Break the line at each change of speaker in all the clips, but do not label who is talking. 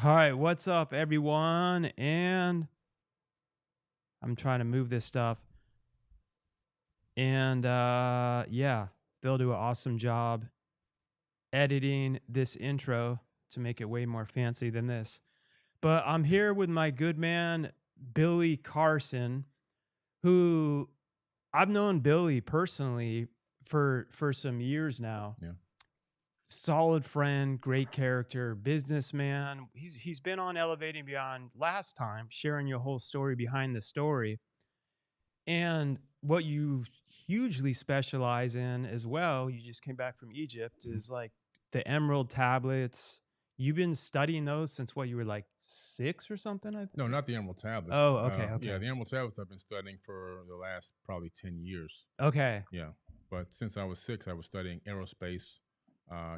All right, what's up, everyone? And I'm trying to move this stuff. And yeah, they'll do an awesome job editing this intro to make it way more fancy than this. But I'm here with my good man, Billy Carson, who I've known Billy personally for some years now.
Yeah.
Solid friend, great character, businessman. He's been on Elevating Beyond last time, sharing your whole story behind the story. And what you hugely specialize in as well, you just came back from Egypt,
Mhm.
is like the emerald tablets. You've been studying those since what, you were like 6 or something, I
No,
think?
not the Emerald Tablets.
Oh, okay,
Yeah,
okay.
the Emerald Tablets I've been studying for the last probably 10 years.
Okay.
Yeah. But since I was 6, I was studying aerospace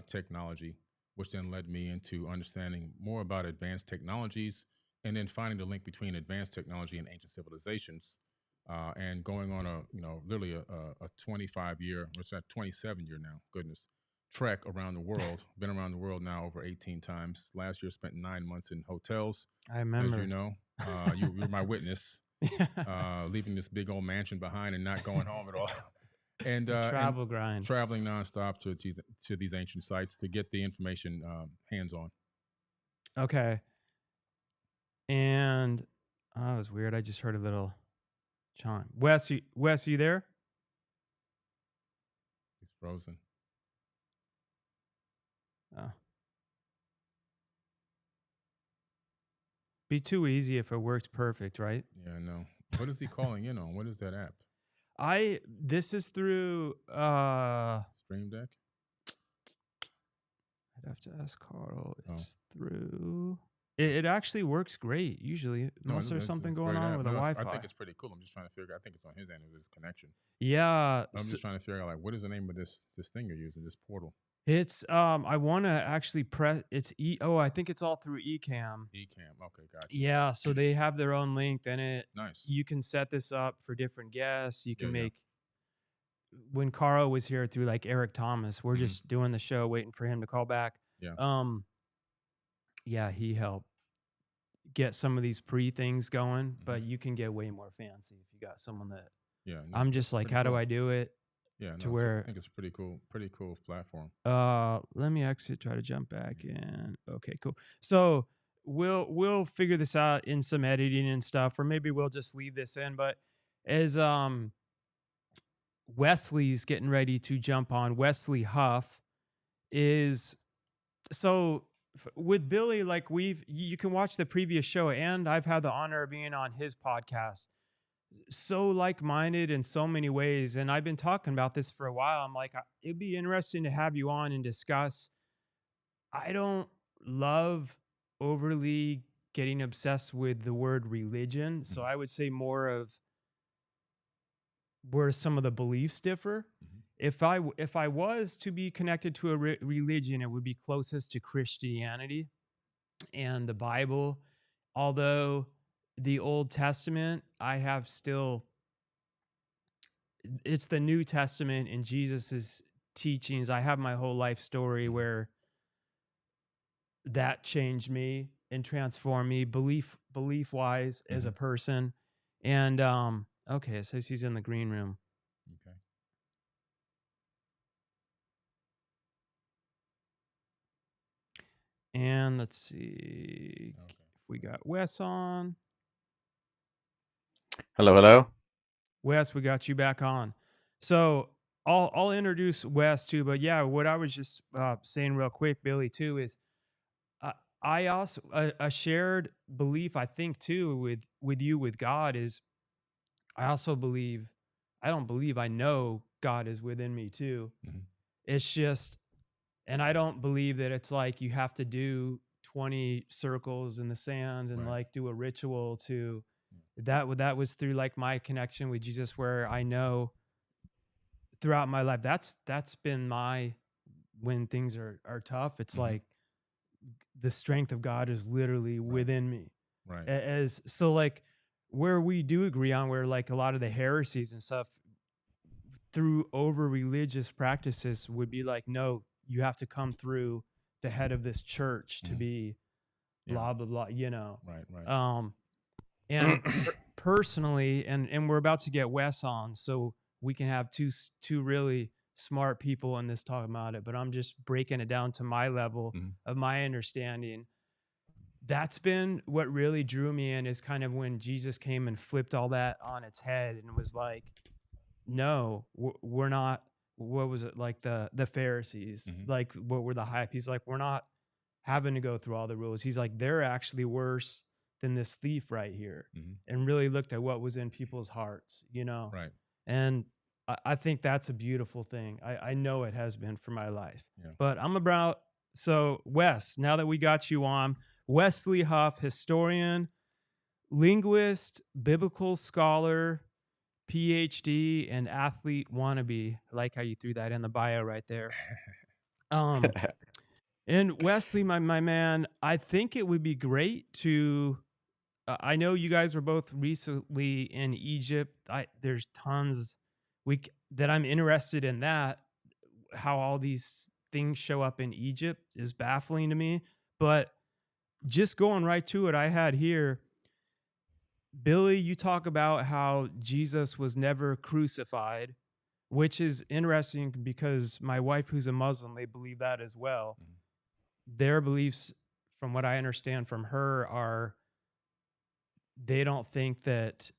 technology, which then led me into understanding more about advanced technologies and then finding the link between advanced technology and ancient civilizations. And going on literally a 25-year, what's that, 27-year now, goodness, trek around the world. Been around the world now over 18 times. Last year, spent 9 months in hotels,
I
as you
remember.
know. You're my witness,
Yeah.
leaving this big old mansion behind and not going home at all, and
The
and
travel grind.
traveling nonstop to these ancient sites to get the information hands on.
Okay. And that was weird. I just heard a little chime. Wes, you there?
He's frozen.
Oh. Be too easy if it worked perfect, right?
Yeah, no. What is he calling in on? What is that app?
This is through
Stream Deck?
I'd have to ask Carl.
Oh,
It's through it actually works great usually,
no,
unless there's
it's a
something going
great
on
app.
with the
No, I think
Wi-Fi.
it's pretty cool. I'm just trying to figure. I think it's on his end of his connection.
Yeah,
I'm just trying to figure out like what is the name of this thing you're using, this portal.
it's I want to actually press it's I think it's all through Ecamm.
Ecamm. Okay, gotcha.
Yeah, so they have their own link, then
Nice.
you can set this up for different guests. You can
Yeah.
make when Carl was here through like Eric Thomas, we're
Mhm.
just doing the show waiting for him to call back.
Yeah.
Yeah, he helped get some of these pre things going, but
Mhm.
you can get way more fancy if you got someone that
Yeah. No,
I'm just like,
pretty
how do
cool.
I do it
Yeah.
to
No, I
where
think it's a pretty cool platform.
let me exit, try to jump back in. Okay, cool. So we'll figure this out in some editing and stuff, or maybe we'll just leave this in. But as Wesley's getting ready to jump on, Wesley Huff is so with Billy, like you can watch the previous show, and I've had the honor of being on his podcast. So like-minded in so many ways, and I've been talking about this for a while. I'm like, it'd be interesting to have you on and discuss. I don't love overly getting obsessed with the word religion, so
Mhm.
I would say more of where some of the beliefs differ.
Mhm.
If I was to be connected to a religion, it would be closest to Christianity and the Bible. Although the Old Testament, I have still, it's the New Testament and Jesus's teachings. I have my whole life story
Mhm.
where that changed me and transformed me belief wise as a
Mhm.
person. And okay, it says he's in the green room.
Okay.
And let's see
Okay.
if we got Wes on.
Hello, hello.
Wes, we got you back on. So I'll introduce Wes too, but yeah, what I was just saying real quick, Billy, too, is uh, I also a shared belief I think too with you with God is I also believe I don't believe I know God is within me too.
Mhm.
It's just, and I don't believe that it's like you have to do 20 circles in the sand and
Right.
like do a ritual to
Yeah.
that was through like my connection with Jesus, where I know throughout my life that's been my when things are tough, it's
Mhm.
like the strength of God is literally
Right.
within me.
Right.
As so like where we do agree on where like a lot of the heresies and stuff through over religious practices would be like, no, you have to come through the head of this church to
Mhm.
be
Yeah.
blah blah blah, you know.
Right. Right.
Um, and personally, and we're about to get Wes on, so we can have two really smart people in this talking about it. But I'm just breaking it down to my level
Mhm.
of my understanding. That's been what really drew me in, is kind of when Jesus came and flipped all that on its head and was like, no, we're not. What was it, like the Pharisees,
Mhm.
like what were the hype? He's like, we're not having to go through all the rules. He's like, they're actually worse than this thief right here,
Mhm.
and really looked at what was in people's hearts, you know.
Right.
And I think that's a beautiful thing. I know it has been for my life.
Yeah.
But I'm about, so Wes, now that we got you on, Wesley Huff, historian, linguist, biblical scholar, PhD, and athlete wannabe. I like how you threw that in the bio right there. Um, and Wesley, my man, I think it would be great to. I know you guys were both recently in Egypt. There's tons that I'm interested in. That how all these things show up in Egypt is baffling to me. But just going right to it, I had here, Billy, you talk about how Jesus was never crucified, which is interesting because my wife, who's a Muslim, they believe that as well.
Mhm.
Their beliefs, from what I understand from her, are they don't think that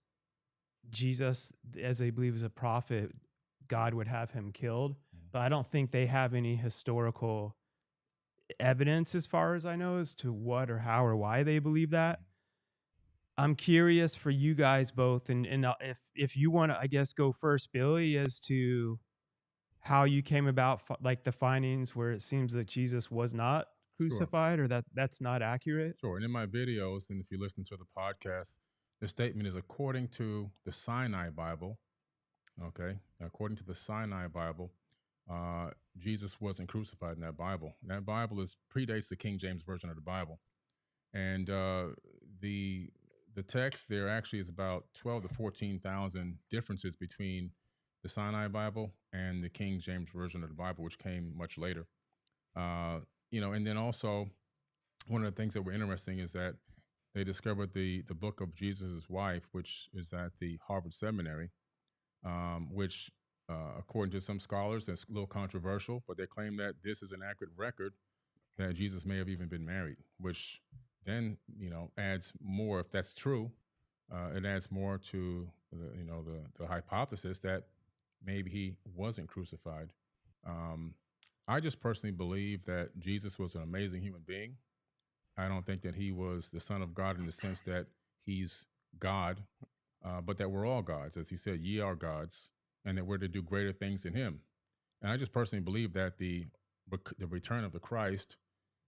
Jesus, as they believe is a prophet, God would have him killed.
Mhm.
But I don't think they have any historical evidence, as far as I know, as to what or how or why they believe that.
Mhm.
I'm curious for you guys both, and if you want to, I guess, go first, Billy, as to how you came about, like the findings where it seems that Jesus was not
Sure.
crucified, or that's not accurate.
Sure. And in my videos, and if you listen to the podcast, the statement is according to the Sinai Bible. Okay. According to the Sinai Bible, Jesus wasn't crucified in that Bible. That Bible predates the King James version of the Bible, and the the text there actually is about 12 to 14,000 differences between the Sinai Bible and the King James version of the Bible, which came much later. Uh, and then also one of the things that were interesting is that they discovered the book of Jesus' wife, which is at the Harvard Seminary, which, according to some scholars, is a little controversial, but they claim that this is an accurate record that Jesus may have even been married, which then adds more. If that's true, it adds more to the hypothesis that maybe he wasn't crucified. Um, I just personally believe that Jesus was an amazing human being. I don't think that he was the Son of God in the sense that he's God, but that we're all gods. As he said, ye are gods, and that we're to do greater things in him. And I just personally believe that the return of the Christ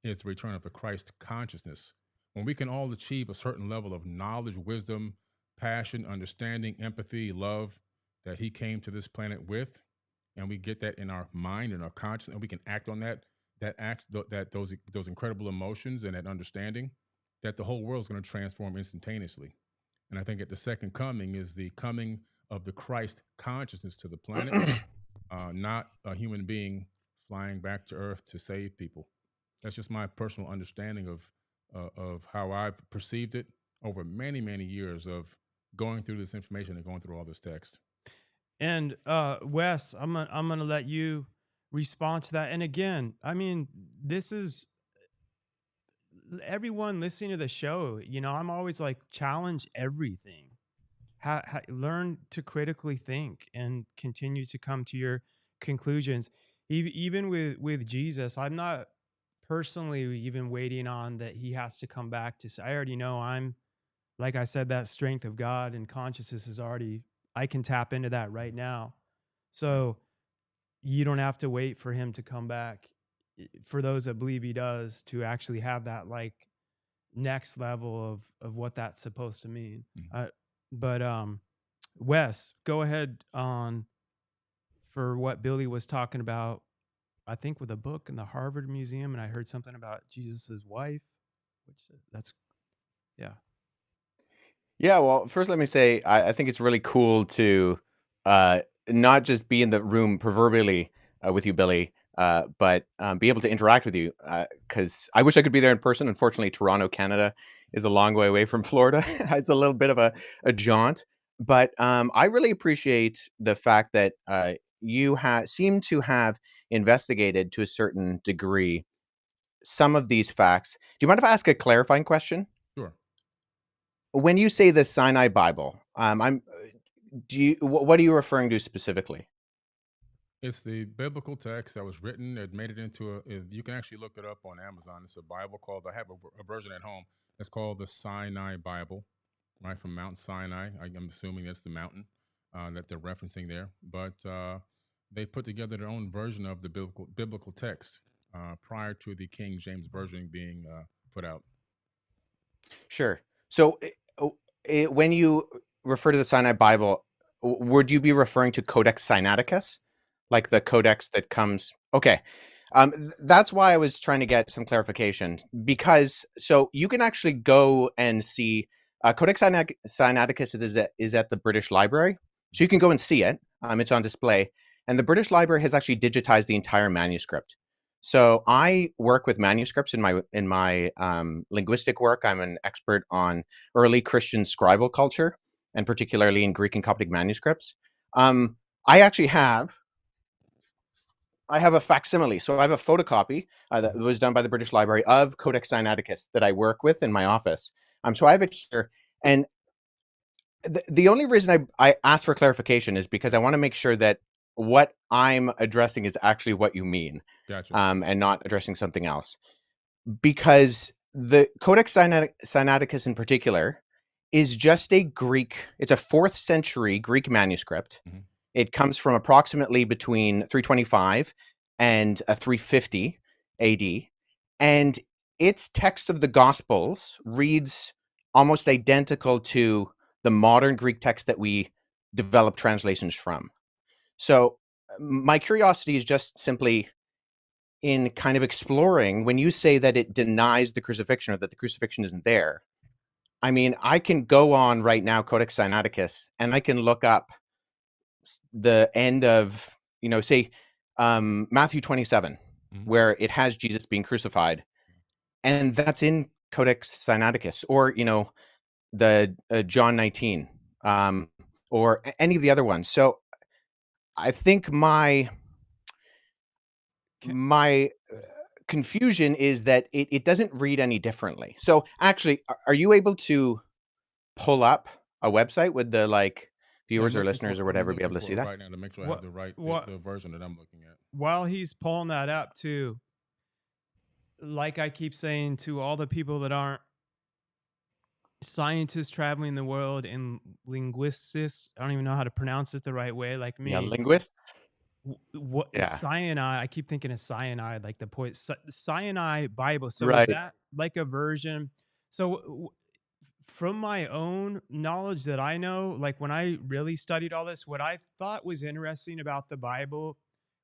is the return of the Christ consciousness. When we can all achieve a certain level of knowledge, wisdom, passion, understanding, empathy, love that he came to this planet with, and we get that in our mind and our conscience, and we can act on that those incredible emotions and that understanding, that the whole world is going to transform instantaneously. And I think at the second coming is the coming of the Christ consciousness to the planet, not a human being flying back to Earth to save people. That's just my personal understanding of how I've perceived it over many many years of going through this information and going through all this text.
And Wes, I'm gonna let you respond to that. And again, I mean, this is everyone listening to the show. You know, I'm always like, challenge everything. Learn to critically think and continue to come to your conclusions. Even with Jesus, I'm not personally even waiting on that he has to come back to. I already know I'm, like I said, that strength of God and consciousness is already. I can tap into that right now. So you don't have to wait for him to come back. For those that believe he does, to actually have that like next level of what that's supposed to mean.
Mhm.
But Wes, go ahead on for what Billy was talking about. I think with a book in the Harvard Museum, and I heard something about Jesus's wife, which that's yeah.
Yeah, well, first let me say I think it's really cool to not just be in the room proverbially with you, Billy, but be able to interact with you, because I wish I could be there in person. Unfortunately, Toronto, Canada is a long way away from Florida. It's a little bit of a jaunt, but I really appreciate the fact that you seem to have investigated to a certain degree some of these facts. Do you mind if I ask a clarifying question?
Sure.
When you say the Sinai Bible, what are you referring to specifically?
It's the biblical text that was written. It made it into you can actually look it up on Amazon. It's a Bible called, I have a version at home. It's called the Sinai Bible, right, from Mount Sinai. I'm assuming it's the mountain that they're referencing there. But they put together their own version of the biblical text prior to the King James Version being put out.
Sure. So, when you refer to the Sinai Bible, would you be referring to Codex Sinaiticus, like the codex that comes? Okay, that's why I was trying to get some clarification, because so you can actually go and see Codex Sinaiticus is at the British Library, so you can go and see it. It's on display, and the British Library has actually digitized the entire manuscript. So I work with manuscripts in my linguistic work. I'm an expert on early Christian scribal culture, and particularly in Greek and Coptic manuscripts. I actually have a facsimile. So I have a photocopy that was done by the British Library of Codex Sinaiticus that I work with in my office. So I have it here, and the only reason I asked for clarification is because I want to make sure that what I'm addressing is actually what you mean,
Gotcha.
and not addressing something else. Because the Codex Sinaiticus in particular is just it's a 4th century Greek manuscript.
Mhm.
It comes from approximately between 325 and 350 AD. And its text of the Gospels reads almost identical to the modern Greek text that we develop translations from. So my curiosity is just simply in kind of exploring when you say that it denies the crucifixion or that the crucifixion isn't there. I mean, I can go on right now, Codex Sinaiticus, and I can look up the end of, say, Matthew 27,
Mhm.
where it has Jesus being crucified. And that's in Codex Sinaiticus, or, the John 19, or any of the other ones. So I think my
Ca-
my confusion is that it doesn't read any differently. So actually, are you able to pull up a website with the
Yeah, I'm
viewers or
looking for
listeners or
I'm
whatever be
looking
able to
for
see
it
that?
right now to make sure I have
What
the right
what
the version that I'm looking at.
while he's pulling that up too, like I keep saying to all the people that aren't scientists traveling the world and linguists, I don't even know how to pronounce it the right way, like
Yeah,
me.
linguists.
What
Yeah,
cyanide? I keep thinking of cyanide, like the cyanide Bible. So is
right.
that like a version? So from my own knowledge that I know, like when I really studied all this, what I thought was interesting about the Bible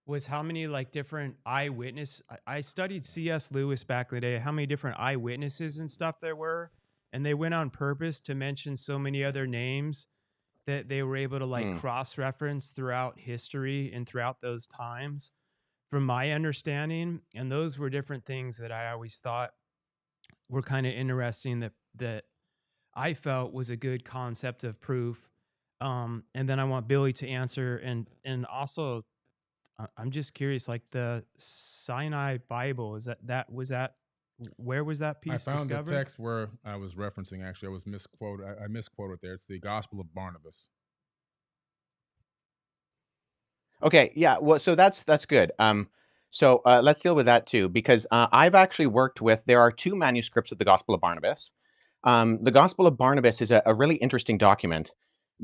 was how many like different eyewitness. I studied C.S. Lewis back in the day. How many different eyewitnesses and stuff there were, and they went on purpose to mention so many other names that they were able to like
Hmm.
cross reference throughout history and throughout those times, from my understanding. And those were different things that I always thought were kind of interesting that I felt was a good concept of proof. And then I want Billy to answer, and also I'm just curious, like the Sinai Bible, is that where was that
I
piece
found the
discovered?
text where I was referencing. Actually, I was misquoted. I misquoted there. It's the Gospel of Barnabas.
Okay, yeah. Well, so that's good. So let's deal with that too, because I've actually worked with. There are 2 manuscripts of the Gospel of Barnabas. The Gospel of Barnabas is a really interesting document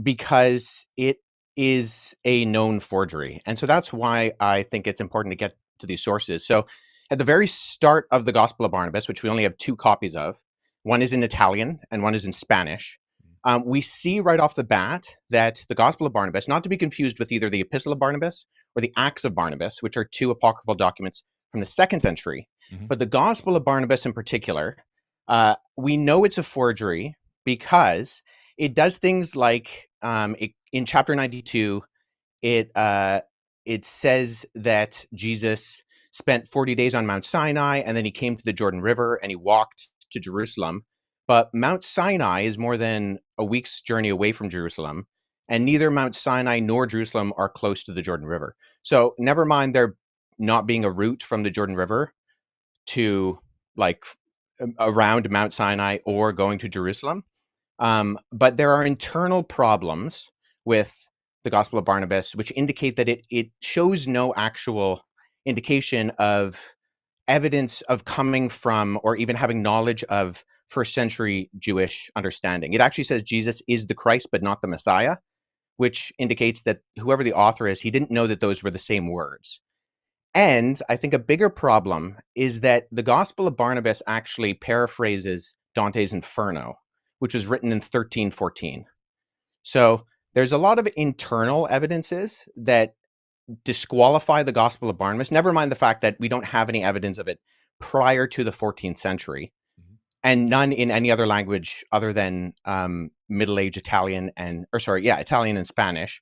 because it is a known forgery, and so that's why I think it's important to get to these sources. So, at the very start of the Gospel of Barnabas, which we only have 2 copies of, one is in Italian and one is in Spanish. We see right off the bat that the Gospel of Barnabas, not to be confused with either the Epistle of Barnabas or the Acts of Barnabas, which are 2 apocryphal documents from the 2nd century,
Mm-hmm.
but the Gospel of Barnabas in particular, we know it's a forgery because it does things like in chapter 92, it says that Jesus spent 40 days on Mount Sinai, and then he came to the Jordan River and he walked to Jerusalem. But Mount Sinai is more than a week's journey away from Jerusalem, and neither Mount Sinai nor Jerusalem are close to the Jordan River. So never mind there not being a route from the Jordan River to like around Mount Sinai or going to Jerusalem. But there are internal problems with the Gospel of Barnabas, which indicate that it shows no actual indication of evidence of coming from or even having knowledge of first century Jewish understanding. It actually says Jesus is the Christ, but not the Messiah, which indicates that whoever the author is, he didn't know that those were the same words. And I think a bigger problem is that the Gospel of Barnabas actually paraphrases Dante's Inferno, which was written in 1314. So there's a lot of internal evidences that disqualify the Gospel of Barnabas, never mind the fact that we don't have any evidence of it prior to the 14th century, and none in any other language other than Middle Age Italian Italian and Spanish.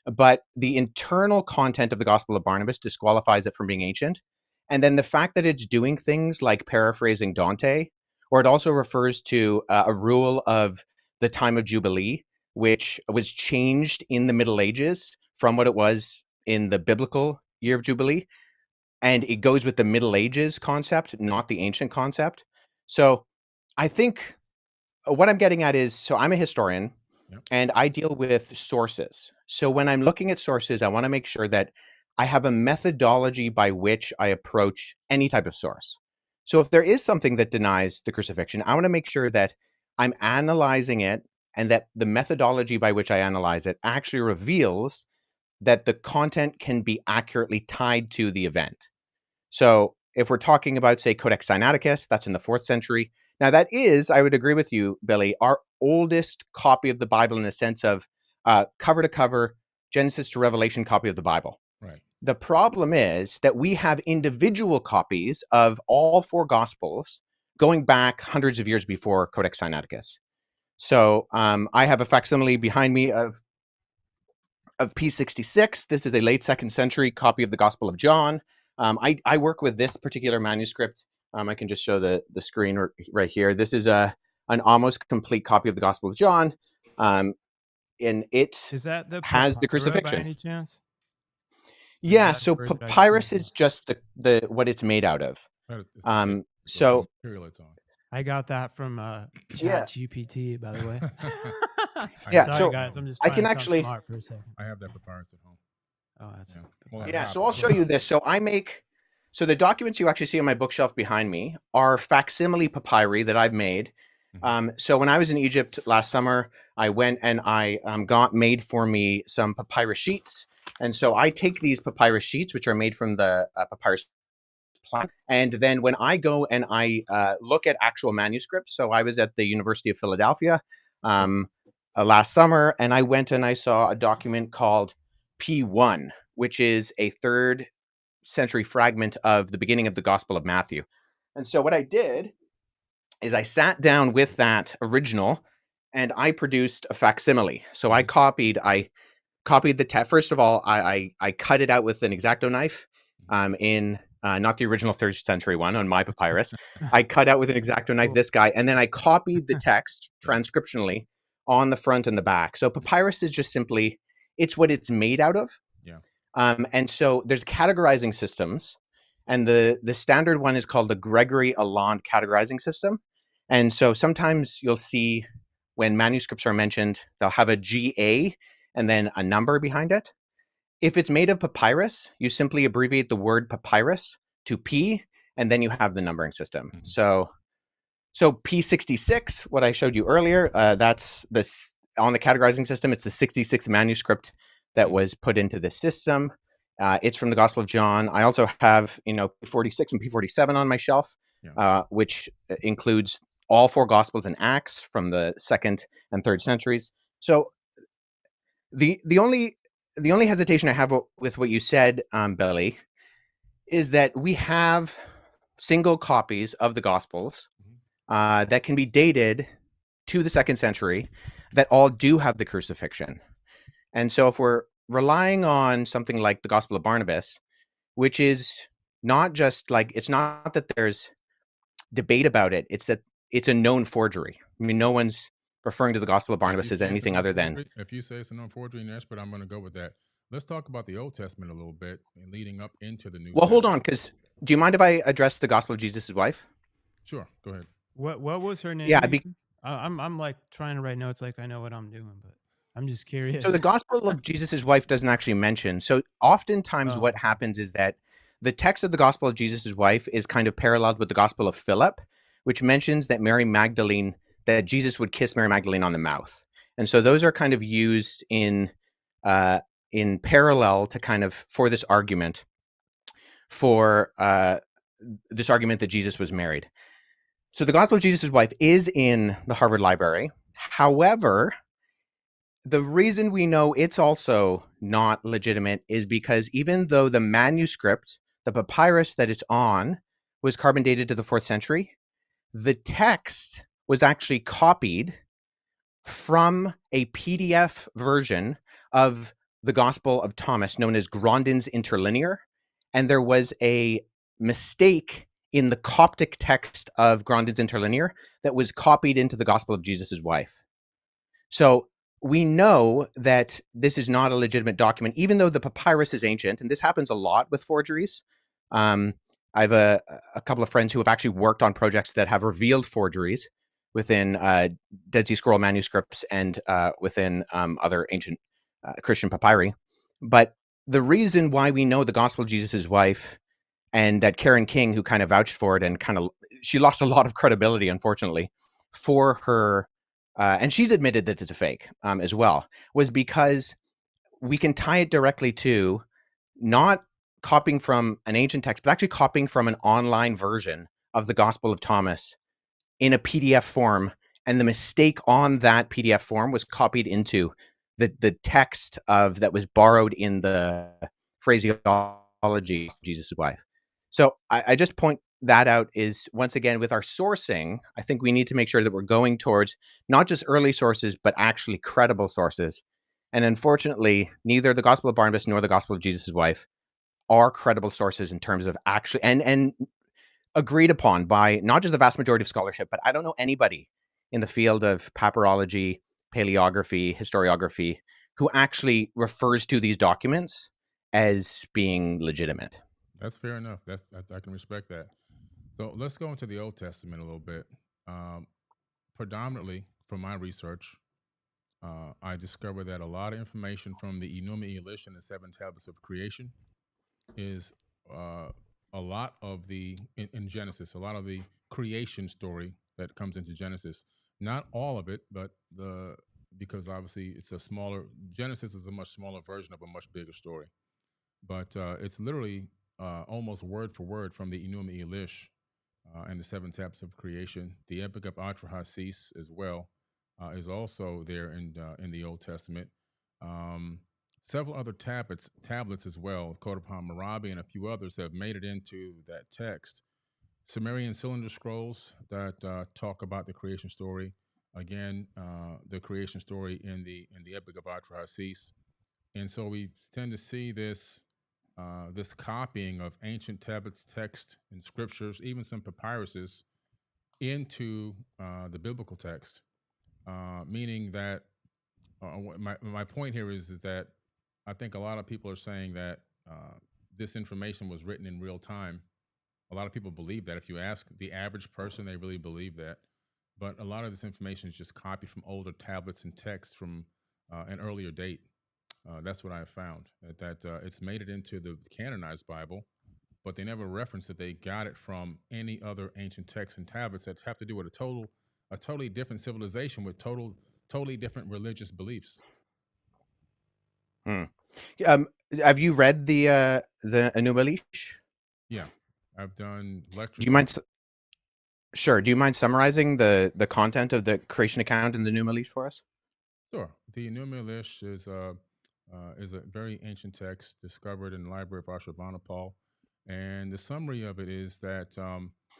But the internal content of the Gospel of Barnabas disqualifies it from being ancient. And then the fact that it's doing things like paraphrasing Dante, or it also refers to a rule of the time of Jubilee, which was changed in the Middle Ages from what it was in the biblical year of Jubilee. And it goes with the Middle Ages concept, not the ancient concept. So I think what I'm getting at is, so I'm a historian.
Yep.
And I deal with sources. So when I'm looking at sources, I want to make sure that I have a methodology by which I approach any type of source. So if there is something that denies the crucifixion, I want to make sure that I'm analyzing it and that the methodology by which I analyze it actually reveals that the content can be accurately tied to the event. So if we're talking about, say, Codex Sinaiticus, that's in the 4th century. Now that is, I would agree with you, Billy, our oldest copy of the Bible in the sense of cover to cover, Genesis to Revelation copy of the Bible.
Right.
The problem is that we have individual copies of all 4 Gospels going back hundreds of years before Codex Sinaiticus. So I have a facsimile behind me of P66. This is a late 2nd century copy of the Gospel of John. I work with this particular manuscript. I can just show the screen right here. This is an almost complete copy of the Gospel of John. And it
Is that the
has the
papyrus by
crucifixion.
any chance?
Yeah,
that
so
word that I
papyrus
see?
is just the what it's made out of. So
material it's on.
I got that from
Yeah.
ChatGPT, by the way.
Yeah,
Sorry,
so
guys. I'm just
I
trying
can
to sound
actually-
smart for a second.
I have that papyrus at home.
Oh, that's
Yeah. Well,
Yeah,
I
so I'll show you this. So the documents you actually see on my bookshelf behind me are facsimile papyri that I've made. So when I was in Egypt last summer, I went and I got made for me some papyrus sheets. And so I take these papyrus sheets, which are made from the papyrus plant. And then when I go and I look at actual manuscripts, so I was at the University of Philadelphia last summer, and I went and I saw a document called P1, which is a 3rd century fragment of the beginning of the Gospel of Matthew. And so what I did is I sat down with that original and I produced a facsimile. So I copied the text. First of all, I cut it out with an X-Acto knife in not the original 3rd century one on my papyrus. I cut out with an X-Acto knife this guy, and then I copied the text transcriptionally on the front and the back. So papyrus is just simply, it's what it's made out of.
Yeah.
And so there's categorizing systems, and the standard one is called the Gregory Alland categorizing system. And so sometimes you'll see when manuscripts are mentioned, they'll have a GA and then a number behind it. If it's made of papyrus, you simply abbreviate the word papyrus to P, and then you have the numbering system. So P66, what I showed you earlier, that's this on the categorizing system. It's the 66th manuscript that was put into the system. It's from the Gospel of John. I also have, P46 and P47 on my shelf, which includes all 4 Gospels and Acts from the 2nd and 3rd centuries. So the only hesitation I have with what you said, Billy, is that we have single copies of the Gospels that can be dated to the 2nd century that all do have the crucifixion. And so if we're relying on something like the Gospel of Barnabas, which is not just like it's not that there's debate about it, it's that it's a known forgery. I mean, no one's referring to the Gospel of
If
Barnabas
you
as
say it's a
anything
known
other than.
forgery, if you say it's a known forgery and expert, I'm going to go with that. Let's talk about the Old Testament a little bit and leading up into the New
Well, hold on,
Testament.
because do you mind if I address the Gospel of Jesus' wife?
Sure, go ahead.
What was her
Yeah,
name again? I'm like trying to write notes like I know what I'm doing, but I'm just
so the
curious.
Gospel of Jesus' wife doesn't actually mention. So oftentimes
Oh,
what
okay.
happens is that the text of the Gospel of Jesus' wife is kind of paralleled with the Gospel of Philip, which mentions that that Jesus would kiss Mary Magdalene on the mouth. And so those are kind of used in parallel to kind of for this argument that Jesus was married. So the Gospel of Jesus' wife is in the Harvard Library. However, the reason we know it's also not legitimate is because even though the manuscript, the papyrus that it's on, was carbon dated to the 4th century, the text was actually copied from a PDF version of the Gospel of Thomas known as Grandin's Interlinear. And there was a mistake in the Coptic text of Grandin's Interlinear that was copied into the Gospel of Jesus' wife. So we know that this is not a legitimate document, even though the papyrus is ancient, and this happens a lot with forgeries. I have a couple of friends who have actually worked on projects that have revealed forgeries within Dead Sea Scroll manuscripts and within other ancient Christian papyri. But the reason why we know the Gospel of Jesus' wife and that Karen King, who kind of vouched for it and she lost a lot of credibility, unfortunately, for her, and she's admitted that it's a fake as well, was because we can tie it directly to not copying from an ancient text, but actually copying from an online version of the Gospel of Thomas in a PDF form. And the mistake on that PDF form was copied into the text that was borrowed in the phraseology of Jesus' wife. So I just point that out is, once again, with our sourcing, I think we need to make sure that we're going towards not just early sources, but actually credible sources. And unfortunately, neither the Gospel of Barnabas nor the Gospel of Jesus' wife are credible sources in terms of actually and agreed upon by not just the vast majority of scholarship, but I don't know anybody in the field of papyrology, paleography, historiography who actually refers to these documents as being legitimate.
That's fair enough. I can respect that. So let's go into the Old Testament a little bit. Um, Predominantly, from my research, I discovered that a lot of information from the Enuma Elish and the 7 tablets of creation is uh, a lot of in Genesis, a lot of the creation story that comes into Genesis. Not all of it, but because obviously Genesis is a much smaller version of a much bigger story. But it's literally almost word for word from the Enuma Elish and the 7 tablets of creation. The Epic of Atrahasis as well is also there in the Old Testament. Um, Several other tablets as well, Code of Hammurabi and a few others have made it into that text. Sumerian cylinder scrolls that talk about the creation story. Again, the creation story in the Epic of Atrahasis. And so we tend to see this copying of ancient tablets, text, and scriptures, even some papyruses, into the biblical text, meaning that my point here is that I think a lot of people are saying that this information was written in real time. A lot of people believe that. If you ask the average person, they really believe that. But a lot of this information is just copied from older tablets and texts from an earlier date. That's what I have found. That it's made it into the canonized Bible, but they never reference that they got it from any other ancient texts and tablets that have to do with a totally different civilization with totally different religious beliefs.
Hmm. Have you read the Enuma Elish?
Yeah, I've done
Do you
lectures on
mind?
it.
Sure. Do you mind summarizing the content of the creation account in the Enuma Elish for us?
Sure. The Enuma Elish is a very ancient text discovered in the Library of Ashurbanipal, and the summary of it is that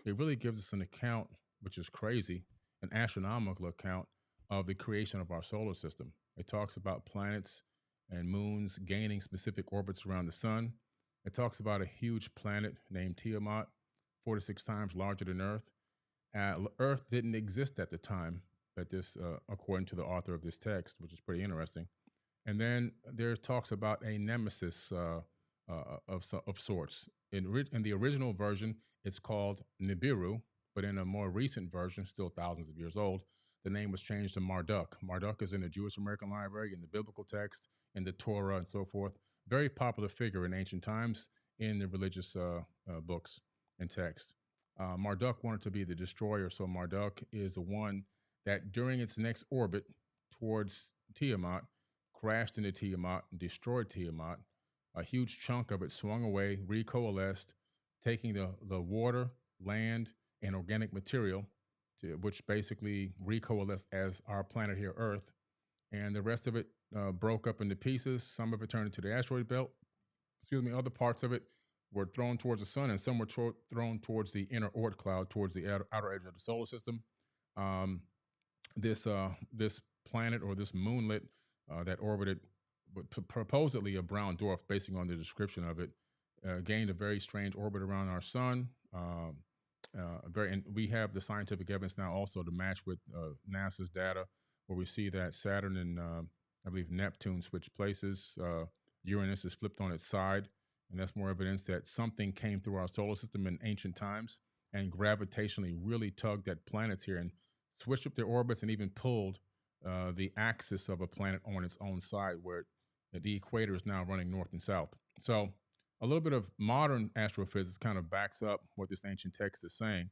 it really gives us an account, which is crazy, an astronomical account of the creation of our solar system. It talks about planets and moons gaining specific orbits around the sun. It talks about a huge planet named Tiamat, 46 times larger than Earth. Earth didn't exist at the time that this, according to the author of this text, which is pretty interesting. And then there talks about a nemesis of sorts. In the original version, it's called Nibiru, but in a more recent version, still thousands of years old, the name was changed to Marduk. Marduk is in the Jewish American Library, in the biblical text, in the Torah, and so forth. Very popular figure in ancient times in the religious books and text. Marduk wanted to be the destroyer, so Marduk is the one that during its next orbit towards Tiamat crashed into Tiamat and destroyed Tiamat. A huge chunk of it swung away, recoalesced, taking the water, land, and organic material, which basically recoalesced as our planet here, Earth. And the rest of it broke up into pieces. Some of it turned into the asteroid belt. Other parts of it were thrown towards the sun, and some were thrown towards the inner Oort cloud, towards the outer edge of the solar system. This planet, or this moonlet that orbited supposedly a brown dwarf, basing on the description of it, gained a very strange orbit around our sun. And we have the scientific evidence now also to match with NASA's data, where we see that Saturn and I believe Neptune switch places. Uranus is flipped on its side, and that's more evidence that something came through our solar system in ancient times and gravitationally really tugged at planets here and switched up their orbits and even pulled the axis of a planet on its own side, where the equator is now running north and south. So a little bit of modern astrophysics kind of backs up what this ancient text is saying.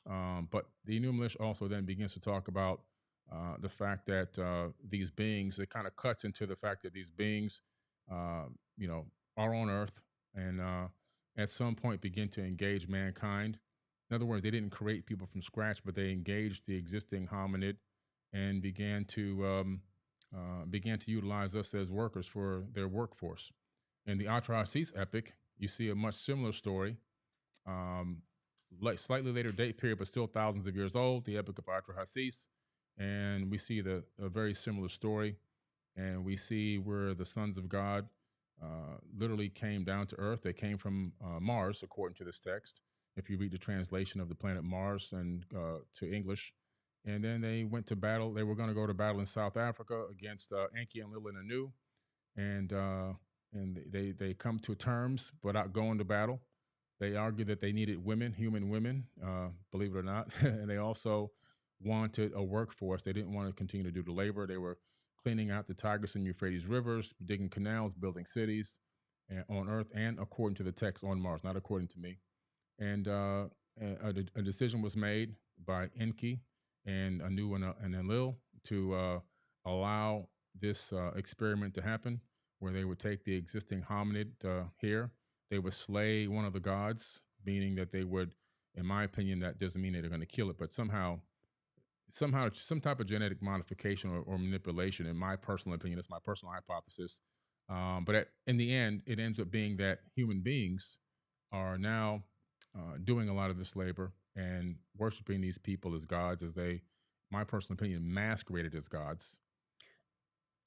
But the Enumilish also then begins to talk about the fact that these beings, it kind of cuts into the fact that these beings, are on Earth and at some point begin to engage mankind. In other words, they didn't create people from scratch, but they engaged the existing hominid and began to utilize us as workers for their workforce. In the Atrahasis epic, you see a much similar story, like slightly later date period, but still thousands of years old, the epic of Atrahasis. And we see a very similar story. And we see where the sons of God literally came down to Earth. They came from Mars, according to this text, if you read the translation of the planet Mars and to English. And then they went to battle. They were going to go to battle in South Africa against Enki and Lil and Anu. And they come to terms without going to battle. They argued that they needed women, human women, believe it or not. And they also wanted a workforce. They didn't want to continue to do the labor. They were cleaning out the Tigris and Euphrates rivers, digging canals, building cities on Earth, and according to the text on Mars, not according to me. And a decision was made by Enki and Anu and Enlil to allow this experiment to happen, where they would take the existing hominid here. They would slay one of the gods, meaning that they would, in my opinion, that doesn't mean that they're going to kill it, but somehow some type of genetic modification or manipulation, in my personal opinion, that's my personal hypothesis. But in the end, it ends up being that human beings are now doing a lot of this labor and worshiping these people as gods, as they, my personal opinion, masqueraded as gods.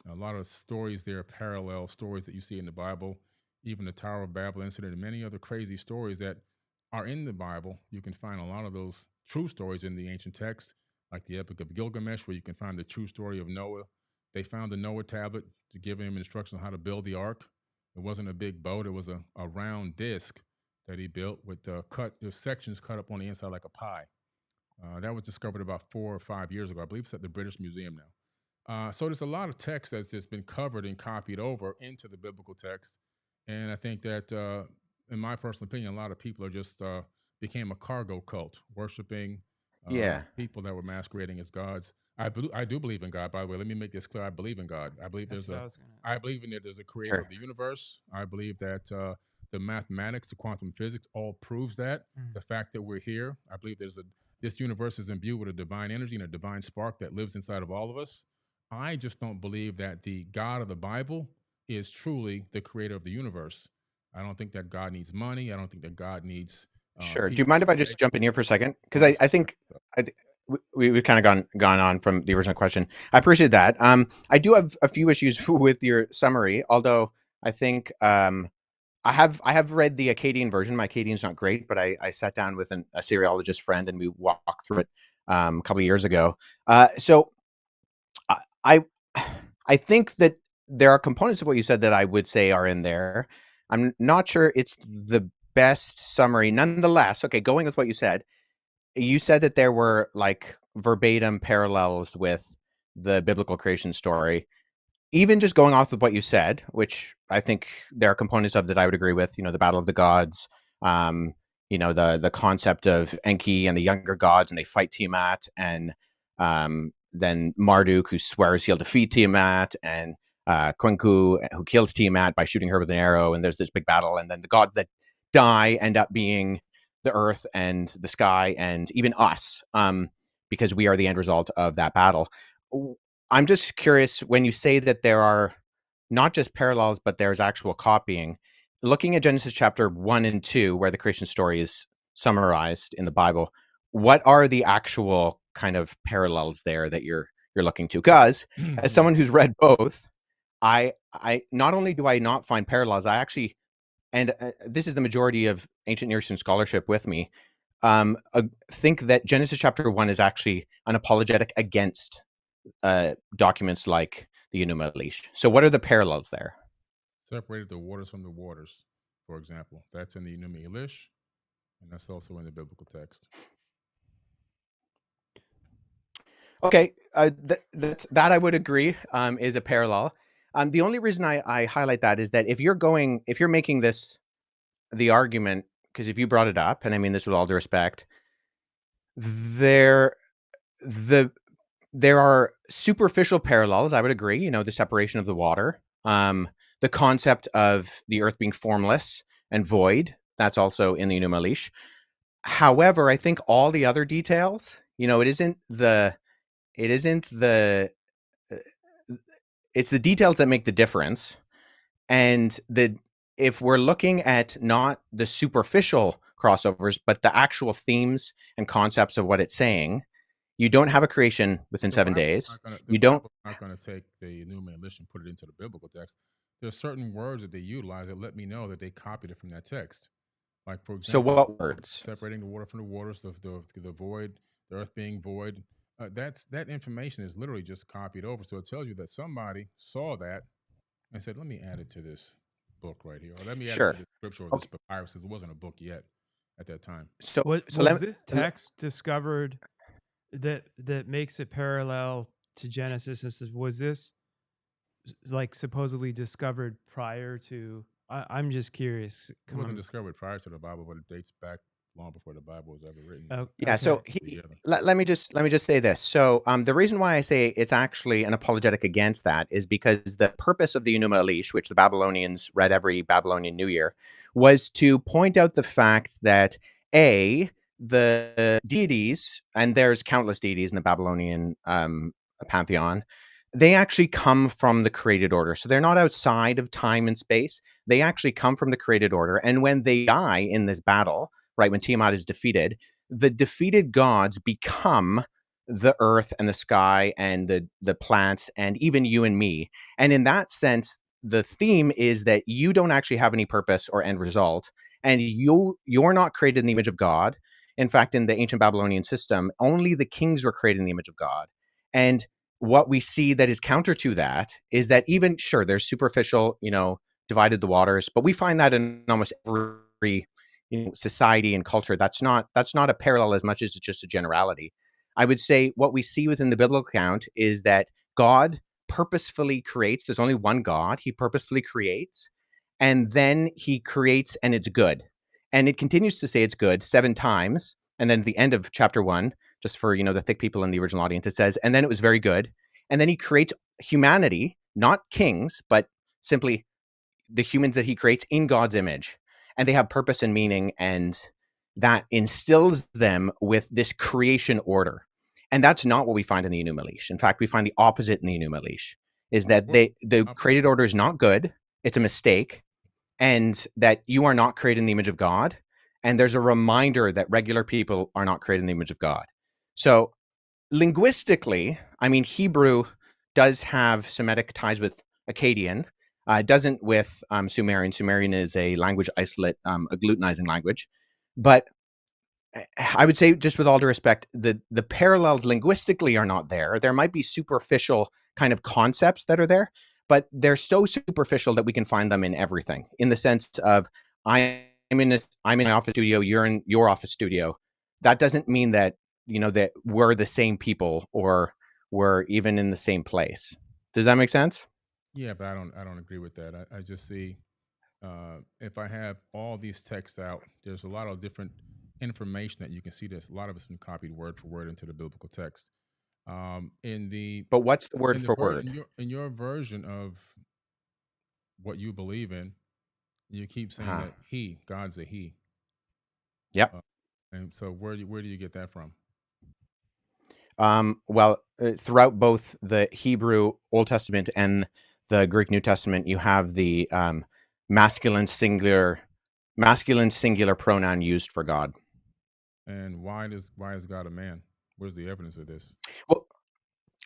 A lot of stories there, parallel stories that you see in the Bible, even the Tower of Babel incident and many other crazy stories that are in the Bible. You can find a lot of those true stories in the ancient text, like the Epic of Gilgamesh, where you can find the true story of Noah. They found the Noah tablet to give him instructions on how to build the ark. It wasn't a big boat. It was a round disc that he built with sections cut up on the inside like a pie. That was discovered about 4 or 5 years ago. I believe it's at the British Museum now. So there's a lot of text that's just been covered and copied over into the biblical text. And I think that, in my personal opinion, a lot of people are just became a cargo cult, worshiping people that were masquerading as gods. I do believe in God, by the way. Let me make this clear. I believe in God. I believe there's a creator of the universe. I believe that the mathematics, the quantum physics, all proves that. The fact that we're here, I believe this universe is imbued with a divine energy and a divine spark that lives inside of all of us. I just don't believe that the God of the Bible is truly the creator of the universe. I don't think that God needs money. I don't think that God needs.
Sure. Do you mind if I just jump in here for a second? Because I think we've kind of gone on from the original question. I appreciate that. I do have a few issues with your summary, although I think I have read the Akkadian version. My Akkadian's not great, but I sat down with a Syriologist friend and we walked through it a couple of years ago. So I I think that there are components of what you said that I would say are in there. I'm not sure it's the best summary. Nonetheless, okay, going with what you said that there were like verbatim parallels with the biblical creation story. Even just going off of what you said, which I think there are components of that I would agree with, the battle of the gods, the concept of Enki and the younger gods, and they fight Tiamat, and then Marduk, who swears he'll defeat Tiamat, and Quenku, who kills Tiamat by shooting her with an arrow, and there's this big battle, and then the gods that die end up being the earth and the sky and even us, because we are the end result of that battle. I'm just curious, when you say that there are not just parallels, but there's actual copying, looking at Genesis chapter 1 and 2, where the creation story is summarized in the Bible, what are the actual kind of parallels there that you're looking to? Because as someone who's read both, I not only do I not find parallels, I actually, and this is the majority of ancient Near Eastern scholarship with me, think that Genesis chapter 1 is actually an apologetic against documents like the Enuma Elish. So what are the parallels there?
Separated the waters from the waters, for example. That's in the Enuma Elish, and that's also in the biblical text.
Okay, that I would agree is a parallel. The only reason I highlight that is that if you're making this the argument, because if you brought it up, and I mean this with all due respect, there are superficial parallels. I would agree. The separation of the water, the concept of the earth being formless and void. That's also in the Enuma Elish. However, I think all the other details, it's the details that make the difference. And if we're looking at not the superficial crossovers, but the actual themes and concepts of what it's saying, you don't have a creation within 7 days. You don't.
Not going to take the Enuma Elish and put it into the biblical text. There are certain words that they utilize that let me know that they copied it from that text. Like, for example,
so what words?
Separating the water from the waters, the void, the earth being void. That information is literally just copied over. So it tells you that somebody saw that and said, let me add it to this book right here. Or let me add it to this scripture or this papyrus, because it wasn't a book yet at that time.
So was this text discovered that makes it parallel to Genesis? Was this like supposedly discovered prior to? I'm just curious.
It wasn't discovered prior to the Bible, but it dates back long before the Bible was ever written.
Yeah. So let me just say this. So the reason why I say it's actually an apologetic against that is because the purpose of the Enuma Elish, which the Babylonians read every Babylonian New Year, was to point out the fact that the deities, and there's countless deities in the Babylonian pantheon, they actually come from the created order. So they're not outside of time and space. They actually come from the created order. And when they die in this battle, right, when Tiamat is defeated, the defeated gods become the earth and the sky and the plants and even you and me. And in that sense, the theme is that you don't actually have any purpose or end result, and you're not created in the image of God. In fact, in the ancient Babylonian system, only the kings were created in the image of God. And what we see that is counter to that is that even, sure, there's superficial, divided the waters, but we find that in almost every society and culture. That's not a parallel as much as it's just a generality. I would say what we see within the biblical account is that God purposefully creates. There's only one God. He purposefully creates, and then he creates, and it's good. And it continues to say it's good 7 times. And then at the end of chapter 1, just for, the thick people in the original audience, it says, and then it was very good. And then he creates humanity, not kings, but simply the humans that he creates in God's image. And they have purpose and meaning, and that instills them with this creation order. And that's not what we find in the Enuma Elish. In fact, we find the opposite in the Enuma Elish, is that the created order is not good. It's a mistake. And that you are not created in the image of God. And there's a reminder that regular people are not created in the image of God. So linguistically, I mean, Hebrew does have Semitic ties with Akkadian. It doesn't with Sumerian. Sumerian is a language isolate, agglutinizing language. But I would say, just with all due respect, the parallels linguistically are not there. There might be superficial kind of concepts that are there, but they're so superficial that we can find them in everything. In the sense of, I'm I'm in my office studio, you're in your office studio. That doesn't mean that that we're the same people or we're even in the same place. Does that make sense?
Yeah, but I don't agree with that. I just see if I have all these texts out, there's a lot of different information that you can see. There's a lot of it's been copied word for word into the biblical text. In the
But what's the word
in the
for
ver-
word?
in your version of what you believe in, you keep saying
Huh.
that God's a he,
Yep.
uh, and so where do you get that from?
Well, throughout both the Hebrew Old Testament and the Greek New Testament, you have the masculine singular masculine singular pronoun used for God.
And why is God a man? Where's the evidence of this?
Well,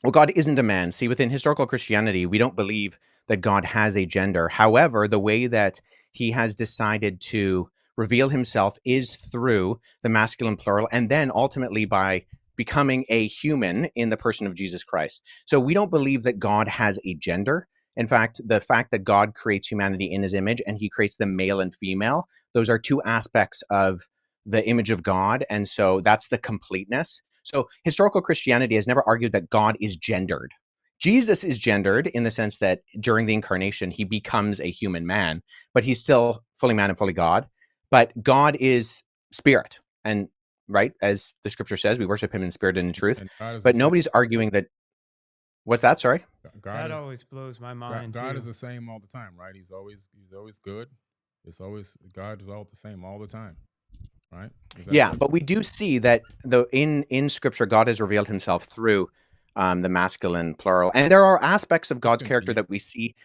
well, God isn't a man. See, within historical Christianity, we don't believe that God has a gender. However, the way that he has decided to reveal himself is through the masculine plural, and then ultimately by becoming a human in the person of Jesus Christ. So we don't believe that God has a gender. In fact, the fact that God creates humanity in his image and he creates them male and female, those are two aspects of the image of God. And so that's the completeness. So historical Christianity has never argued that God is gendered. Jesus is gendered in the sense that during the incarnation, he becomes a human man, but he's still fully man and fully God. But God is spirit. And right, as the scripture says, we worship him in spirit and in truth.
And God is the
But
same.
nobody's arguing that. What's that? Sorry.
God
That
is
always blows my mind
God is
too.
the same all the time, right? He's always good. It's always God is all the same all the time, right? Is that
Yeah,
correct?
but we do see that the in scripture, God has revealed himself through the masculine plural. And there are aspects of
Let's
God's character
continue.
that we see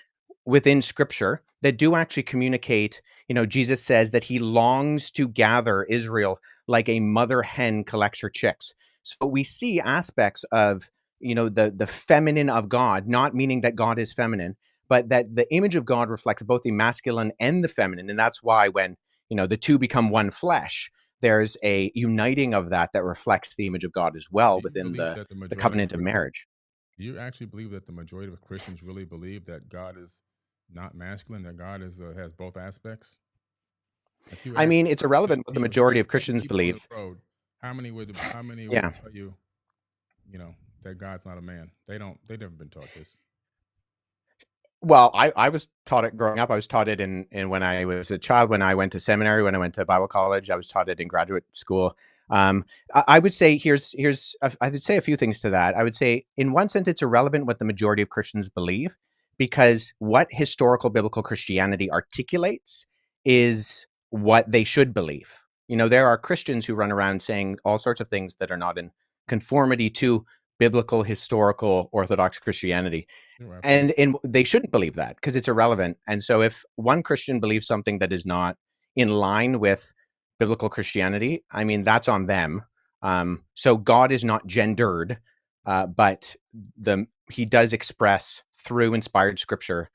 within scripture that do actually communicate. Jesus says that he longs to gather Israel like a mother hen collects her chicks. So we see aspects of the feminine of God, not meaning that God is feminine, but that the image of God reflects both the masculine and the feminine. And that's why when the two become one flesh, there's a uniting of that reflects the image of God as well
Do you
within
believe
the
that the
the
majority of
covenant of marriage.
do you actually believe that the majority of Christians really believe that God is not masculine, that God is has both aspects? If you
I
ask
mean, it's irrelevant what the majority of
10
Christians
people on the
believe.
road, how many would
Yeah.
tell you, you know, that God's not a man? They've never been taught this.
Well, I was taught it growing up. I was taught it in when I was a child, when I went to seminary, when I went to Bible college. I was taught it in graduate school. I would say I would say a few things to that. I would say, in one sense, it's irrelevant what the majority of Christians believe, because what historical biblical Christianity articulates is what they should believe. There are Christians who run around saying all sorts of things that are not in conformity to biblical, historical, Orthodox Christianity,
You're absolutely
and they shouldn't believe that because it's irrelevant. And so if one Christian believes something that is not in line with biblical Christianity, I mean, that's on them. So God is not gendered, but he does express through inspired scripture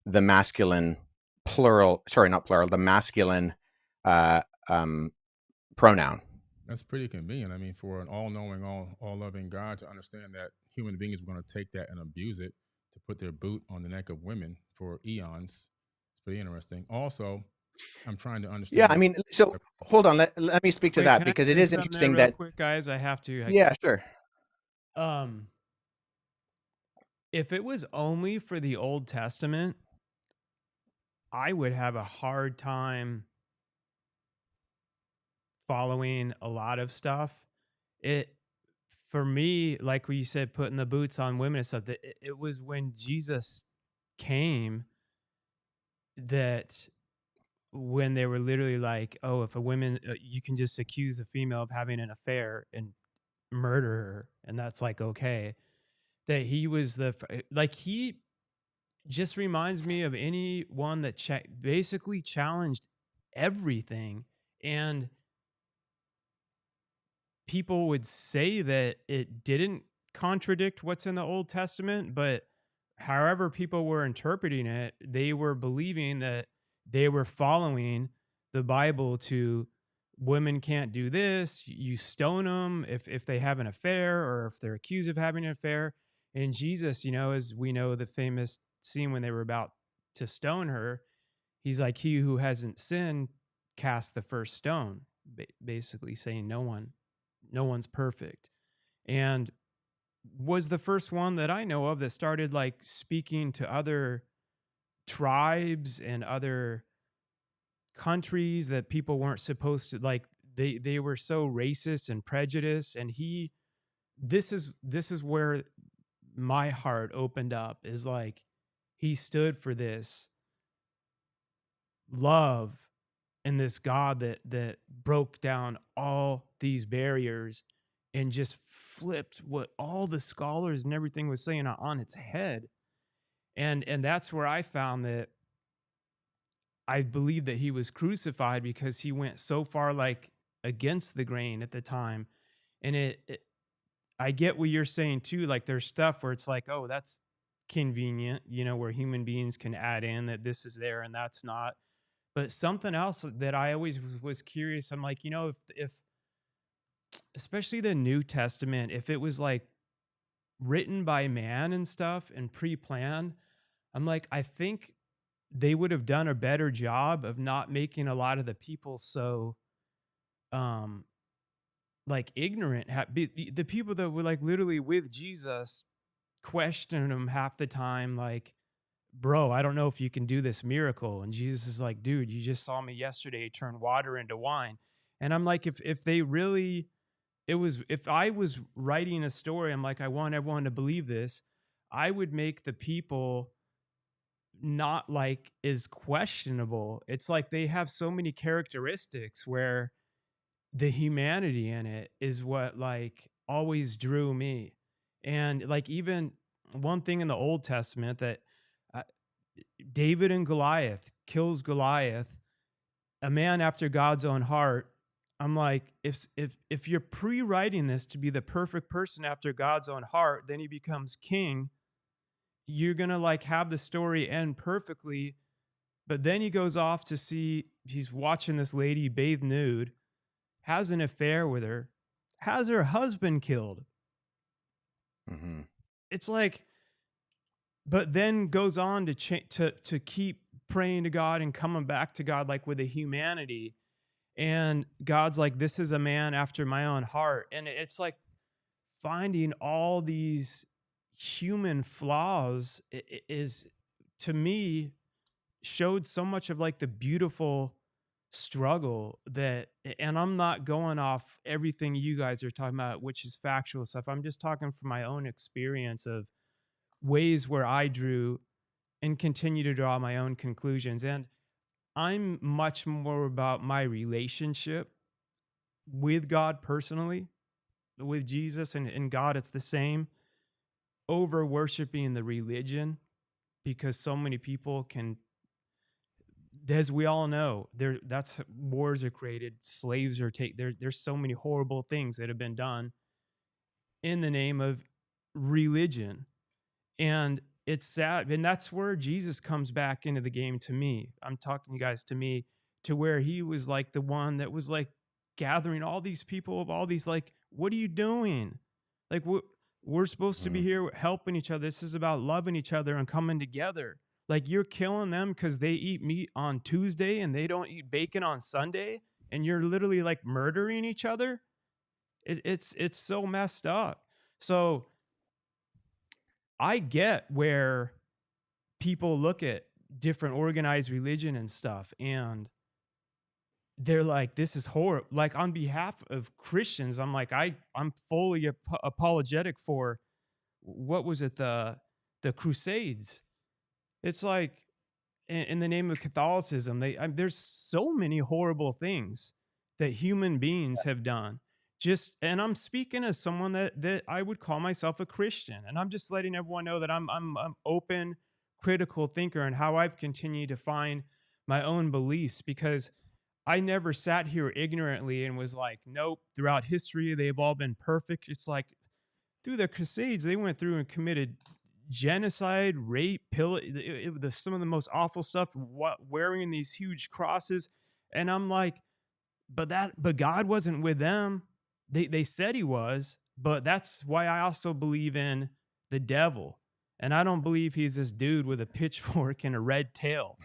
the masculine plural, sorry, not plural, the masculine uh, um, pronoun.
That's pretty convenient. I mean, for an all-knowing, all loving God to understand that human beings were going to take that and abuse it to put their boot on the neck of women for eons. It's pretty interesting. Also, I'm trying to
Yeah,
understand
I
this.
mean, so hold on, let me speak to
Wait,
that,
can I
because it
say
is
something there
interesting
real
that.
quick, guys? I have to.
Yeah, sure.
Um, if it was only for the Old Testament, I would have a hard time following a lot of stuff. It For me, like we said, putting the boots on women and stuff. That it was when Jesus came that when they were literally like, "Oh, if a woman, you can just accuse a female of having an affair and murder her, and that's like okay." That he was like he just reminds me of anyone that basically challenged everything. And people would say that it didn't contradict what's in the Old Testament, but however people were interpreting it, they were believing that they were following the Bible to women can't do this, you stone them if they have an affair or if they're accused of having an affair. And Jesus, as we know the famous scene when they were about to stone her, he's like, he who hasn't sinned cast the first stone, basically saying no one's perfect. And was the first one that I know of that started like speaking to other tribes and other countries that people weren't supposed to, like, they were so racist and prejudiced. And this is where my heart opened up, is like he stood for this love and this God that broke down all these barriers and just flipped what all the scholars and everything was saying on its head. And that's where I found that I believe that he was crucified, because he went so far like against the grain at the time. And I get what you're saying too. Like there's stuff where it's like, oh, that's convenient, where human beings can add in that this is there and that's not. But something else that I always was curious, I'm like, if especially the New Testament, if it was like written by man and stuff and pre-planned, I'm like, I think they would have done a better job of not making a lot of the people so um like ignorant. The people that were like literally with Jesus questioning him half the time, like, bro, I don't know if you can do this miracle. And Jesus is like, dude, you just saw me yesterday turn water into wine. And I'm like, if they really, if I was writing a story, I'm like, I want everyone to believe this, I would make the people not like is questionable. It's like they have so many characteristics where the humanity in it is what like always drew me. And like even one thing in the Old Testament that uh, David and Goliath kills Goliath, a man after God's own heart. I'm like, if you're pre-writing this to be the perfect person after God's own heart, then he becomes king. You're gonna like have the story end perfectly, but then he goes off to see, he's watching this lady bathe nude, has an affair with her, has her husband killed.
Hmm.
It's like, but then goes on to keep praying to God and coming back to God like with a humanity. And God's like, this is a man after my own heart. And it's like finding all these human flaws is, to me, showed so much of like the beautiful struggle that, and I'm not going off everything you guys are talking about, which is factual stuff. I'm just talking from my own experience of ways where I drew and continue to draw my own conclusions. And I'm much more about my relationship with God personally, with Jesus and God. It's the same, over worshiping the religion, because so many people can, as we all know, that's wars are created, slaves are there's so many horrible things that have been done in the name of religion. And it's sad. And that's where Jesus comes back into the game to me. I'm talking you guys to me, to where he was like the one that was like gathering all these people of all these, like, what are you doing? Like, we're supposed to be
Hmm.
here helping each other. This is about loving each other and coming together. Like, you're killing them because they eat meat on Tuesday and they don't eat bacon on Sunday. And you're literally like murdering each other. It's so messed up. So I get where people look at different organized religion and stuff, and they're like, this is horrible. Like, on behalf of Christians, I'm like, I'm fully apologetic for, what was it, the Crusades. It's like, in the name of Catholicism, there's so many horrible things that human beings have done. Just, and I'm speaking as someone that I would call myself a Christian, and I'm just letting everyone know that I'm open, critical thinker, and how I've continued to find my own beliefs, because I never sat here ignorantly and was like, nope, throughout history they've all been perfect. It's like, through the Crusades, they went through and committed genocide, rape, some of the most awful stuff, wearing these huge crosses. And I'm like, but God wasn't with them. They said he was, but that's why I also believe in the devil. And I don't believe he's this dude with a pitchfork and a red tail.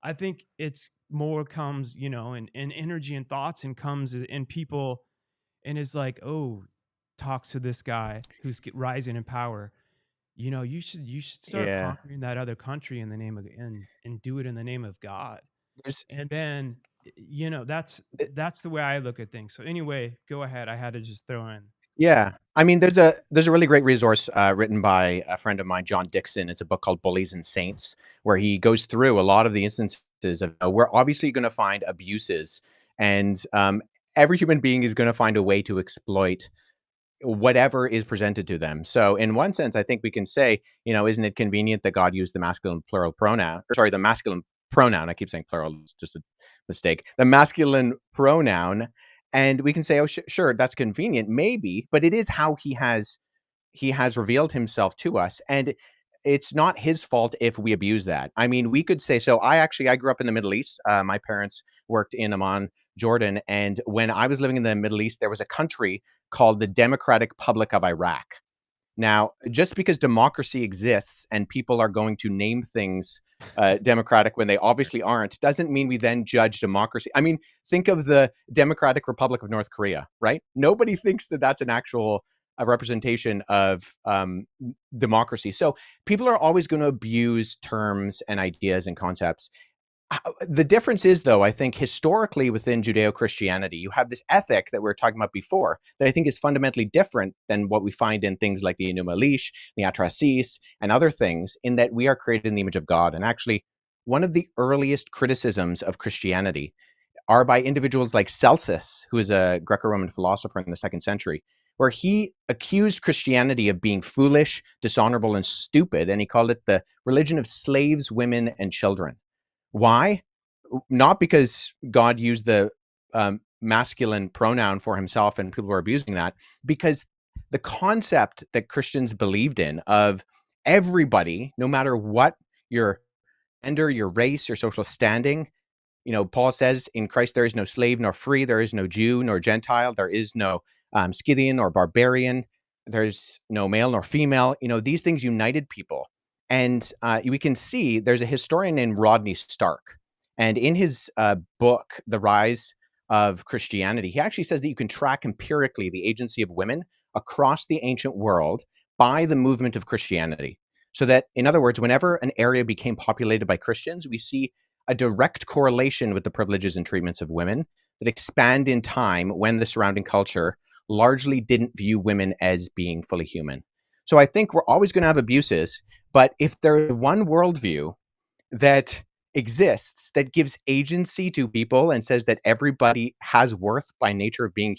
I think it's more comes, in energy and thoughts, and comes in people, and is like, oh, talks to this guy who's rising in power. You should start
Yeah.
conquering that other country in the name of, and do it in the name of God.
There's
And then, that's the way I look at things. So anyway, go ahead. I had to just throw in.
Yeah. I mean, there's a really great resource written by a friend of mine, John Dixon. It's a book called Bullies and Saints, where he goes through a lot of the instances of we're obviously going to find abuses, and every human being is going to find a way to exploit whatever is presented to them. So in one sense, I think we can say, isn't it convenient that God used the masculine plural pronoun, or sorry, the masculine pronoun. I keep saying plural, it's just a mistake. The masculine pronoun. And we can say, oh, sure, that's convenient, maybe, but it is how he has revealed himself to us. And it's not his fault if we abuse that. I mean, we could say, so I grew up in the Middle East. My parents worked in Amman, Jordan. And when I was living in the Middle East, there was a country called the Democratic Republic of Iraq. Now, just because democracy exists and people are going to name things democratic when they obviously aren't, doesn't mean we then judge democracy. I mean, think of the Democratic Republic of North Korea, right? Nobody thinks that that's an actual representation of democracy. So people are always going to abuse terms and ideas and concepts. The difference is, though, I think historically within Judeo-Christianity, you have this ethic that we were talking about before that I think is fundamentally different than what we find in things like the Enuma Elish, the Atrasis, and other things, in that we are created in the image of God. And actually, one of the earliest criticisms of Christianity are by individuals like Celsus, who is a Greco-Roman philosopher in the 2nd century, where he accused Christianity of being foolish, dishonorable, and stupid, and he called it the religion of slaves, women, and children. Why? Not because God used the masculine pronoun for himself and people were abusing that, because the concept that Christians believed in of everybody, no matter what your gender, your race, your social standing, Paul says in Christ there is no slave nor free, there is no Jew nor Gentile, there is no Scythian or barbarian, there's no male nor female. These things united people. And we can see there's a historian named Rodney Stark. And in his book, The Rise of Christianity, he actually says that you can track empirically the agency of women across the ancient world by the movement of Christianity. So that, in other words, whenever an area became populated by Christians, we see a direct correlation with the privileges and treatments of women that expand in time when the surrounding culture largely didn't view women as being fully human. So I think we're always going to have abuses, but if there's one worldview that exists that gives agency to people and says that everybody has worth by nature of being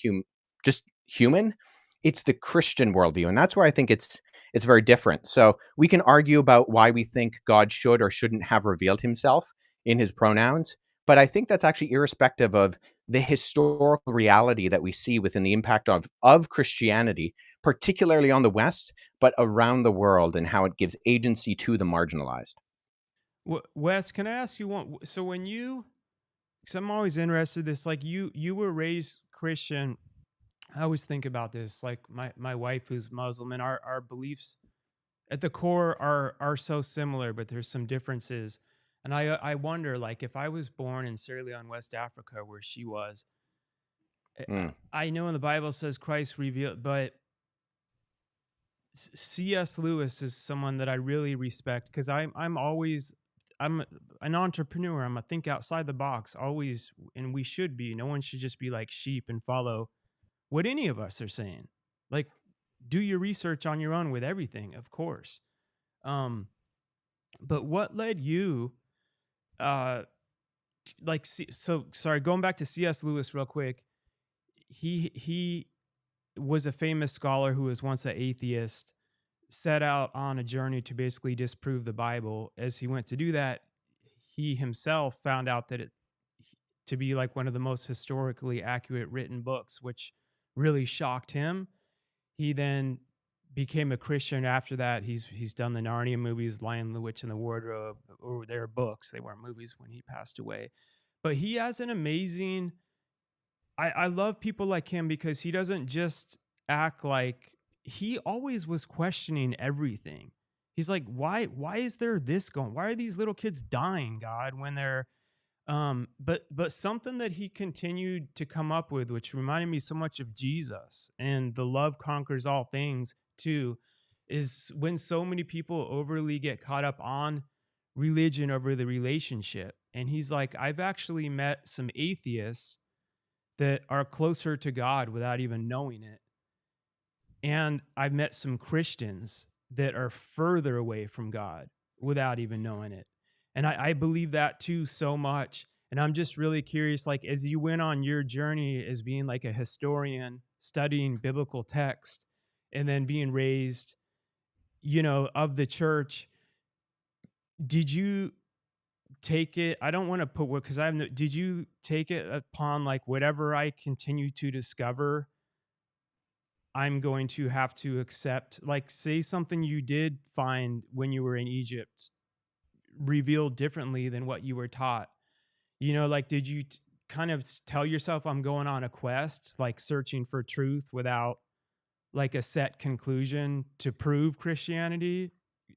just human, it's the Christian worldview. And that's where I think it's very different. So we can argue about why we think God should or shouldn't have revealed himself in his pronouns, but I think that's actually irrespective of the historical reality that we see within the impact of Christianity, particularly on the West, but around the world, and how it gives agency to the marginalized.
Wes, can I ask you one? So when you, because I'm always interested in this, like you were raised Christian. I always think about this, like my wife who's Muslim, and our beliefs at the core are so similar, but there's some differences. And I wonder, like, if I was born in Sierra Leone, West Africa, where she was,
Mm,
I know in the Bible says Christ revealed, but C.S. Lewis is someone that I really respect, because I'm an entrepreneur. I'm a think outside the box always, and we should be. No one should just be like sheep and follow what any of us are saying. Like, do your research on your own with everything, of course. Um, but what led you, uh, so sorry, going back to C.S. Lewis real quick. He was a famous scholar who was once an atheist, set out on a journey to basically disprove the Bible. As he went to do that, he himself found out that it to be like one of the most historically accurate written books, which really shocked him. He then became a Christian after that. He's done the Narnia movies, Lion, the Witch, and the Wardrobe, or their books. They weren't movies when he passed away. But he has an amazing. I love people like him because he doesn't just act like he always was questioning everything. He's like, why is there this going? Why are these little kids dying, God, when they're but something that he continued to come up with, which reminded me so much of Jesus and the love conquers all things too, is when so many people overly get caught up on religion over the relationship. And he's like, I've actually met some atheists that are closer to God without even knowing it. And I've met some Christians that are further away from God without even knowing it. And I believe that too so much. And I'm just really curious, like, as you went on your journey as being like a historian, studying biblical text, and then being raised, of the church, did you take it? I don't want to put what, because I have no, did you take it upon like whatever I continue to discover, I'm going to have to accept, like, say something you did find when you were in Egypt revealed differently than what you were taught. Like, did you kind of tell yourself, I'm going on a quest, like searching for truth without like a set conclusion to prove Christianity,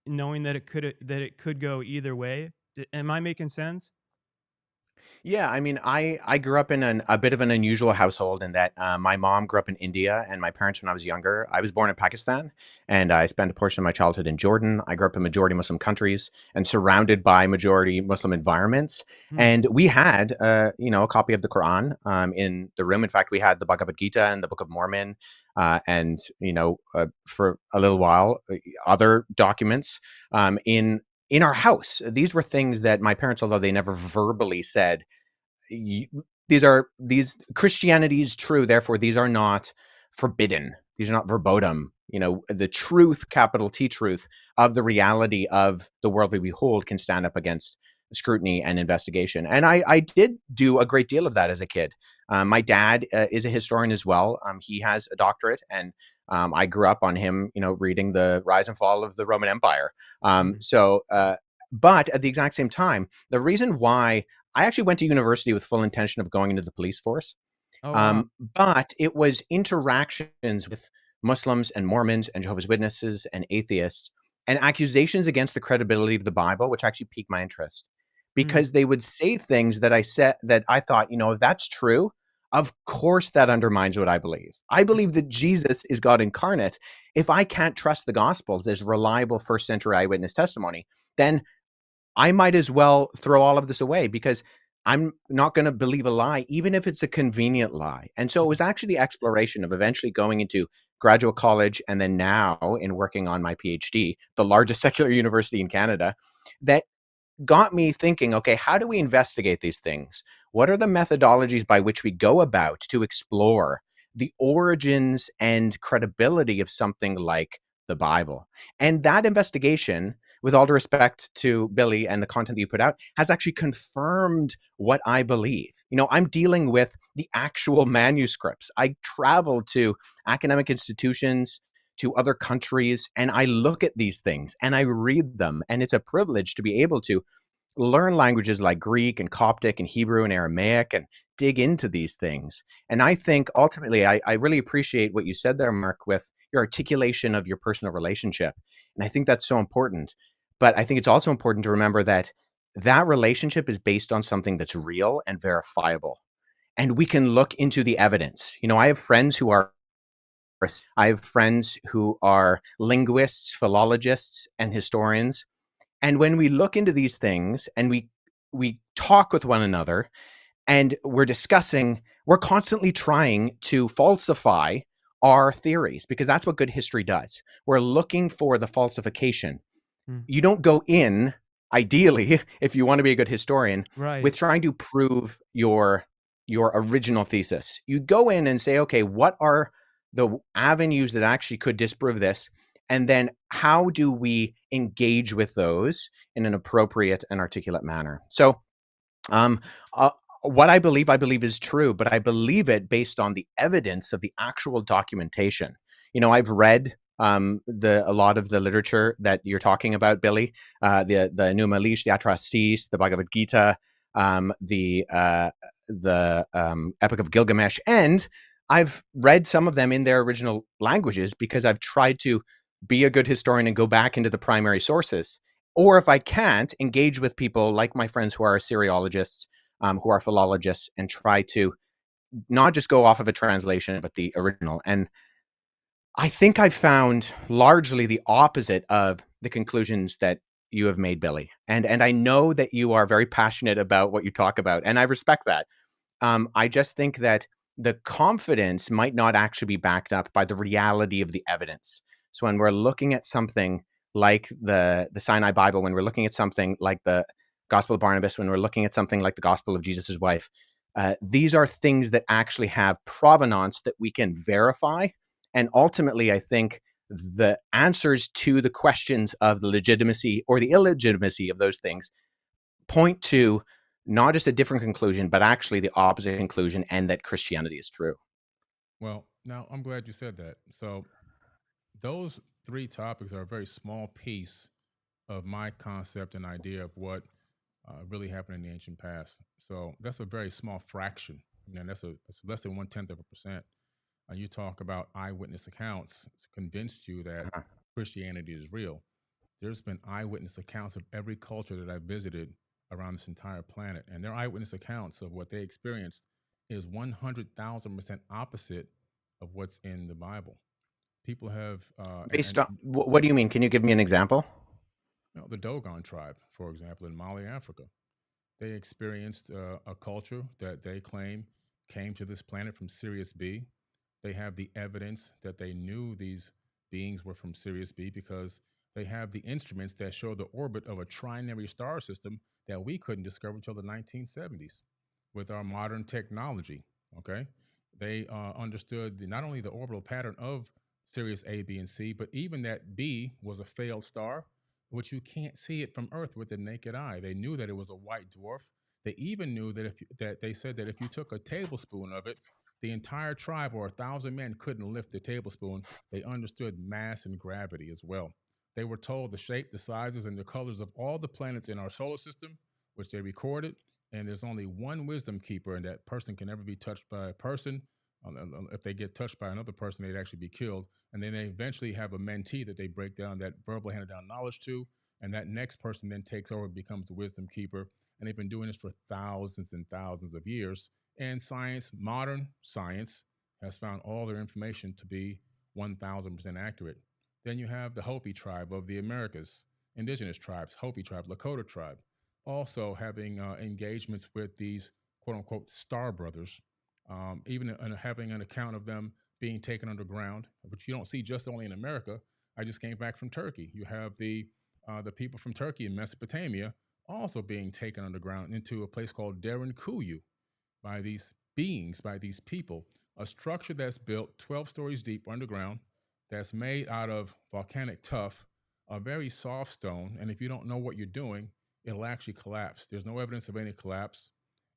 knowing that it could go either way? Am I making sense?
Yeah, I mean, I grew up in a bit of an unusual household in that my mom grew up in India, and my parents, when I was younger, I was born in Pakistan, and I spent a portion of my childhood in Jordan. I grew up in majority Muslim countries and surrounded by majority Muslim environments.
Hmm.
And we had, a copy of the Quran in the room. In fact, we had the Bhagavad Gita and the Book of Mormon, and for a little while, other documents in our house. These were things that my parents, although they never verbally said, these Christianity is true, therefore these are not forbidden, these are not verboten. The truth, capital T truth, of the reality of the world we behold can stand up against scrutiny and investigation. And I did do a great deal of that as a kid. My dad is a historian as well. He has a doctorate, and I grew up on him reading the rise and fall of the Roman Empire.
Hmm.
But at the exact same time, the reason why I actually went to university with full intention of going into the police force.
Oh, wow.
But it was interactions with Muslims and Mormons and Jehovah's Witnesses and atheists and accusations against the credibility of the Bible, which actually piqued my interest,
Hmm.
because they would say things that I said that I thought, if that's true, of course that undermines what I believe. I believe that Jesus is God incarnate. If I can't trust the Gospels as reliable first century eyewitness testimony, then I might as well throw all of this away, because I'm not going to believe a lie, even if it's a convenient lie. And so it was actually the exploration of eventually going into graduate college and then now in working on my PhD, the largest secular university in Canada, that got me thinking, okay, how do we investigate these things? What are the methodologies by which we go about to explore the origins and credibility of something like the Bible? And that investigation, with all due respect to Billy and the content that you put out, has actually confirmed what I believe. I'm dealing with the actual manuscripts. I travel to academic institutions, to other countries, and I look at these things and I read them. And it's a privilege to be able to learn languages like Greek and Coptic and Hebrew and Aramaic and dig into these things. And I think ultimately, I really appreciate what you said there, Mark, with your articulation of your personal relationship. And I think that's so important. But I think it's also important to remember that that relationship is based on something that's real and verifiable. And we can look into the evidence. I have friends who are linguists, philologists, and historians, and when we look into these things and we talk with one another and we're constantly trying to falsify our theories, because that's what good history does. We're looking for the falsification.
Hmm.
You don't go in, ideally, if you want to be a good historian,
Right.
with trying to prove your original thesis. You go in and say, okay, what are the avenues that actually could disprove this? And then how do we engage with those in an appropriate and articulate manner? So, um, uh, what I believe is true, but I believe it based on the evidence of the actual documentation. I've read A lot of the literature that you're talking about, Billy, the Numalish, the Atrasis, the Bhagavad Gita, the Epic of Gilgamesh, and I've read some of them in their original languages because I've tried to be a good historian and go back into the primary sources. Or if I can't, engage with people like my friends who are Assyriologists, who are philologists, and try to not just go off of a translation, but the original. And I think I've found largely the opposite of the conclusions that you have made, Billy. And I know that you are very passionate about what you talk about, and I respect that. I just think that the confidence might not actually be backed up by the reality of the evidence. So when we're looking at something like the Sinai Bible, when we're looking at something like the Gospel of Barnabas, when we're looking at something like the Gospel of Jesus' wife, these are things that actually have provenance that we can verify. And ultimately, I think the answers to the questions of the legitimacy or the illegitimacy of those things point to not just a different conclusion, but actually the opposite conclusion, and that Christianity is true.
Well, now I'm glad you said that. So those three topics are a very small piece of my concept and idea of what really happened in the ancient past. So that's a very small fraction. That's less than 1/10%. You talk about eyewitness accounts convinced you that
Uh-huh.
Christianity is real. There's been eyewitness accounts of every culture that I've visited around this entire planet, and their eyewitness accounts of what they experienced is 100,000% opposite of what's in the Bible. People have,
Based on what do you mean? Can you give me an example?
the Dogon tribe, for example, in Mali, Africa. They experienced a culture that they claim came to this planet from Sirius B. They have the evidence that they knew these beings were from Sirius B because they have the instruments that show the orbit of a trinary star system that we couldn't discover until the 1970s with our modern technology. Okay. They understood not only the orbital pattern of Sirius A, B, and C, but even that B was a failed star, which you can't see it from Earth with the naked eye. They knew that it was a white dwarf. They even knew that that they said that if you took a tablespoon of it, the entire tribe or 1,000 men couldn't lift the tablespoon. They understood mass and gravity as well. They were told the shape, the sizes, and the colors of all the planets in our solar system, which they recorded. And there's only one wisdom keeper, and that person can never be touched by a person. If they get touched by another person, they'd actually be killed. And then they eventually have a mentee that they break down that verbal handed down knowledge to. And that next person then takes over and becomes the wisdom keeper. And they've been doing this for thousands and thousands of years. And science, modern science, has found all their information to be 1,000% accurate. Then you have the Hopi tribe of the Americas, indigenous tribes, Hopi tribe, Lakota tribe, also having engagements with these quote unquote star brothers, even having an account of them being taken underground, which you don't see just only in America. I just came back from Turkey. You have the people from Turkey and Mesopotamia also being taken underground into a place called Derinkuyu by these beings, by these people, a structure that's built 12 stories deep underground, that's made out of volcanic tuff, a very soft stone. And if you don't know what you're doing, it'll actually collapse. There's no evidence of any collapse.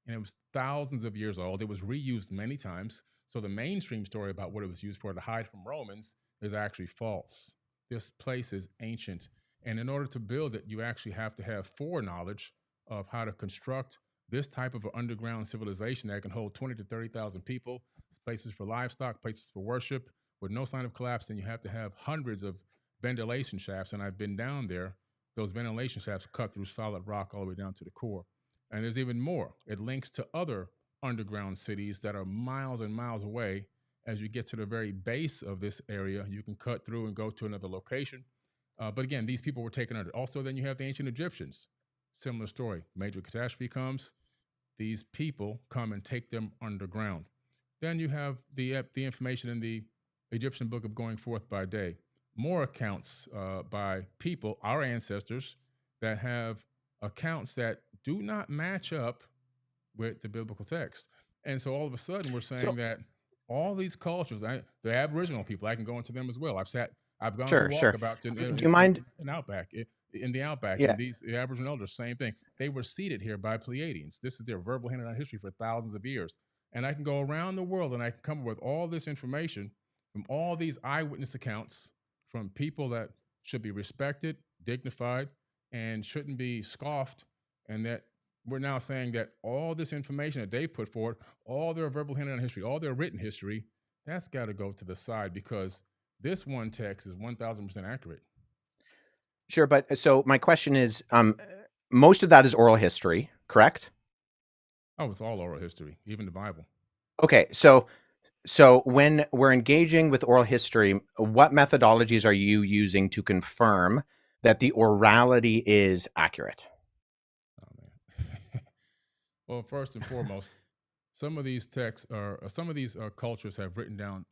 And it was thousands of years old. It was reused many times. So the mainstream story about what it was used for to hide from Romans is actually false. This place is ancient. And in order to build it, you actually have to have foreknowledge of how to construct this type of an underground civilization that can hold 20 to 30,000 people, places for livestock, places for worship, with no sign of collapse. Then you have to have hundreds of ventilation shafts. And I've been down there. Those ventilation shafts cut through solid rock all the way down to the core. And there's even more. It links to other underground cities that are miles and miles away. As you get to the very base of this area, you can cut through and go to another location. But again, these people were taken under. Also, then you have the ancient Egyptians. Similar story. Major catastrophe comes. These people come and take them underground. Then you have the information in the Egyptian book of Going Forth by Day. More accounts by people, our ancestors, that have accounts that do not match up with the biblical text. And so all of a sudden we're saying that all these cultures, the Aboriginal people, I can go into them as well. I've gone to
Sure, sure.
walkabouts
Do you mind?
in the outback,
Yeah.
and the Aboriginal elders, same thing. They were seated here by Pleiadians. This is their verbal handed down history for thousands of years. And I can go around the world and I can come up with all this information from all these eyewitness accounts from people that should be respected, dignified, and shouldn't be scoffed. And that we're now saying that all this information that they put forward, all their verbal handwritten history, all their written history, that's got to go to the side, because this one text is 1000% accurate.
Sure, but so my question is, most of that is oral history, correct?
Oh, it's all oral history, even the Bible.
Okay, so when we're engaging with oral history, what methodologies are you using to confirm that the orality is accurate?
Oh man. Well, first and foremost, some of these texts are some of these cultures have written down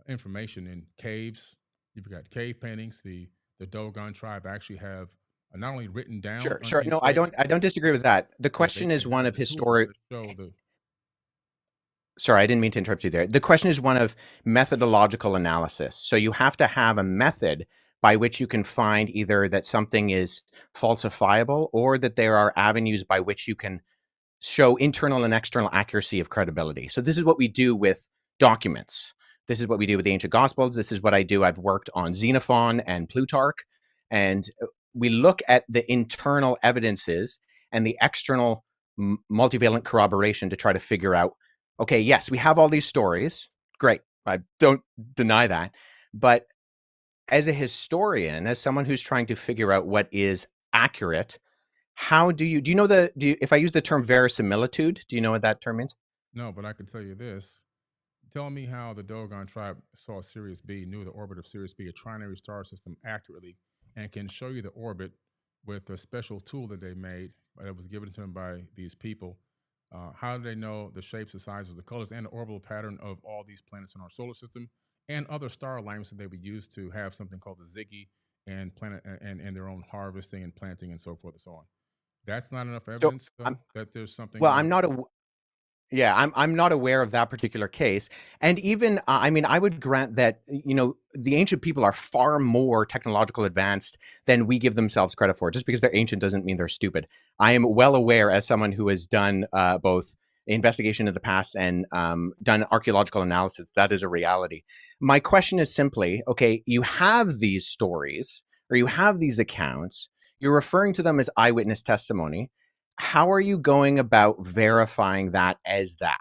information in caves. You've got cave paintings. The Dogon tribe actually have not only written down
Sure.
in
No,
caves,
I don't disagree with that. The
yeah,
question
they
is one
have
of
the tools
historic.
to show the.
Sorry, I didn't mean to interrupt you there. The question is one of methodological analysis. So you have to have a method by which you can find either that something is falsifiable or that there are avenues by which you can show internal and external accuracy of credibility. So this is what we do with documents. This is what we do with the ancient gospels. This is what I do. I've worked on Xenophon and Plutarch, and we look at the internal evidences and the external multivalent corroboration to try to figure out, okay, yes, we have all these stories. Great. I don't deny that. But as a historian, as someone who's trying to figure out what is accurate, how do you if I use the term verisimilitude, do you know what that term means?
No, but I can tell you this. Tell me how the Dogon tribe saw Sirius B, knew the orbit of Sirius B, a trinary star system, accurately, and can show you the orbit with a special tool that they made that was given to them by these people. How do they know the shapes, the sizes, the colors, and the orbital pattern of all these planets in our solar system and other star alignments that they would use to have something called the Ziggy and planet and their own harvesting and planting and so forth and so on? That's not enough
So
evidence,
I'm
though, that there's something
well,
in the.
yeah, I'm not aware of that particular case. And even I mean, I would grant that the ancient people are far more technological advanced than we give themselves credit for. Just because they're ancient doesn't mean they're stupid. I am well aware, as someone who has done both investigation of the past and done archaeological analysis, that is a reality. My question is simply, okay, you have these stories or you have these accounts. You're referring to them as eyewitness testimony. How are you going about verifying that as that?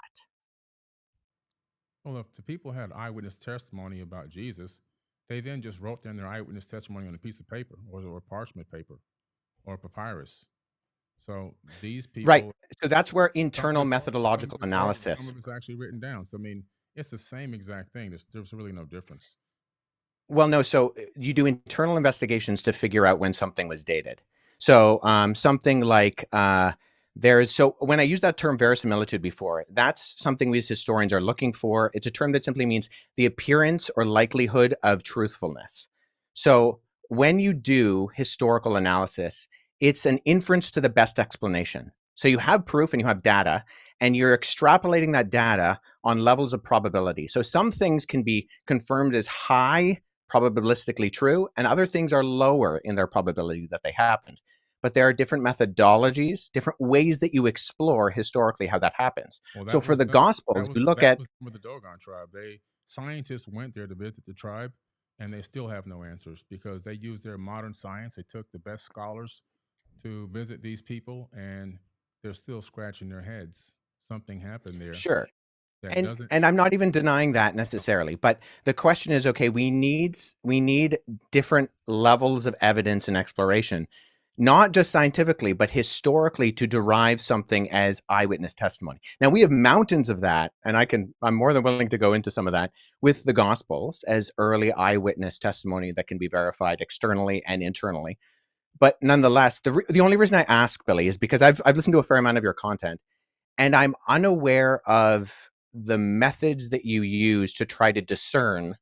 Well, if the people had eyewitness testimony about Jesus, they then just wrote down their eyewitness testimony on a piece of paper or parchment paper or papyrus. So these
Right.
people,
So that's where
some of
internal
it's oral,
methodological
some
analysis.
of it's actually written down. So I mean, it's the same exact thing. There's really no difference.
Well, no. So you do internal investigations to figure out when something was dated. So something like so when I use that term verisimilitude before, that's something we as historians are looking for. It's a term that simply means the appearance or likelihood of truthfulness. So when you do historical analysis, it's an inference to the best explanation. So you have proof and you have data, and you're extrapolating that data on levels of probability. So some things can be confirmed as high probabilistically true, and other things are lower in their probability that they happened. But there are different methodologies, different ways that you explore historically how that happens.
Well,
So
that
for
was
the
done.
Gospels, you look
That
at
was done with the Dogon tribe. Scientists went there to visit the tribe, and they still have no answers because they used their modern science. They took the best scholars to visit these people, and they're still scratching their heads. Something happened there
sure.
that
And
doesn't.
and I'm not even denying that
Okay.
necessarily, but the question is, okay, we need different levels of evidence and exploration, not just scientifically, but historically to derive something as eyewitness testimony. Now we have mountains of that, and I'm more than willing to go into some of that with the Gospels as early eyewitness testimony that can be verified externally and internally. But nonetheless, the only reason I ask, Billy, is because I've listened to a fair amount of your content, and I'm unaware of the methods that you use to try to discern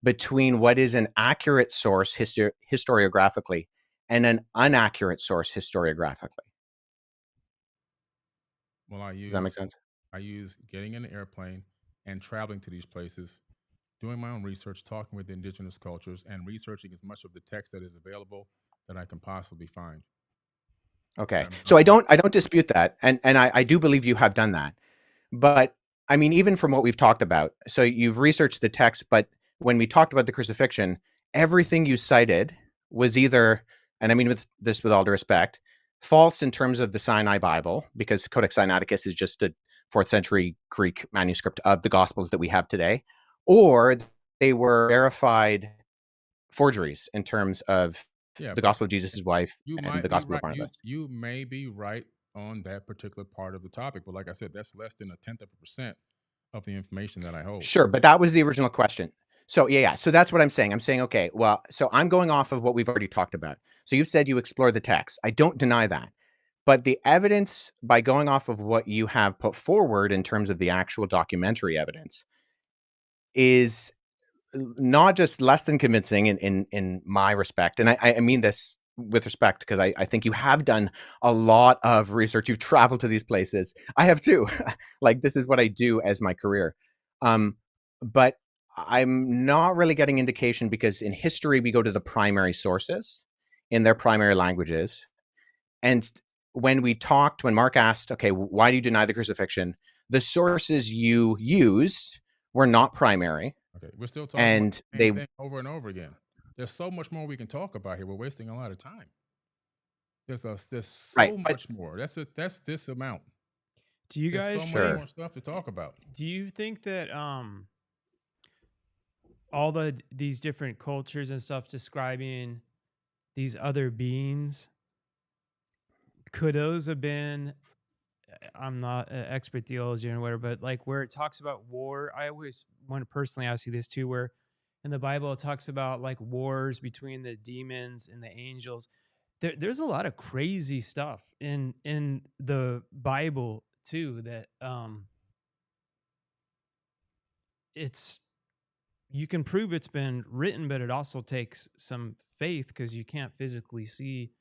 between what is an accurate source historiographically and an inaccurate source historiographically.
Well,
Does that make sense?
I use getting in an airplane and traveling to these places, doing my own research, talking with the indigenous cultures, and researching as much of the text that is available that I can possibly find.
Okay.
I'm
So I
looking.
don't dispute that. And I do believe you have done that. But I mean, even from what we've talked about, so you've researched the text, but when we talked about the crucifixion, everything you cited was either, and I mean with all due respect, false in terms of the Sinai Bible, because Codex Sinaiticus is just a 4th century Greek manuscript of the Gospels that we have today, or they were verified forgeries in terms of
Yeah,
the
but
Gospel of Jesus' wife
you
and the
might be
Gospel of
right. You
Barnabas.
you may be right on that particular part of the topic, but like I said, that's less than 1/10% of the information that I hold.
Sure, but that was the original question. So yeah. So that's what I'm saying. I'm saying, okay, well, so I'm going off of what we've already talked about. So you said you explore the text. I don't deny that. But the evidence, by going off of what you have put forward in terms of the actual documentary evidence, is not just less than convincing in my respect, and I mean this with respect because I think you have done a lot of research. You've traveled to these places. I have too. Like, this is what I do as my career. But I'm not really getting indication, because in history we go to the primary sources in their primary languages. And when Mark asked, okay, why do you deny the crucifixion? The sources you used were not primary,
Okay, we're still talking about
and
the same
they
thing over and over again. There's so much more we can talk about here. We're wasting a lot of time. There's
right,
so
but
much more. That's this amount.
Do you
There's
guys
so much
sure.
think?
more stuff to talk about.
Do you think that all these different cultures and stuff describing these other beings, could those have been? I'm not an expert theologian or whatever, but like where it talks about war, I always want to personally ask you this too, where in the Bible it talks about like wars between the demons and the angels. There's a lot of crazy stuff in the Bible too that it's you can prove it's been written, but it also takes some faith because you can't physically see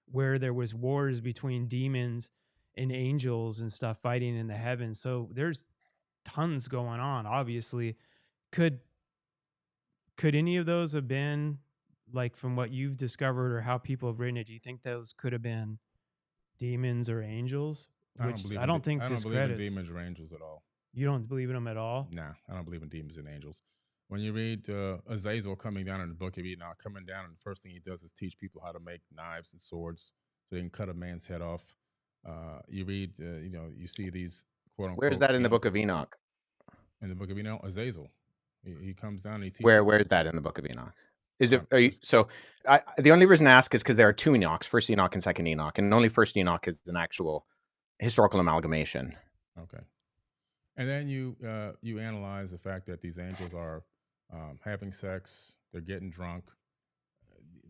where there was wars between demons and angels and stuff fighting in the heavens. So there's tons going on. Obviously, could could any of those have been like from what you've discovered or how people have written it? Do you think those could have been demons or angels? Which I don't think
I don't believe in
discredits.
demons or angels at all.
You don't believe in them at all?
Nah, I don't believe in demons and angels. When you read Azazel coming down in the book of Enoch, coming down, and the first thing he does is teach people how to make knives and swords so they can cut a man's head off. You read, you see these quote
Where is
unquote
that in the book
angels
of Enoch?
in the book of Enoch. Azazel, he comes down and he teaches.
Where is that in the book of Enoch? Is it? Are you,
First,
so the only reason I ask is because there are two Enochs, first Enoch and second Enoch, and only first Enoch is an actual historical amalgamation.
okay, and then you analyze the fact that these angels are having sex, they're getting drunk.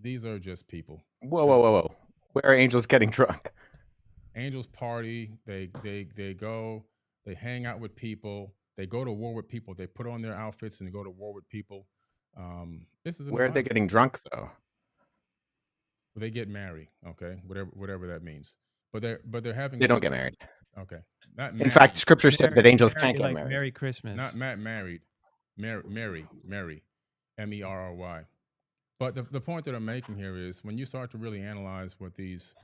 These are just people.
Whoa, whoa, whoa, whoa! Where are angels getting drunk?
Angels party. They go. They hang out with people. They go to war with people. They put on their outfits and they go to war with people. This is in the
Where are they
Bible.
getting drunk though?
They get married. Okay, whatever that means. But they're having
They
a
don't
good
get
time.
married.
Okay, not
In fact,
married.
Scripture says that angels can't get
Like
married.
Merry Christmas.
Not Matt married. Mary. Merry. But the point that I'm making here is when you start to really analyze what these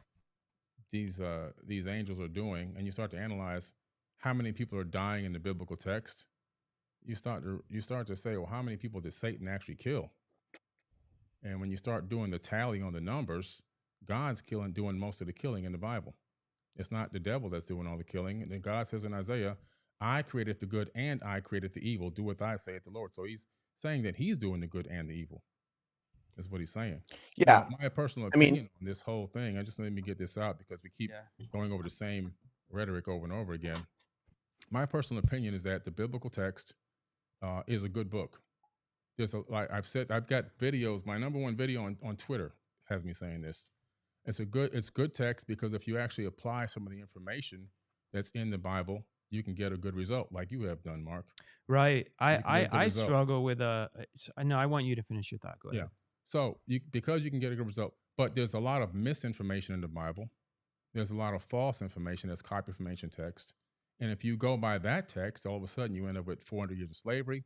angels are doing, and you start to analyze how many people are dying in the biblical text, you start to say, well, how many people did Satan actually kill? And when you start doing the tally on the numbers, God's doing most of the killing in the Bible. It's not the devil that's doing all the killing. And then God says in Isaiah, I created the good and I created the evil. Do what I say at the Lord. So he's saying that he's doing the good and the evil. Is what he's saying.
Yeah,
Now, my personal
I mean,
opinion on this whole thing, I just let me get this out because we keep
Yeah.
going over the same rhetoric over and over again. My personal opinion is that the biblical text is a good book. Like I've said, I've got videos. My number one video on Twitter has me saying this. It's good text because if you actually apply some of the information that's in the Bible, you can get a good result, like you have done, Mark.
Right.
You can get a good
I
result.
struggle with I know I want you to finish your thought. Go ahead.
Yeah. So because you can get a good result, but there's a lot of misinformation in the Bible. There's a lot of false information that's copied from ancient text. And if you go by that text, all of a sudden you end up with 400 years of slavery.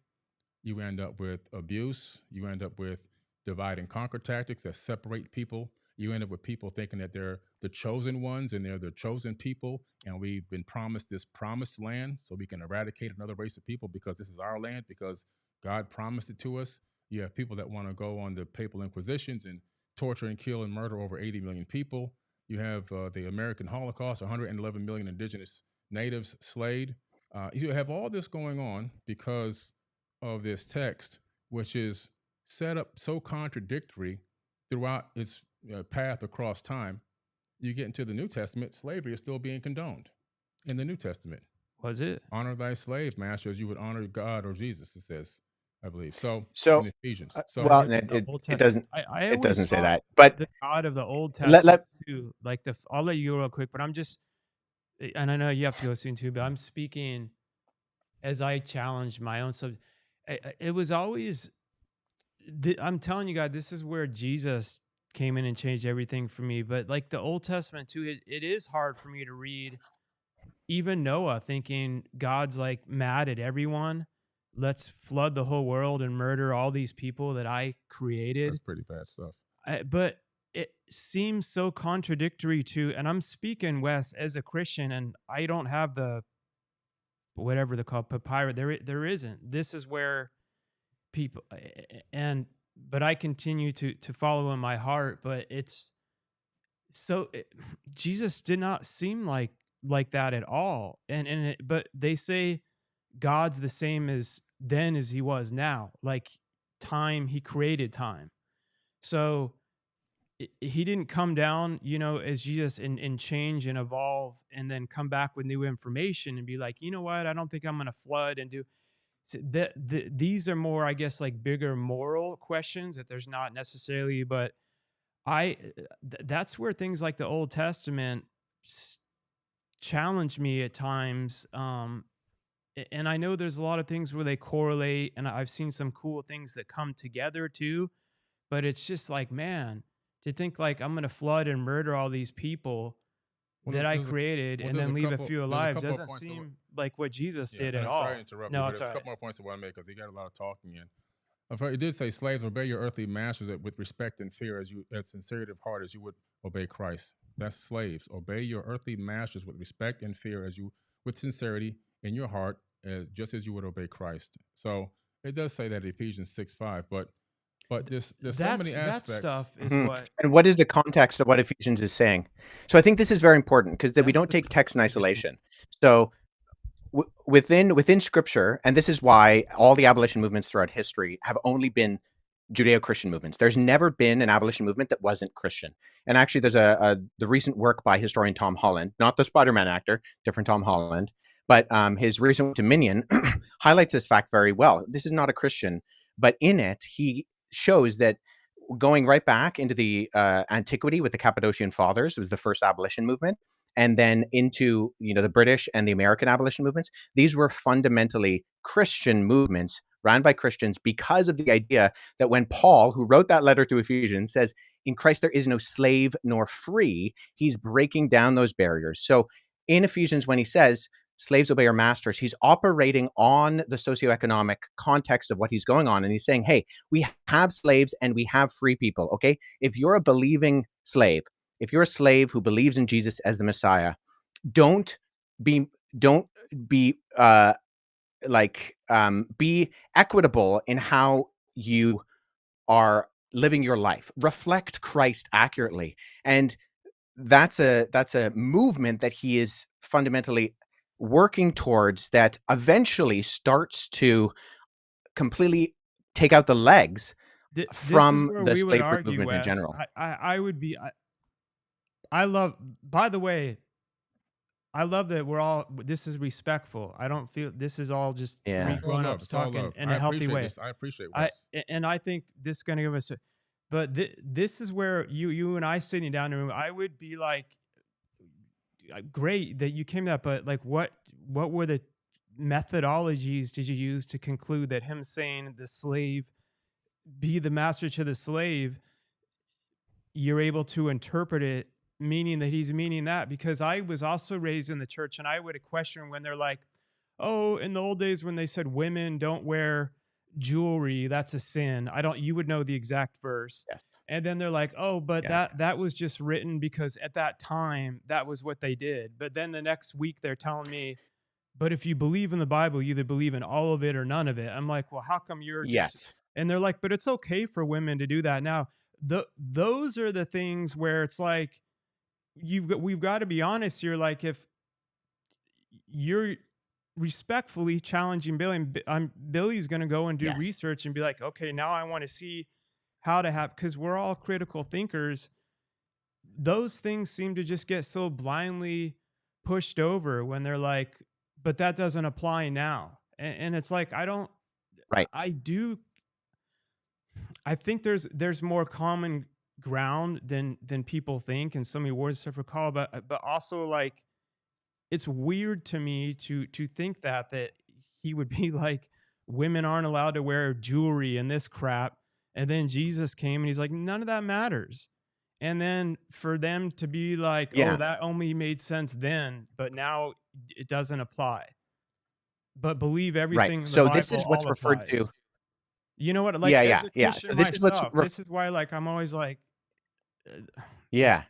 You end up with abuse. You end up with divide and conquer tactics that separate people. You end up with people thinking that they're the chosen ones and they're the chosen people. And we've been promised this promised land so we can eradicate another race of people because this is our land, because God promised it to us. You have people that want to go on the papal inquisitions and torture and kill and murder over 80 million people. You have the American Holocaust, 111 million indigenous natives slayed. You have all this going on because of this text, which is set up so contradictory throughout its path across time. You get into the New Testament, slavery is still being condoned in the New Testament.
Was it?
Honor thy slave master as you would honor God or Jesus, it says, I believe. So
So,
in Ephesians. So
well,
Even the Old
it
Testament.
doesn't
I
it
always
doesn't say
saw
that. But
the God of the Old
let
Testament
let
too. Like I'll let you go real quick, but I'm just, and I know you have to go soon too, but I'm speaking as I challenge my own sub. It was always, I'm telling you guys, this is where Jesus came in and changed everything for me. But like the Old Testament too, it is hard for me to read. Even Noah thinking God's like mad at everyone. Let's flood the whole world and murder all these people that I created.
that's pretty bad stuff.
But it seems so contradictory to, and I'm speaking, Wes, as a Christian, and I don't have the whatever they call papyrus. There isn't. This is where people and but I continue to follow in my heart. But it's so Jesus did not seem like that at all. But they say God's the same as then as he was now. Like time, he created time. So he didn't come down, as Jesus and change and evolve and then come back with new information and be like, you know what, I don't think I'm going to flood and do. So these are more, I guess, like bigger moral questions that there's not necessarily, but that's where things like the Old Testament challenge me at times. And I know there's a lot of things where they correlate, and I've seen some cool things that come together too. But it's just like, man, to think like I'm going to flood and murder all these people that I created and then leave a few alive doesn't seem like what Jesus did
and
at
I'm sorry
all.
to interrupt you,
No,
but
it's
there's
all
a
right.
couple more points I want to make because he got a lot of talking in. It did say, slaves, obey your earthly masters with respect and fear as sincerity of heart as you would obey Christ. That's slaves. Obey your earthly masters with respect and fear with sincerity in your heart, just as you would obey Christ. So it does say that in Ephesians 6:5, but there's so many
That
aspects.
stuff is
Mhm.
what
And what is the context of what Ephesians is saying? So I think this is very important because we
that's
don't
the
take text in
biggest one.
isolation. So within Scripture, and this is why all the abolition movements throughout history have only been Judeo-Christian movements. There's never been an abolition movement that wasn't Christian. And actually, there's the recent work by historian Tom Holland, not the Spider-Man actor, different Tom Holland, but his recent Dominion highlights this fact very well. This is not a Christian, but in it, he shows that going right back into the antiquity with the Cappadocian Fathers was the first abolition movement, and then into the British and the American abolition movements. These were fundamentally Christian movements ran by Christians because of the idea that when Paul, who wrote that letter to Ephesians, says, in Christ there is no slave nor free, he's breaking down those barriers. So in Ephesians, when he says, slaves obey your masters, he's operating on the socioeconomic context of what he's going on. And he's saying, hey, we have slaves and we have free people, okay? If you're a believing slave, if you're a slave who believes in Jesus as the Messiah, don't be be be equitable in how you are living your life. Reflect Christ accurately. And that's a movement that he is fundamentally working towards that eventually starts to completely take out the legs
This is
from
where
the
we would
slave free
argue,
movement in
Wes.
general.
I would be. I love. By the way, I love that we're all. This is respectful. I don't feel this is all just three
Yeah.
It's all love.
grown-ups
It's all
talking
love.
in
I
a healthy
appreciate
way.
this. I appreciate Wes.
And I think this is going to give us. But this is where you and I sitting down in the room. I would be like, great that you came to that, but like, what were the methodologies did you use to conclude that him saying the slave be the master to the slave, you're able to interpret it meaning that he's meaning that? Because I was also raised in the church and I would question when they're like, oh, in the old days when they said women don't wear jewelry, that's a sin. You would know the exact verse.
Yes.
And then they're like, oh, but
Yeah.
that was just written because at that time that was what they did. But then the next week they're telling me, but if you believe in the Bible, you either believe in all of it or none of it. I'm like, well, how come you're just
Yes.
And they're like, but it's okay for women to do that. Now, those are the things where it's like, we've got to be honest here. Like, if you're respectfully challenging Billy, and Billy's going to go and do
Yes.
research and be like, okay, now I want to see how to have, because we're all critical thinkers. Those things seem to just get so blindly pushed over when they're like, but that doesn't apply now. And it's like,
Right.
I do, I think there's more common ground than people think, and so many words to recall, but also, like, it's weird to me to think that he would be like, women aren't allowed to wear jewelry and this crap, and then Jesus came and he's like, none of that matters. And then for them to be like, oh,
Yeah.
that only made sense then, but now it doesn't apply. But believe
Right.
everything in the
So this
Bible
is what's
all
referred to.
applies. You know what? Like,
Yeah,
as
yeah,
a
yeah.
Christian
So this is what's
myself, this is why, like, I'm always like, uh, it's
yeah.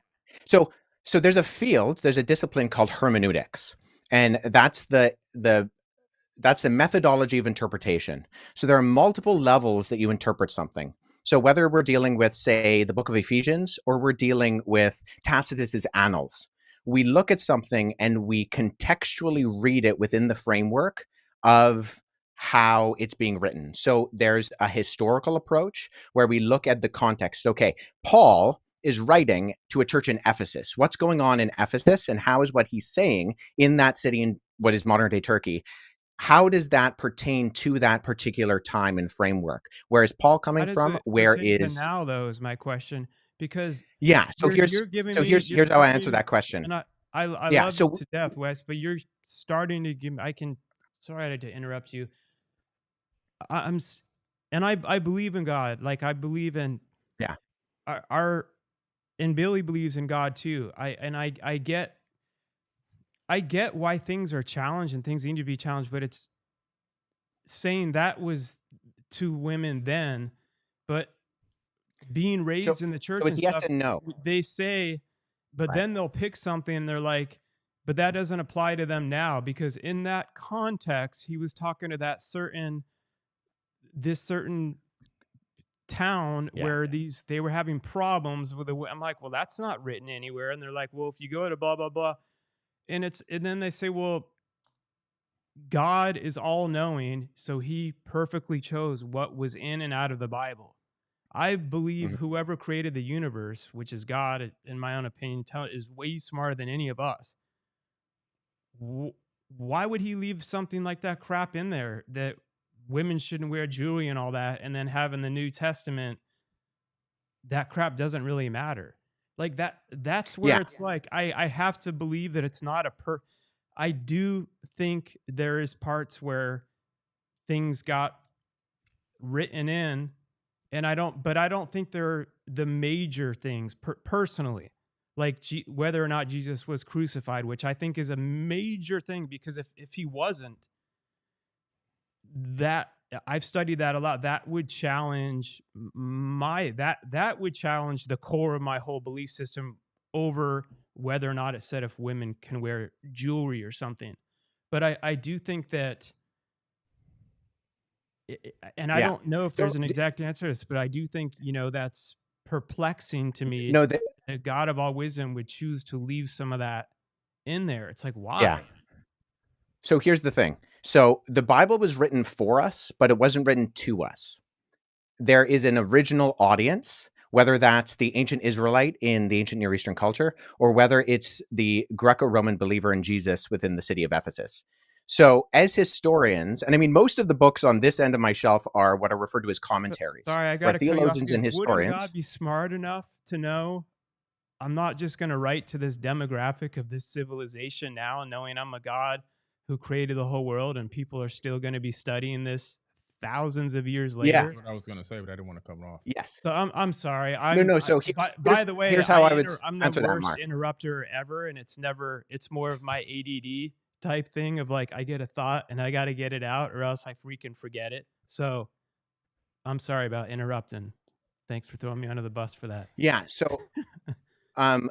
So there's a discipline called hermeneutics, and that's the methodology of interpretation. So there are multiple levels that you interpret something. So whether we're dealing with, say, the book of Ephesians, or we're dealing with Tacitus's Annals, we look at something and we contextually read it within the framework of how it's being written. So there's a historical approach where we look at the context. Okay, Paul is writing to a church in Ephesus. What's going on in Ephesus, and how is what he's saying in that city in what is modern day Turkey, how does that pertain to that particular time and framework? Where is Paul
how
coming
does
from?
it
Where
pertain to
is
now, though, is my question. Because
Yeah,
you're giving me, you're
here's how I answer
starting,
that question.
and I
Yeah,
love you
so
to death, Wes, but you're starting to give, I can, sorry to interrupt you. I'm and I believe in God. Like, I believe in
yeah.
our and Billy believes in God too. I get why things are challenged and things need to be challenged, but it's saying that was to women then, but being
So
raised in the
so
church
it's
and
yes
stuff,
and no,
they say, but
right?
then they'll pick something and they're like, but that doesn't apply to them now, because in that context, he was talking to this certain town
Yeah.
where they were having problems with I'm like, well, that's not written anywhere. And they're like, well, if you go to blah blah blah, and then they say, well, God is all knowing, so he perfectly chose what was in and out of the Bible. I believe
Mhm.
whoever created the universe, which is God, in my own opinion, is way smarter than any of us. Why would he leave something like that crap in there, that women shouldn't wear jewelry and all that, and then have in the New Testament that crap doesn't really matter? Like, that's where
Yeah.
it's like, I have to believe that it's not I do think there is parts where things got written in, and I don't think they're the major things, personally. Like, whether or not Jesus was crucified, which I think is a major thing, because if he wasn't, that I've studied that a lot, that would challenge that would challenge the core of my whole belief system, over whether or not it said if women can wear jewelry or something. But I do think that, and I
Yeah.
don't know if
So
there's an exact answer to this, but I do think, that's perplexing to me.
no,
The God of all wisdom would choose to leave some of that in there. It's like,
yeah.
why?
So here's the thing. So the Bible was written for us, but it wasn't written to us. There is an original audience, whether that's the ancient Israelite in the ancient Near Eastern culture, or whether it's the Greco-Roman believer in Jesus within the city of Ephesus. So as historians, and I mean, most of the books on this end of my shelf are what are referred to as commentaries,
Sorry, I
where
gotta cut you off
theologians
again.
and
Wouldn't God
historians.
be smart enough to know I'm not just gonna write to this demographic of this civilization now, knowing I'm a God who created the whole world, and people are still gonna be studying this thousands of years
Yeah.
That's
later?
what I was gonna say, but I didn't want to cut it off.
Yes.
So I'm sorry.
No, no. So
By the way,
here's how I would
I'm the
answer that,
worst
Mark.
interrupter ever, and it's more of my ADD type thing of, like, I get a thought and I got to get it out, or else I freaking forget it. So I'm sorry about interrupting. Thanks for throwing me under the bus for that.
Yeah. Um,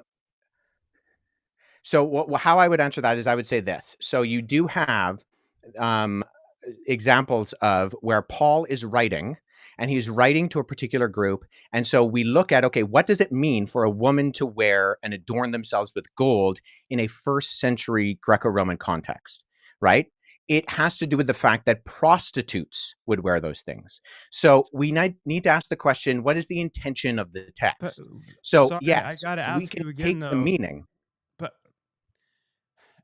how I would answer that is I would say this. So you do have um, examples of where Paul is writing, and he's writing to a particular group. And so we look at, okay, what does it mean for a woman to wear and adorn themselves with gold in a first century Greco-Roman context, right? It has to do with the fact that prostitutes would wear those things. So we need to ask the question, what is the intention of the
But
text? So
sorry, I
yes,
gotta
we
ask
can
you again
take the
though.
meaning.
But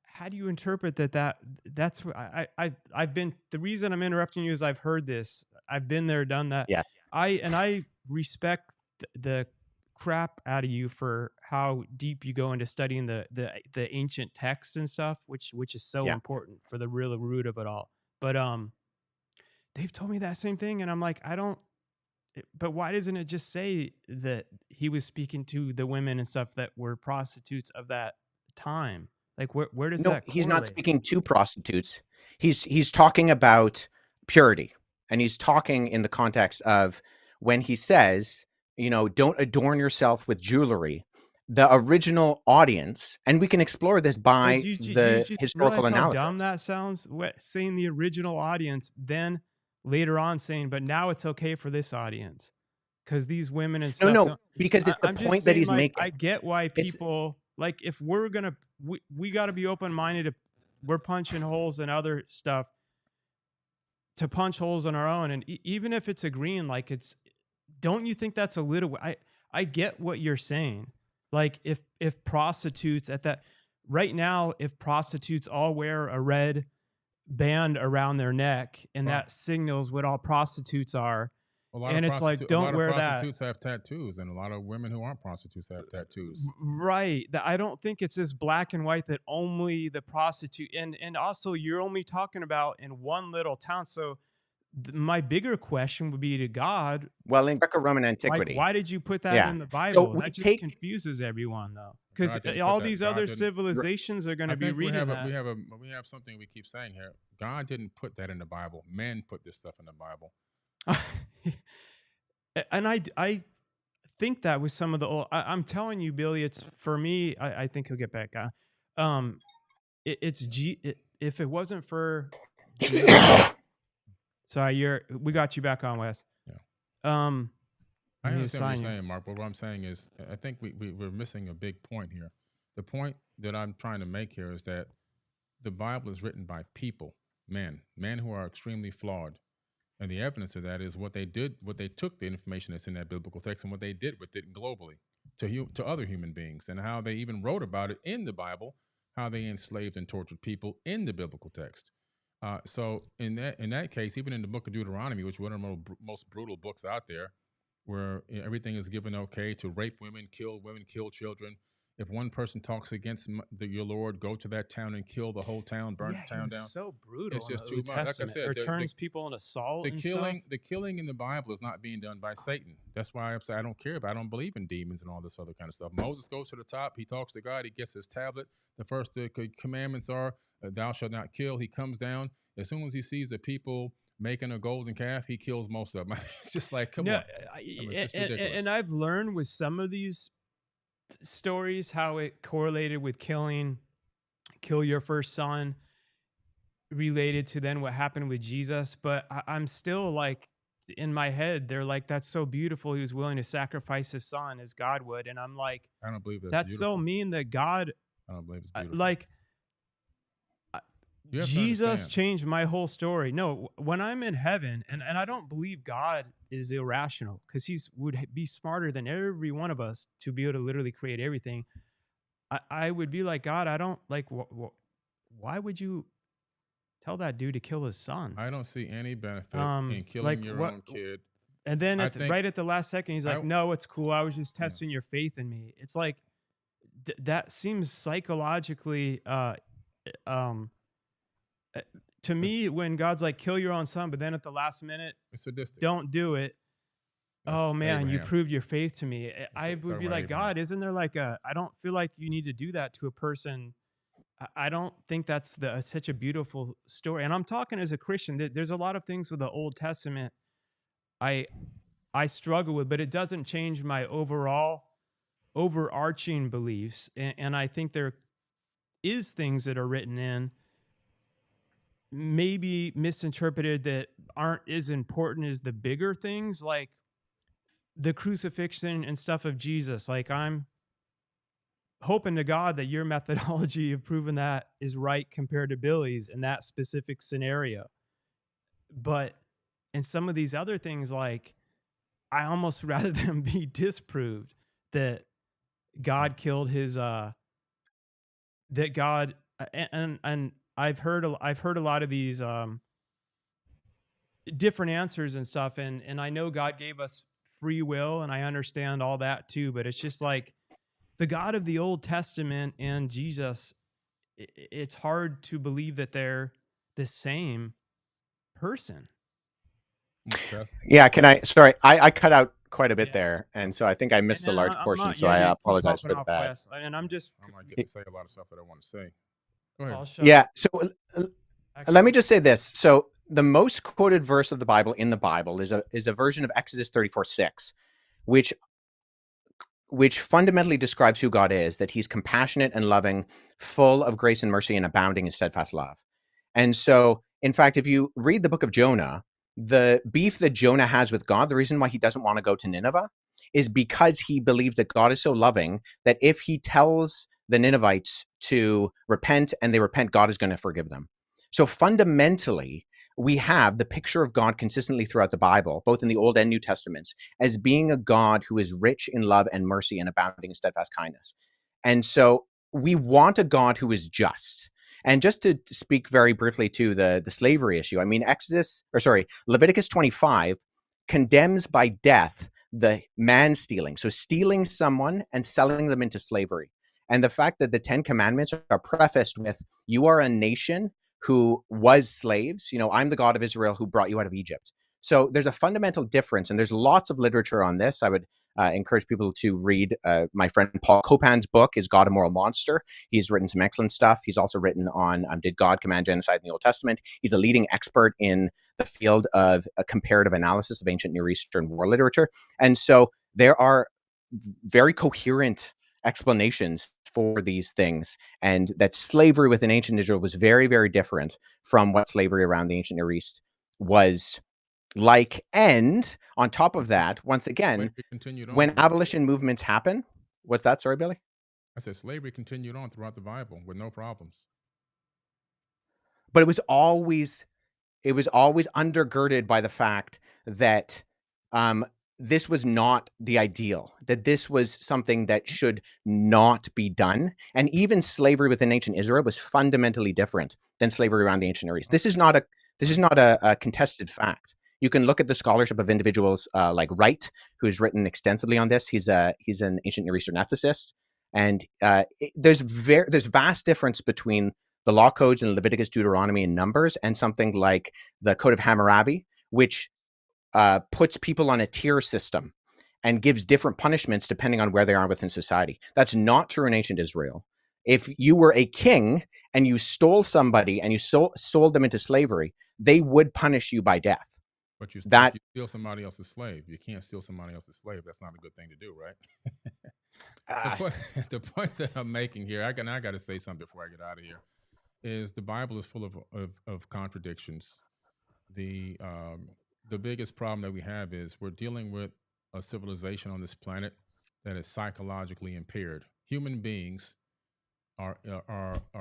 how do you interpret that's what I've been the reason I'm interrupting you is I've heard this. I've been there, done that.
Yes.
I respect the crap out of you for how deep you go into studying the ancient texts and stuff, which is so
Yeah.
important for the real root of it all. But they've told me that same thing, and I'm like, I don't. But why doesn't it just say that he was speaking to the women and stuff that were prostitutes of that time? Like, where does
No,
that
he's not
correlate?
speaking to prostitutes. He's talking about purity, and he's talking in the context of when he says, don't adorn yourself with jewelry. The original audience, and we can explore this
But
by
you
the
just
historical
realize how dumb
analysis.
that sounds? What, saying the original audience, then later on saying, but now it's okay for this audience because these women and
No,
stuff
no,
don't.
because it's the
I'm just
point that
saying,
he's
like,
making.
I get why
It's
people like if we're gonna we got to be open minded. We're punching holes and other stuff to punch holes in our own, and even if it's agreeing, like it's. Don't you think that's a little? I get what you're saying. Like if prostitutes at that right now, if prostitutes all wear a red band around their neck and
Well,
that signals what all prostitutes are,
a lot
and
of
it's like,
a
don't
lot of
wear that.
prostitutes have tattoos, and a lot of women who aren't prostitutes have tattoos.
Right. That I don't think it's this black and white that only the prostitute and also you're only talking about in one little town. So my bigger question would be to God,
well in Greco-Roman
like,
antiquity.
why did you put that
Yeah.
in the
So
Bible?
we
That just
take
confuses everyone though. Because
God didn't put
all
that.
these
God
other
didn't.
civilizations are going
I
to be
think we
reading
have
that.
we have something we keep saying here. God didn't put that in the Bible. Men put this stuff in the Bible.
And I think that with some of the old, I'm telling you, Billy, it's for me, I think he'll get back. It's if it wasn't for Jesus, sorry, we got you back on, Wes.
Yeah.
Um,
I
let me
understand what
assign
you're
you.
saying, Mark, but what I'm saying is I think we're missing a big point here. The point that I'm trying to make here is that the Bible is written by people, men who are extremely flawed. And the evidence of that is what they did, what they took the information that's in that biblical text and what they did with it globally to other human beings, and how they even wrote about it in the Bible, how they enslaved and tortured people in the biblical text. So in that case, even in the book of Deuteronomy, which is one of the most brutal books out there, where everything is given okay to rape women, kill children. If one person talks against your Lord, go to that town and kill the whole town, burn
Yeah,
the
he
town
was
down.
so
It's
brutal in the
just too
Old
much. Like I
Testament,
said,
or turns people into salt and stuff.
the killing in the Bible is not being done by Satan. That's why I don't care about. I don't believe in demons and all this other kind of stuff. Moses goes to the top. He talks to God. He gets his tablet. The first commandments are, "Thou shalt not kill." He comes down. As soon as he sees the people making a golden calf, he kills most of them. It's just like, come
No,
on. I mean, it's just
and
ridiculous.
I've learned with some of these stories how it correlated with kill your first son related to then what happened with Jesus. But I'm still like in my head, they're like, that's so beautiful. He was willing to sacrifice his son as God would. And I'm like,
I don't believe that's
that's so
beautiful.
mean that God,
I don't believe it's beautiful.
like,
You have to
Jesus
understand.
changed my whole story. No, when I'm in heaven, and I don't believe God is irrational because would be smarter than every one of us to be able to literally create everything. I would be like, God, I don't like, why would you tell that dude to kill his son?
I don't see any benefit in killing
Like
your
what?
own kid.
And then
I think
right at the last second, he's like,
I
no, it's cool. I was just
yeah.
testing your faith in me. It's like, that seems psychologically, um, to me, when God's like, kill your own son, but then at the last minute,
It's sadistic.
don't do it.
That's
Oh man, you
Abraham.
proved your faith to me. I
Talking
would be
about
like,
Abraham.
God, isn't there like I don't feel like you need to do that to a person. I don't think that's such a beautiful story. And I'm talking as a Christian. There's a lot of things with the Old Testament I I struggle with, but it doesn't change my overarching beliefs. And I think there is things that are written in maybe misinterpreted that aren't as important as the bigger things, like the crucifixion and stuff of Jesus. Like, I'm hoping to God that your methodology of proving that is right compared to Billy's in that specific scenario. But in some of these other things, like, I almost rather them be disproved that God killed his that God and I've heard a lot of these different answers and stuff, and I know God gave us free will, and I understand all that too, but it's just like the God of the Old Testament and Jesus, it's hard to believe that they're the same person.
Yeah, can I? Sorry, I cut out quite a bit
Yeah.
there, and so I think I
And
missed a
then
large
I'm
portion.
not,
So
yeah,
I
yeah, keep
apologize
popping
for
off,
that.
Wes, and I'm just,
I might get to say a lot of stuff that I want to say. Go ahead.
I'll shut
Yeah.
up.
So
Actually,
let me just say this. So the most quoted verse of the Bible in the Bible is a version of Exodus 34:6, which fundamentally describes who God is, that he's compassionate and loving, full of grace and mercy, and abounding in steadfast love. And so, in fact, if you read the book of Jonah, the beef that Jonah has with God, the reason why he doesn't want to go to Nineveh is because he believes that God is so loving that if he tells the Ninevites to repent and they repent, God is going to forgive them. So fundamentally, we have the picture of God consistently throughout the Bible, both in the Old and New Testaments, as being a God who is rich in love and mercy and abounding in steadfast kindness. And so we want a God who is just. And just to speak very briefly to the slavery issue, I mean, Leviticus 25 condemns by death the man stealing. So stealing someone and selling them into slavery. And the fact that the 10 Commandments are prefaced with, you are a nation who was slaves. You know, I'm the God of Israel who brought you out of Egypt. So there's a fundamental difference, and there's lots of literature on this. I would encourage people to read my friend Paul Copan's book, Is God a Moral Monster? He's written some excellent stuff. He's also written on Did God Command Genocide in the Old Testament? He's a leading expert in the field of a comparative analysis of ancient Near Eastern war literature. And so there are very coherent explanations for these things, and that slavery within ancient Israel was very, very different from what slavery around the ancient Near East was like. And on top of that, once again, when abolition movements happen, what's that? Sorry, Billy?
I said slavery continued on throughout the Bible with no problems.
But it was always undergirded by the fact that this was not the ideal, that this was something that should not be done. And even slavery within ancient Israel was fundamentally different than slavery around the ancient Near East. This is not a contested fact. You can look at the scholarship of individuals like Wright, who's written extensively on this. He's an ancient Near Eastern ethicist, and there's vast difference between the law codes in Leviticus, Deuteronomy, and Numbers, and something like the Code of Hammurabi, which puts people on a tier system and gives different punishments depending on where they are within society. That's not true in ancient Israel. If you were a king and you stole somebody and you sold them into slavery, they would punish you by death.
But you steal somebody else's slave. You can't steal somebody else's slave. That's not a good thing to do, right? The point that I'm making here, I got to say something before I get out of here, is the Bible is full of contradictions. The biggest problem that we have is we're dealing with a civilization on this planet that is psychologically impaired. Human beings are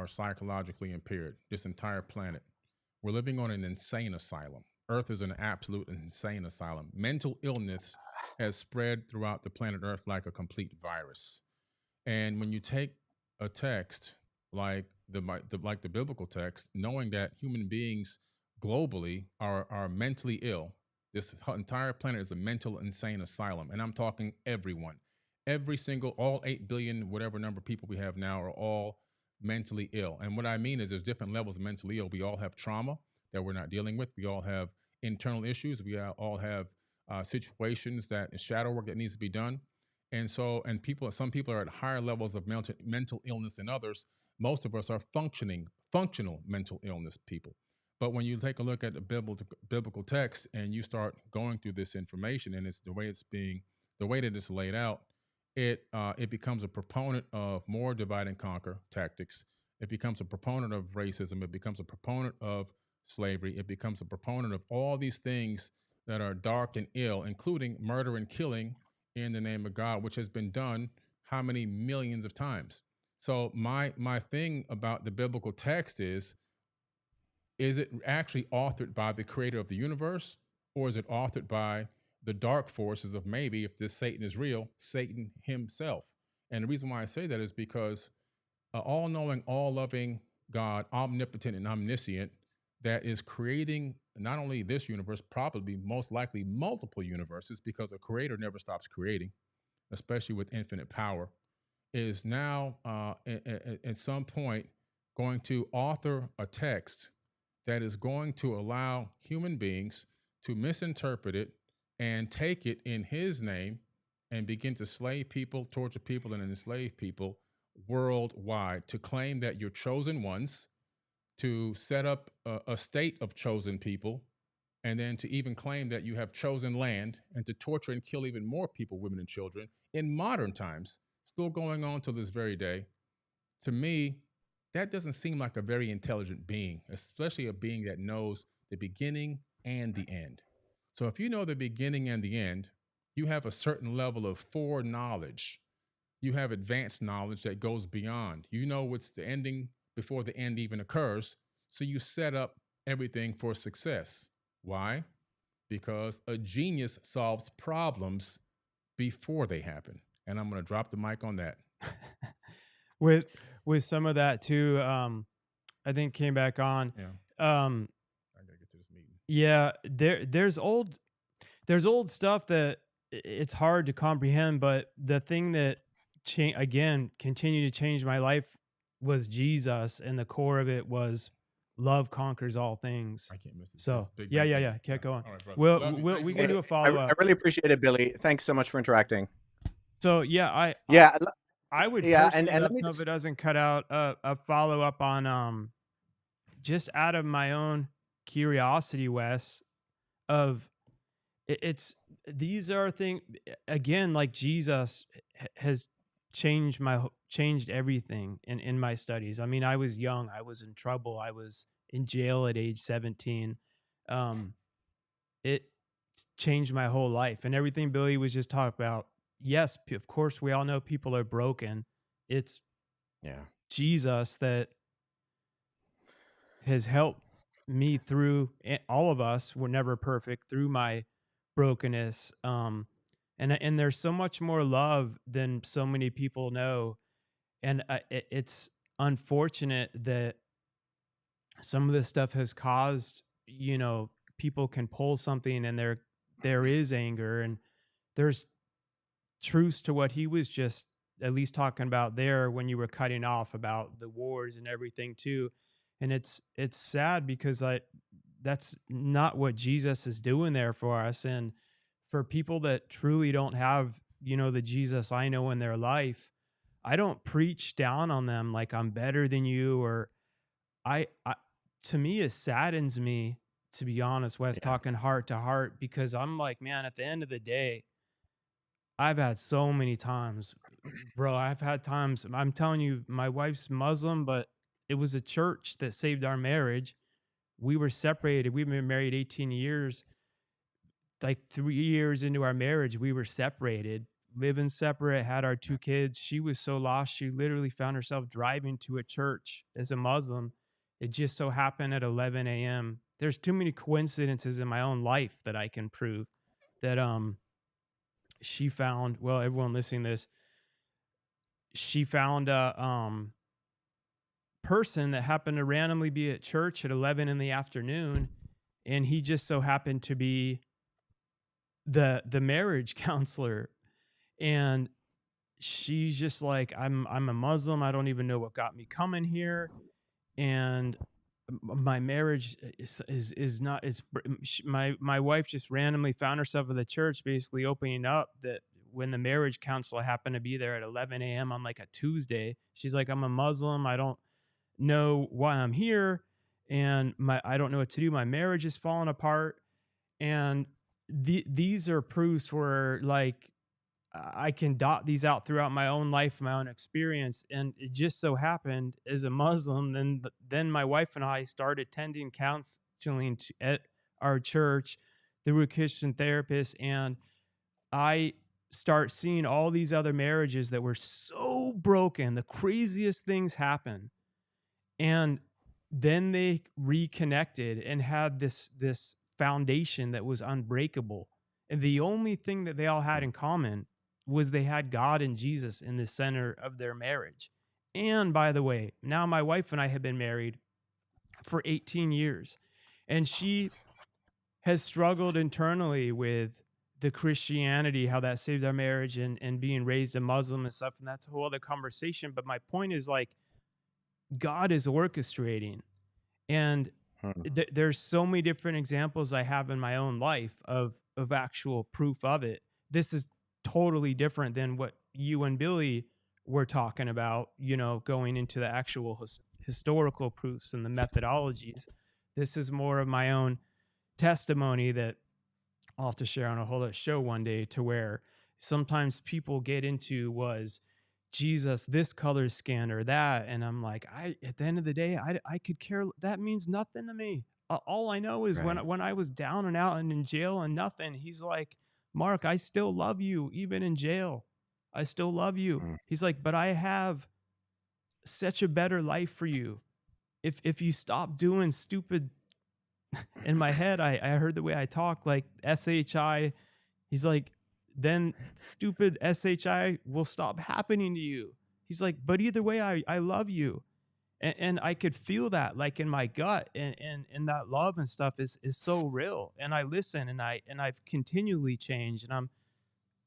psychologically impaired. This entire planet. We're living on an insane asylum. Earth is an absolute insane asylum. Mental illness has spread throughout the planet Earth like a complete virus. And when you take a text like the biblical text, knowing that human beings globally are mentally ill, this entire planet is a mental insane asylum, and I'm talking everyone, all 8 billion whatever number of people we have now are all mentally ill. And what I mean is there's different levels of mentally ill. We all have trauma that we're not dealing with. We all have internal issues. We all have situations that shadow work that needs to be done. And so, some people are at higher levels of mental illness than others. Most of us are functional mental illness people. But when you take a look at the biblical text and you start going through this information, and it's the way that it's laid out, it becomes a proponent of more divide and conquer tactics. It becomes a proponent of racism. It becomes a proponent of slavery. It becomes a proponent of all these things that are dark and ill, including murder and killing in the name of God, which has been done how many millions of times. So my thing about the biblical text is it actually authored by the creator of the universe, or is it authored by the dark forces of, maybe, if this Satan is real, Satan himself? And the reason why I say that is because all knowing, all loving God, omnipotent and omniscient, that is creating not only this universe, probably most likely multiple universes, because a creator never stops creating, especially with infinite power, is now at some point going to author a text that is going to allow human beings to misinterpret it and take it in his name and begin to slay people, torture people, and enslave people worldwide, to claim that you're chosen ones, to set up a state of chosen people, and then to even claim that you have chosen land, and to torture and kill even more people, women and children, in modern times, still going on till this very day. To me, that doesn't seem like a very intelligent being, especially a being that knows the beginning and the end. So if you know the beginning and the end, you have a certain level of foreknowledge. You have advanced knowledge that goes beyond. You know what's the ending before the end even occurs. So you set up everything for success. Why? Because a genius solves problems before they happen. And I'm going to drop the mic on that.
with some of that too, I think came back on.
Yeah.
Um,
I got to get to this meeting.
yeah, there's old stuff that it's hard to comprehend, but the thing that again continued to change my life was Jesus, and the core of it was love conquers all things.
I can't miss this.
So
This big
yeah,
breakdown.
keep going.
All right, brother.
We
Thank
can
you.
do a follow
I
up.
really appreciate it, Billy. Thanks so much for interacting.
So yeah,
Yeah,
I would
yeah,
personally
and
love
let me
to know if it
just
doesn't cut out a follow up on just out of my own curiosity, Wes, of it's these are things again, like Jesus has changed everything in my studies. I mean, I was young, I was in trouble, I was in jail at age 17. Um, it changed my whole life, and everything Billy was just talking about. Yes, of course, we all know people are broken. It's
yeah.
Jesus that has helped me through all of us. We're never perfect through my brokenness. And there's so much more love than so many people know. And it's unfortunate that some of this stuff has caused, people can pull something and there is anger, and there's truths to what he was just at least talking about there when you were cutting off about the wars and everything too. And it's sad because that's not what Jesus is doing there for us. And for people that truly don't have, the Jesus I know in their life, I don't preach down on them like I'm better than you, or I to me, it saddens me, to be honest, Wes,
Yeah.
talking heart to heart, because I'm like, man, at the end of the day, I've had so many times, bro. I've had times, I'm telling you, my wife's Muslim, but it was a church that saved our marriage. We were separated. We've been married 18 years. Like 3 years into our marriage, we were separated, living separate, had our 2 kids. She was so lost, she literally found herself driving to a church as a Muslim. It just so happened at 11 a.m. There's too many coincidences in my own life that I can prove that she found, well, everyone listening to this, she found a person that happened to randomly be at church at 11 in the afternoon, and he just so happened to be the marriage counselor. And she's just like, I'm a Muslim, I don't even know what got me coming here, and my marriage is not, my wife just randomly found herself at the church, basically opening up that when the marriage counselor happened to be there at 11 a.m. on like a Tuesday, she's like, I'm a Muslim, I don't know why I'm here, and I don't know what to do, my marriage is falling apart. And these are proofs where, like, I can dot these out throughout my own life, my own experience. And it just so happened, as a Muslim, then my wife and I started attending counseling at our church through a Christian therapist, and I start seeing all these other marriages that were so broken. The craziest things happen. And then they reconnected and had this foundation that was unbreakable. And the only thing that they all had in common was they had God and Jesus in the center of their marriage. And by the way, now my wife and I have been married for 18 years, and she has struggled internally with the Christianity, how that saved our marriage, and being raised a Muslim and stuff. And that's a whole other conversation. But my point is, like, God is orchestrating. And
Hmm.
there's so many different examples I have in my own life of actual proof of it. This is totally different than what you and Billy were talking about, going into the actual historical proofs and the methodologies. This is more of my own testimony that I'll have to share on a whole other show one day, to where sometimes people get into was Jesus this color scan or that, and I'm like, at the end of the day, I could care. That means nothing to me. All I know is
Right.
when I was down and out and in jail and nothing, he's like, Mark, I still love you even in jail. I still love you.
Mm.
He's like, but I have such a better life for you. If you stop doing stupid, in my head, I heard the way I talk, like SHI. He's like, then stupid SHI will stop happening to you. He's like, but either way, I love you. And I could feel that, like, in my gut, and that love and stuff is so real. And I listen, and I've continually changed, and I'm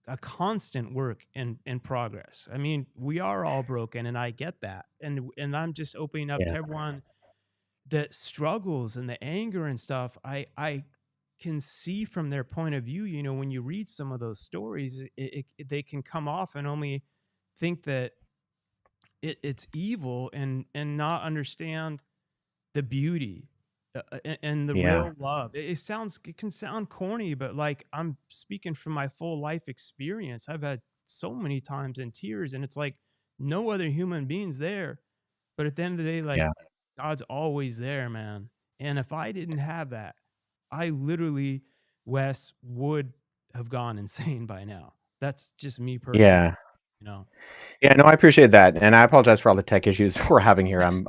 a constant work in progress. I mean, we are all broken, and I get that. And I'm just opening up to
Yeah.
everyone that struggles and the anger and stuff. I can see from their point of view, when you read some of those stories, they can come off and only think that it's evil, and not understand the beauty, and the
Yeah.
real love. It can sound corny, but, like, I'm speaking from my full life experience. I've had so many times in tears, and it's like no other human beings there. But at the end of the day, like,
Yeah.
God's always there, man. And if I didn't have that, I literally, Wes, would have gone insane by now. That's just me personally,
Yeah.
you know.
Yeah, no, I appreciate that, and I apologize for all the tech issues we're having here. I'm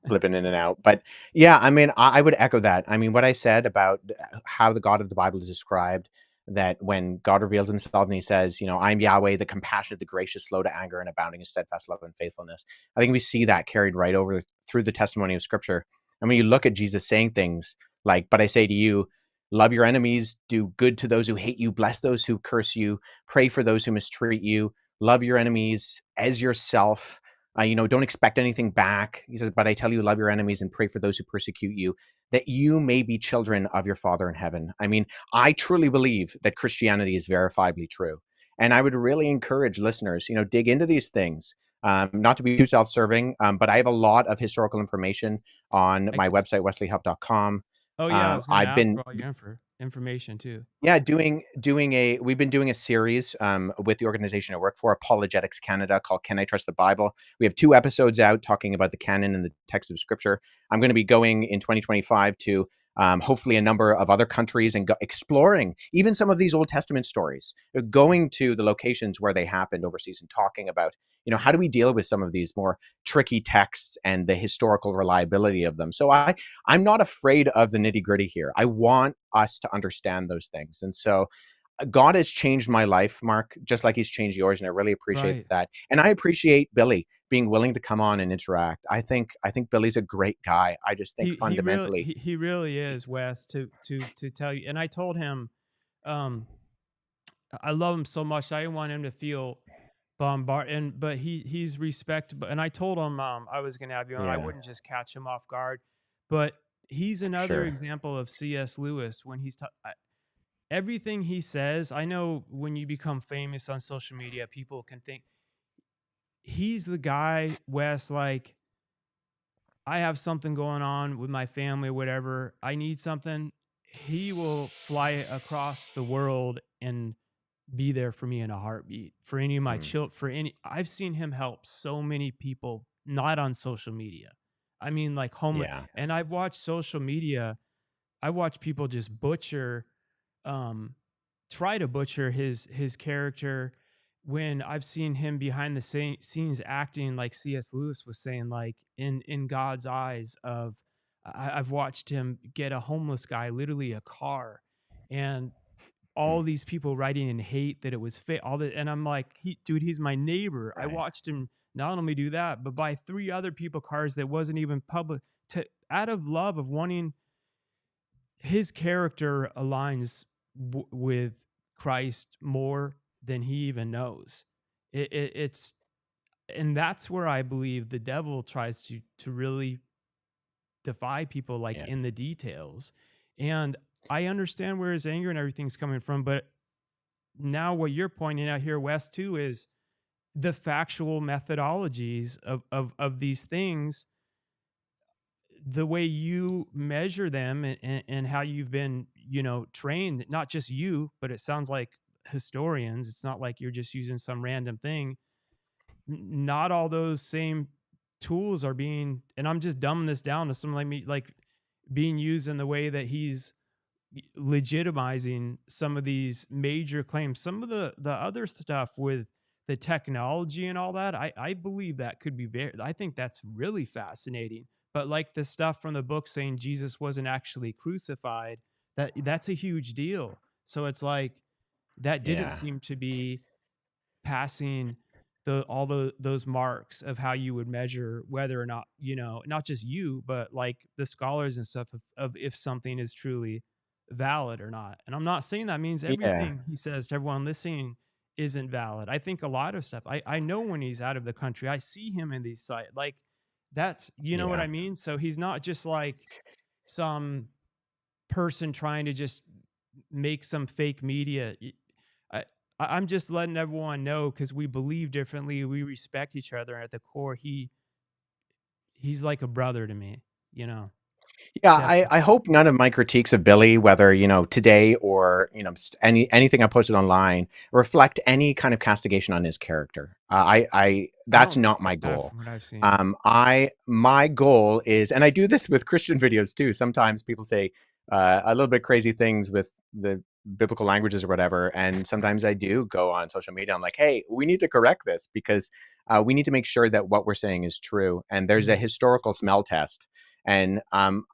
blipping in and out, but yeah, I mean, I would echo that. I mean, what I said about how the God of the Bible is described, that when God reveals Himself and He says, "I'm Yahweh, the compassionate, the gracious, slow to anger, and abounding in steadfast love and faithfulness." I think we see that carried right over through the testimony of Scripture. And when you look at Jesus saying things like, "But I say to you, love your enemies, do good to those who hate you, bless those who curse you, pray for those who mistreat you." Love your enemies as yourself. Don't expect anything back. He says, but I tell you, love your enemies and pray for those who persecute you, that you may be children of your Father in heaven. I mean, I truly believe that Christianity is verifiably true. And I would really encourage listeners, dig into these things. Not to be too self-serving, but I have a lot of historical information on
I
my
can,
website, wesleyhuff.com.
oh yeah, I was going to
I've
ask
been
for all your information too.
yeah, we've been doing a series with the organization I work for, Apologetics Canada, called Can I Trust the Bible? We have 2 episodes out talking about the canon and the text of Scripture. I'm going to be going in 2025 to hopefully a number of other countries and exploring even some of these Old Testament stories, going to the locations where they happened overseas and talking about, how do we deal with some of these more tricky texts and the historical reliability of them. So I'm not afraid of the nitty gritty here. I want us to understand those things. And so God has changed my life, Mark, just like He's changed yours. And I really appreciate
Right.
that. And I appreciate Billy being willing to come on and interact. I think Billy's a great guy. I just think fundamentally.
He really is, Wes, to tell you. And I told him, um, I love him so much. I didn't want him to feel bombarded, but he's respectable. And I told him, I was going to have you on. I
Yeah,
wouldn't just catch him off guard. But he's another
sure.
example of C.S. Lewis when everything he says. I know when you become famous on social media, people can think he's the guy, Wes. Like, I have something going on with my family, whatever. I need something. He will fly across the world and be there for me in a heartbeat. For any of my
Mm,
children, I've seen him help so many people, not on social media. I mean, like homeless.
yeah.
And I've watched social media I watch people just butcher, um, try to butcher his character when I've seen him behind the scenes acting like C.S. Lewis was saying, like in God's eyes. I've watched him get a homeless guy literally a car, and
Mm,
all these people writing in hate that it was fit. All that, and I'm like, dude, he's my neighbor. I
right.
watched him not only do that, but buy 3 other people cars that wasn't even public, to out of love of wanting his character aligns with Christ more than he even knows. It's and that's where I believe the devil tries to really defy people, like
Yeah.
in the details. And I understand where his anger and everything's coming from, but now what you're pointing out here, Wes, too, is the factual methodologies of these things, the way you measure them, and how you've been, trained, not just you, but it sounds like historians. It's not like you're just using some random thing. Not all those same tools are being, and I'm just dumbing this down to someone like me, like being used in the way that he's legitimizing some of these major claims. Some of the other stuff with the technology and all that, I believe that could be very, I think that's really fascinating. But like the stuff from the book saying Jesus wasn't actually crucified, that's a huge deal. So it's like that didn't
Yeah.
seem to be passing the all those marks of how you would measure whether or not, not just you, but like the scholars and stuff of if something is truly valid or not. And I'm not saying that means
Yeah.
everything he says to everyone listening isn't valid. I think a lot of stuff, I know when he's out of the country, I see him in these sites, like that's, you know what
Yeah.
I mean? So he's not just like some person trying to just make some fake media. I, I'm just letting everyone know, because we believe differently. We respect each other. At the core, he's like a brother to me. You know,
Yeah, I
definitely.
hope none of my critiques of Billy, whether today or anything I posted online, reflect any kind of castigation on his character. I
I
that's
don't think
not my
they have,
goal.
from what I've seen.
I my goal is, and I do this with Christian videos too. Sometimes people say a little bit crazy things with the biblical languages or whatever, and sometimes I do go on social media. I'm like, hey, we need to correct this because we need to make sure that what we're saying is true. And there's a
Mhm.
historical smell test, and I'm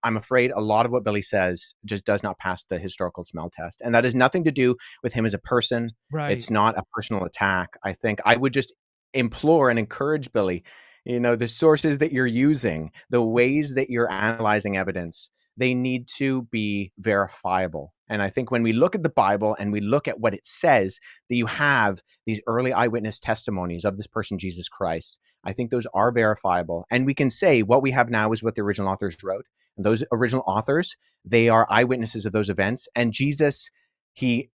afraid a lot of what Billy says just does not pass the historical smell test. And that has nothing to do with him as a person.
Right.
It's not a personal attack. I think I would just implore and encourage Billy, the sources that you're using, the ways that you're analyzing evidence, they need to be verifiable. And I think when we look at the Bible and we look at what it says, that you have these early eyewitness testimonies of this person, Jesus Christ, I think those are verifiable. And we can say what we have now is what the original authors wrote. And those original authors, they are eyewitnesses of those events. And Jesus, he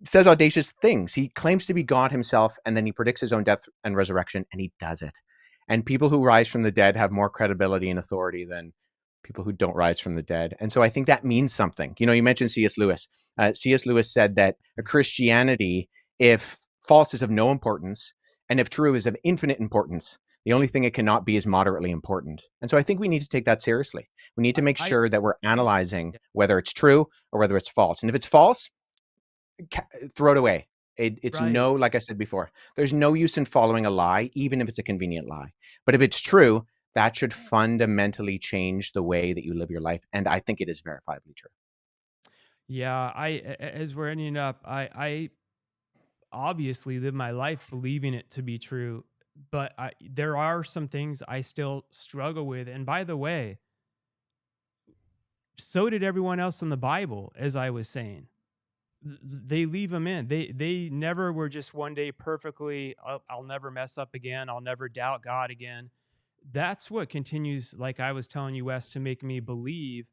says audacious things. He claims to be God himself, and then he predicts his own death and resurrection, and he does it. And people who rise from the dead have more credibility and authority than people who don't rise from the dead. And so I think that means something. You mentioned C.S. Lewis. C.S. Lewis said that a Christianity, if false, is of no importance, and if true, is of infinite importance. The only thing it cannot be is moderately important. And so I think we need to take that seriously. We need to make
I
sure that we're analyzing whether it's true or whether it's false. And if it's false, throw it away. It's
right.
no, like I said before, there's no use in following a lie, even if it's a convenient lie. But if it's true, that should fundamentally change the way that you live your life. And I think it is verifiably true.
Yeah. As we're ending up, I obviously live my life believing it to be true, but there are some things I still struggle with. And by the way, so did everyone else in the Bible, as I was saying. They leave them in. They never were just one day perfectly, I'll never mess up again. I'll never doubt God again. That's what continues, like I was telling you, Wes, to make me believe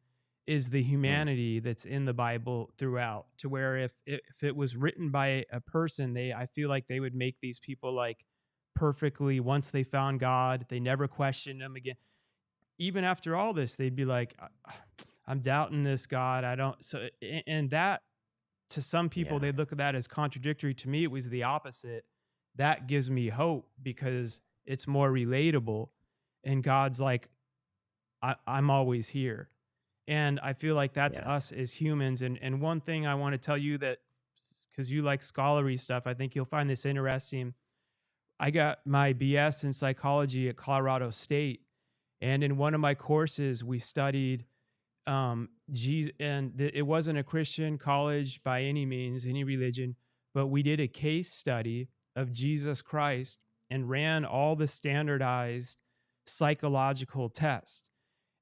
is the
Mm,
humanity that's in the Bible throughout. To where if it was written by a person, I feel like they would make these people like perfectly, once they found God, they never questioned him again. Even after all this, they'd be like, I'm doubting this God. I don't. So, and that, to some people,
yeah.
they look at that as contradictory. To me, it was the opposite. That gives me hope because it's more relatable. And God's like, I'm always here. And I feel like that's
Yeah.
us as humans. And one thing I want to tell you, that because you like scholarly stuff, I think you'll find this interesting. I got my BS in psychology at Colorado State, and in one of my courses, we studied Jesus, and it wasn't a Christian college by any means, any religion, but we did a case study of Jesus Christ and ran all the standardized psychological tests.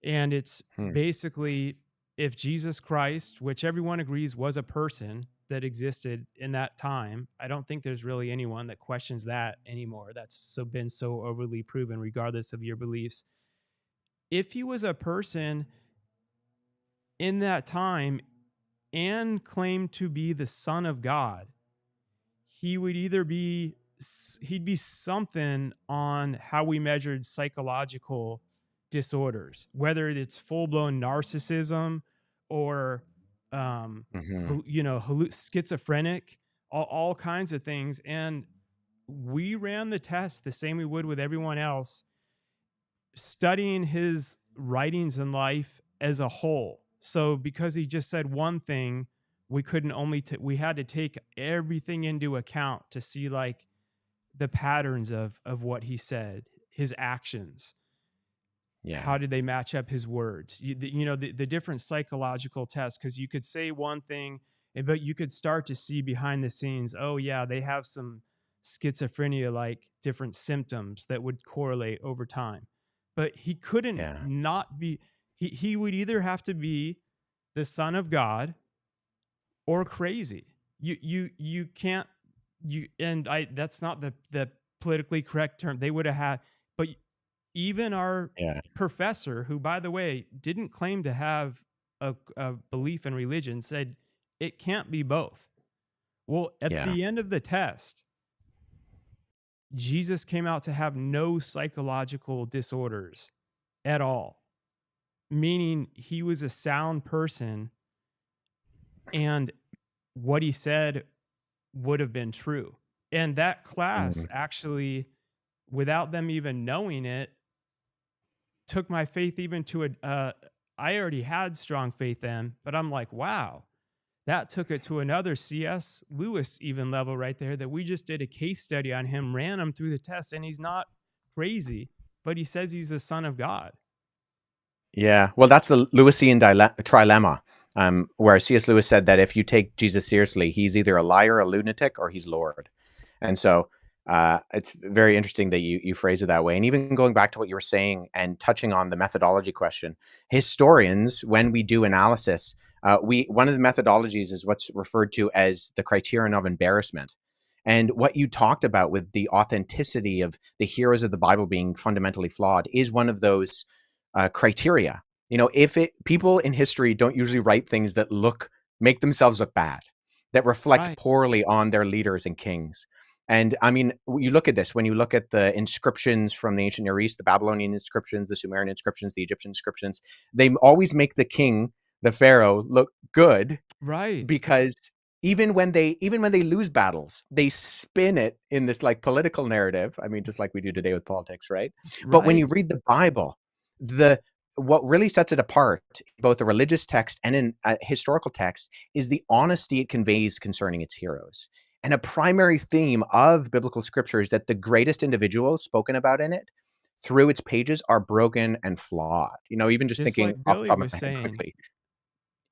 And it's
Hmm.
basically, if Jesus Christ, which everyone agrees was a person that existed in that time, I don't think there's really anyone that questions that anymore. That's been so overly proven, regardless of your beliefs. If he was a person in that time and claimed to be the son of God, he would either be he'd be something on how we measured psychological disorders, whether it's full-blown narcissism or
Hmm.
schizophrenic, all kinds of things. And we ran the test the same we would with everyone else, studying his writings in life as a whole. So because he just said one thing, we couldn't only we had to take everything into account to see like the patterns of what he said, his actions,
Yeah.
how did they match up his words, the different psychological tests, because you could say one thing, but you could start to see behind the scenes, oh yeah, they have some schizophrenia like different symptoms that would correlate over time. But he couldn't
Yeah.
not be, he would either have to be the son of God or crazy. You can't, you and I that's not the politically correct term they would have had. But even our
Yeah.
professor, who by the way didn't claim to have a belief in religion, said it can't be both. Well, at
Yeah.
the end of the test, Jesus came out to have no psychological disorders at all, meaning he was a sound person, and what he said would have been true. And that class
Mm.
actually, without them even knowing it, took my faith even to I already had strong faith then, but I'm like, wow, that took it to another C.S. Lewis even level right there, that we just did a case study on him, ran him through the test, and he's not crazy, but he says he's the son of God.
Yeah. Well, that's the Lewisian trilemma, where C.S. Lewis said that if you take Jesus seriously, he's either a liar, a lunatic, or he's Lord. And so it's very interesting that you phrase it that way. And even going back to what you were saying and touching on the methodology question, historians, when we do analysis, one of the methodologies is what's referred to as the criterion of embarrassment. And what you talked about with the authenticity of the heroes of the Bible being fundamentally flawed is one of those criteria. You know, if people in history don't usually write things that make themselves look bad, that reflect
Right.
poorly on their leaders and kings. And I mean, you look at this when you look at the inscriptions from the ancient Near East, the Babylonian inscriptions, the Sumerian inscriptions, the Egyptian inscriptions, they always make the king, the pharaoh, look good,
Right.
because even when they lose battles, they spin it in this like political narrative. I mean, just like we do today with politics, right? But when
Right.
you read the Bible, the what really sets it apart, both a religious text and in a historical text, is the honesty it conveys concerning its heroes. And a primary theme of biblical scripture is that the greatest individuals spoken about in it through its pages are broken and flawed. You know, even just
Just
thinking
like
off the
Billy
top of
was
my head
saying.
quickly,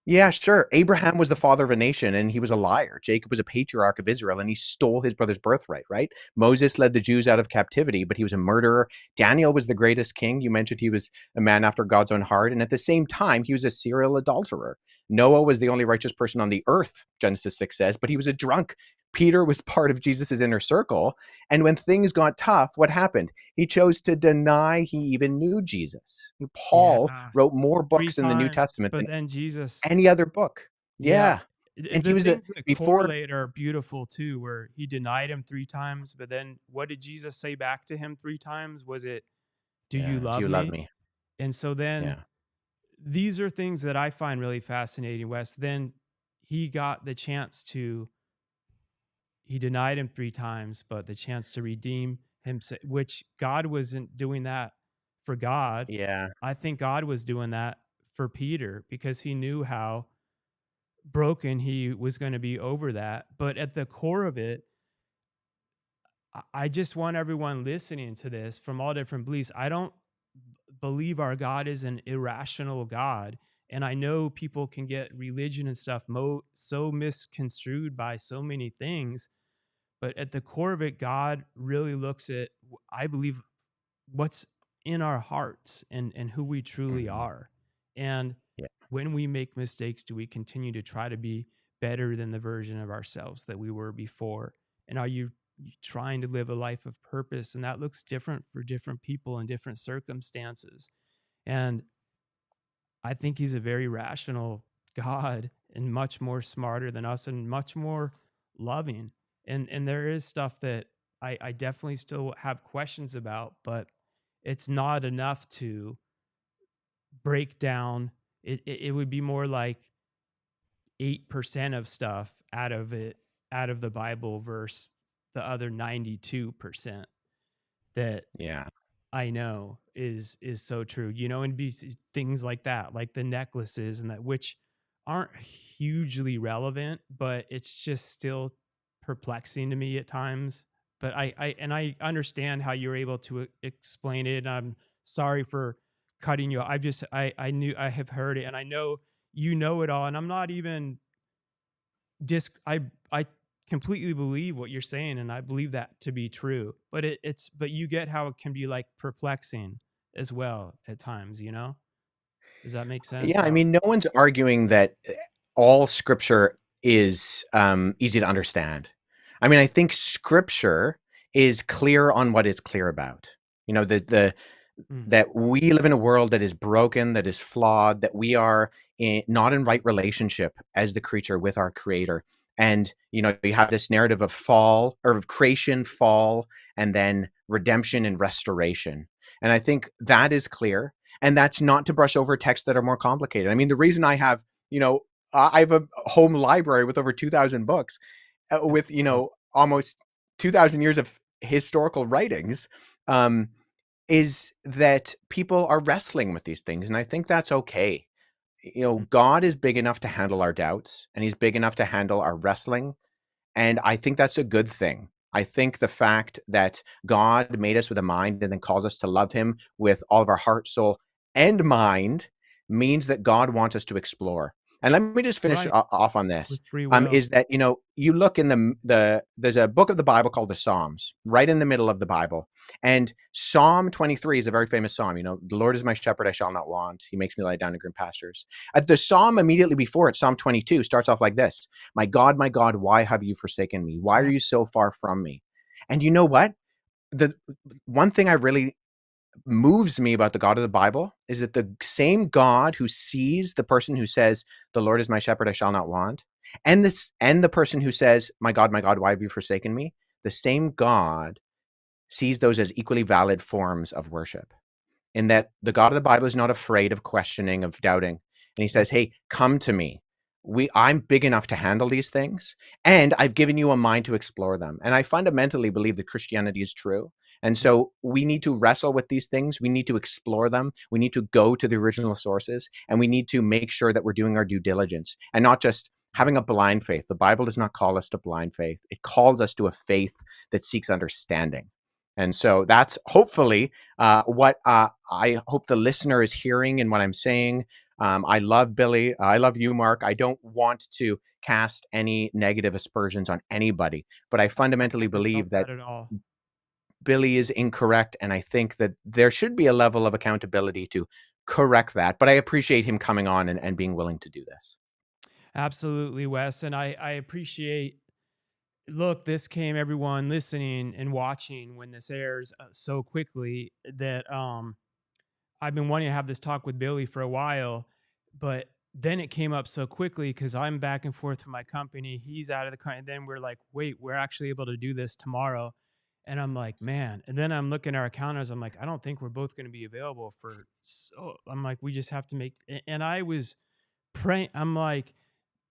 yeah, sure. Abraham was the father of a nation and he was a liar. Jacob was a patriarch of Israel and he stole his brother's birthright, right? Moses led the Jews out of captivity, but he was a murderer. Daniel was the greatest king. You mentioned he was a man after God's own heart. And at the same time, he was a serial adulterer. Noah was the only righteous person on the earth, Genesis 6 says, but he was a drunk. Peter was part of Jesus's inner circle. And when things got tough, what happened? He chose to deny he even knew Jesus. Paul
Yeah.
wrote more
Three
books in the New
times.
Testament
But
than
then Jesus,
any other book.
yeah.
Yeah. And he
The
was
things that
before.
correlate are beautiful too, where he denied him three times, but then what did Jesus say back to him three times? Was it, do you
Yeah. Do
love
you love
me?
me?
And so then
Yeah.
these are things that I find really fascinating, Wes. Then he got the chance to, he denied him three times, but the chance to redeem himself, which God wasn't doing that for God.
Yeah.
I think God was doing that for Peter because he knew how broken he was going to be over that. But at the core of it, I just want everyone listening to this from all different beliefs. I don't believe our God is an irrational God. And I know people can get religion and stuff so misconstrued by so many things. But at the core of it, God really looks at, I believe, what's in our hearts and who we truly
Mhm.
are. And
Yeah.
when we make mistakes, do we continue to try to be better than the version of ourselves that we were before? And are you trying to live a life of purpose? And that looks different for different people in different circumstances. And I think he's a very rational God and much more smarter than us and much more loving. And there is stuff that I definitely still have questions about, but it's not enough to break down. It would be more like 8% of stuff out of the Bible versus the other 92% that
Yeah.
I know is so true, and things like that, like the necklaces and that, which aren't hugely relevant, but it's just still perplexing to me at times. But I understand how you're able to explain it. And I'm sorry for cutting you. I knew I have heard it, and I know you know it all, and I'm not even I completely believe what you're saying, and I believe that to be true. But but you get how it can be like perplexing as well at times, you know? Does that make sense?
Yeah, I
How
mean, no one's arguing that all scripture is easy to understand. I mean, I think scripture is clear on what it's clear about. You know, the
mm,
that we live in a world that is broken, that is flawed, that we are not in right relationship as the creature with our creator. And, you know, you have this narrative of fall or of creation, fall, and then redemption and restoration. And I think that is clear. And that's not to brush over texts that are more complicated. I mean, the reason I have, you know, I have a home library with over 2,000 books, with, you
wow.
know, almost 2,000 years of historical writings. Is that people are wrestling with these things, and I think that's okay. You know,
Mm,
God is big enough to handle our doubts, and he's big enough to handle our wrestling, and I think that's a good thing. I think the fact that God made us with a mind and then calls us to love him with all of our heart, soul, and mind means that God wants us to explore. And let me just finish
right.
off on this.
With free will.
Is that, you know, you look in there's a book of the Bible called the Psalms, right in the middle of the Bible, and Psalm 23 is a very famous psalm. You know, the Lord is my shepherd; I shall not want. He makes me lie down in green pastures. The psalm immediately before it, Psalm 22, starts off like this: my God, why have you forsaken me? Why are
Yeah.
you so far from me? And you know what? The one thing I really moves me about the God of the Bible is that the same God who sees the person who says, "The Lord is my shepherd, I shall not want," and the person who says, my God, why have you forsaken me?" The same God sees those as equally valid forms of worship, in that the God of the Bible is not afraid of questioning, of doubting. And he
Mm,
says, "Hey, come to me. I'm big enough to handle these things, and I've given you a mind to explore them." And I fundamentally believe that Christianity is true. And
mm,
so we need to wrestle with these things. We need to explore them. We need to go to the original sources, and we need to make sure that we're doing our due diligence and not just
mm.
having a blind faith. The Bible does not call us to blind faith. It calls us to a faith that seeks understanding. And so that's hopefully what I hope the listener is hearing in what I'm saying. I love Billy. I love you, Mark. I don't want to cast any negative aspersions on anybody, but I fundamentally
I felt
believe that
that at all.
Billy is incorrect. And I think that there should be a level of accountability to correct that. But I appreciate him coming on and being willing to do this.
Absolutely, Wes. And I appreciate, look, this came everyone listening and watching when this airs so quickly that I've been wanting to have this talk with Billy for a while, but then it came up so quickly because I'm back and forth with my company. He's out of the country. And then we're like, wait, we're actually able to do this tomorrow. And I'm like, man. And then I'm looking at our calendars. I'm like, I don't think we're both going to be available for. So I'm like, we just have to make. And I was praying. I'm like,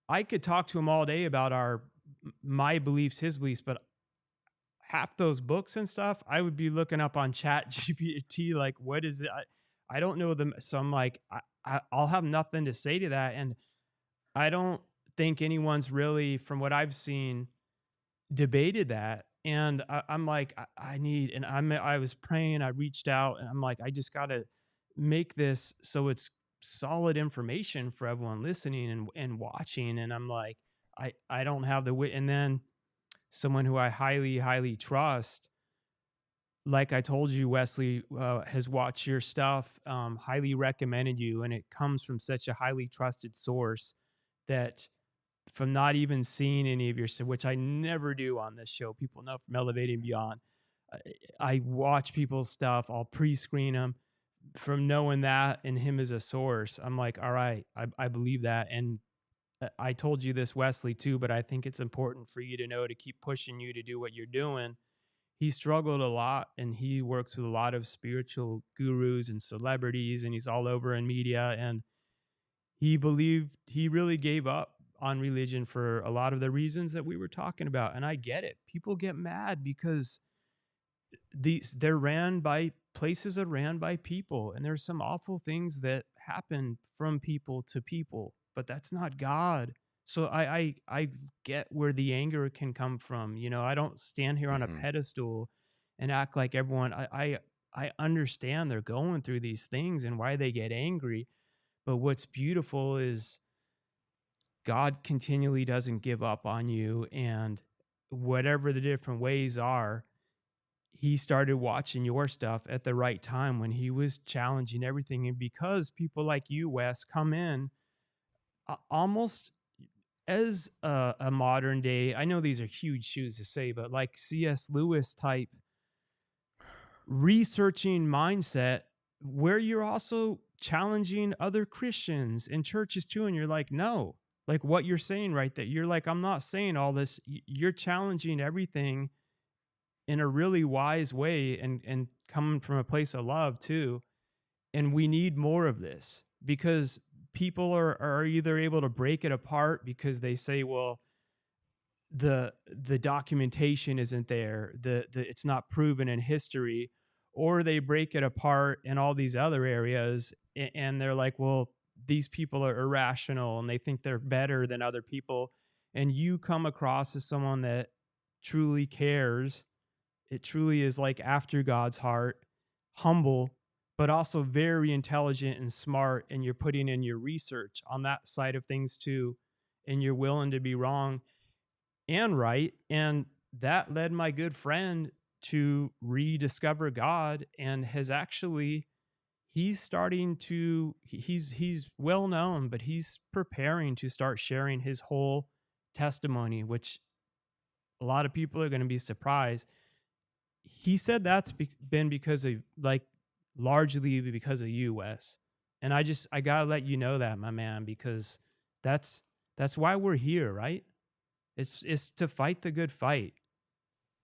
I could talk to him all day about my beliefs, his beliefs, but half those books and stuff, I would be looking up on Chat GPT, like, what is it? I don't know them. So I'm like, I'll have nothing to say to that. And I don't think anyone's really, from what I've seen, debated that. And I'm like, I need, and I was praying, I reached out, and I'm like, I just got to make this so it's solid information for everyone listening and watching. And I'm like, I don't have the wit. And then someone who I highly, highly trust, like I told you, Wesley, has watched your stuff, highly recommended you, and it comes from such a highly trusted source that from not even seeing any of your stuff, which I never do on this show, people know from Elevating Beyond. I, I watch people's stuff, I'll pre-screen them. From knowing that and him as a source, I'm like, all right, I believe that. And I told you this, Wesley, too, but I think it's important for you to know to keep pushing you to do what you're doing. He struggled a lot and he works with a lot of spiritual gurus and celebrities, and he's all over in media. And he believed, he really gave up on religion for a lot of the reasons that we were talking about. And I get it. People get mad because they're ran by places are ran by people, and there's some awful things that happen from people to people, but that's not God. So I get where the anger can come from. I don't stand here on a
Hmm.
pedestal and act like everyone. I understand they're going through these things and why they get angry. But what's beautiful is God continually doesn't give up on you, and whatever the different ways are, he started watching your stuff at the right time when he was challenging everything. And because people like you, Wes, come in almost as a modern day, I know these are huge shoes to say, but like C.S. Lewis type researching mindset, where you're also challenging other Christians and churches too. And you're like, no, like what you're saying right, that you're like, I'm not saying all this. You're challenging everything in a really wise way, and coming from a place of love too. And we need more of this because people are either able to break it apart because they say, well, the documentation isn't there, the it's not proven in history, or they break it apart in all these other areas, and they're like, well, these people are irrational and they think they're better than other people. And you come across as someone that truly cares. It truly is like after God's heart, humble, but also very intelligent and smart. And you're putting in your research on that side of things too. And you're willing to be wrong and right. And that led my good friend to rediscover God, and has actually, he's starting to, he's well known, but he's preparing to start sharing his whole testimony, which a lot of people are going to be surprised. He said that's been because of, like, largely because of you, Wes. And I gotta let you know that, my man, because that's that's why we're here, right? It's to fight the good fight.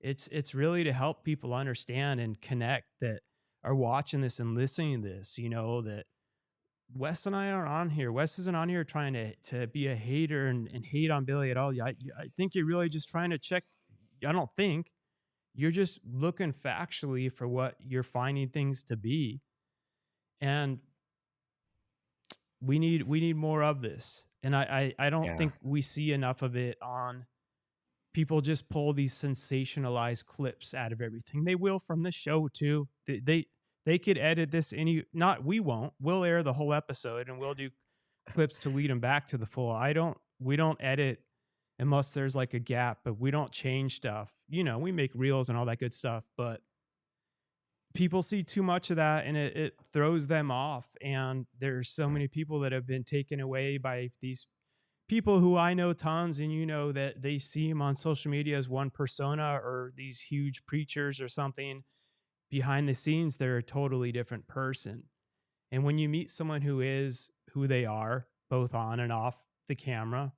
It's really to help people understand and connect that are watching this and listening to this. That Wes and I are on here. Wes isn't on here trying to be a hater and hate on Billy at all. I think you're really just trying to check. I don't think you're just looking factually for what you're finding things to be. And we need more of this. And I don't
Yeah.
think we see enough of it. On people just pull these sensationalized clips out of everything. They will from the show too. They could edit this any, not, we won't. We'll air the whole episode and we'll do clips to lead them back to the full. We don't edit unless there's like a gap, but we don't change stuff. We make reels and all that good stuff, but people see too much of that and it throws them off. And there's so
Right.
many people that have been taken away by these people who I know tons, and that they see him on social media as one persona or these huge preachers or something. Behind the scenes, they're a totally different person. And when you meet someone who is who they are, both on and off the camera,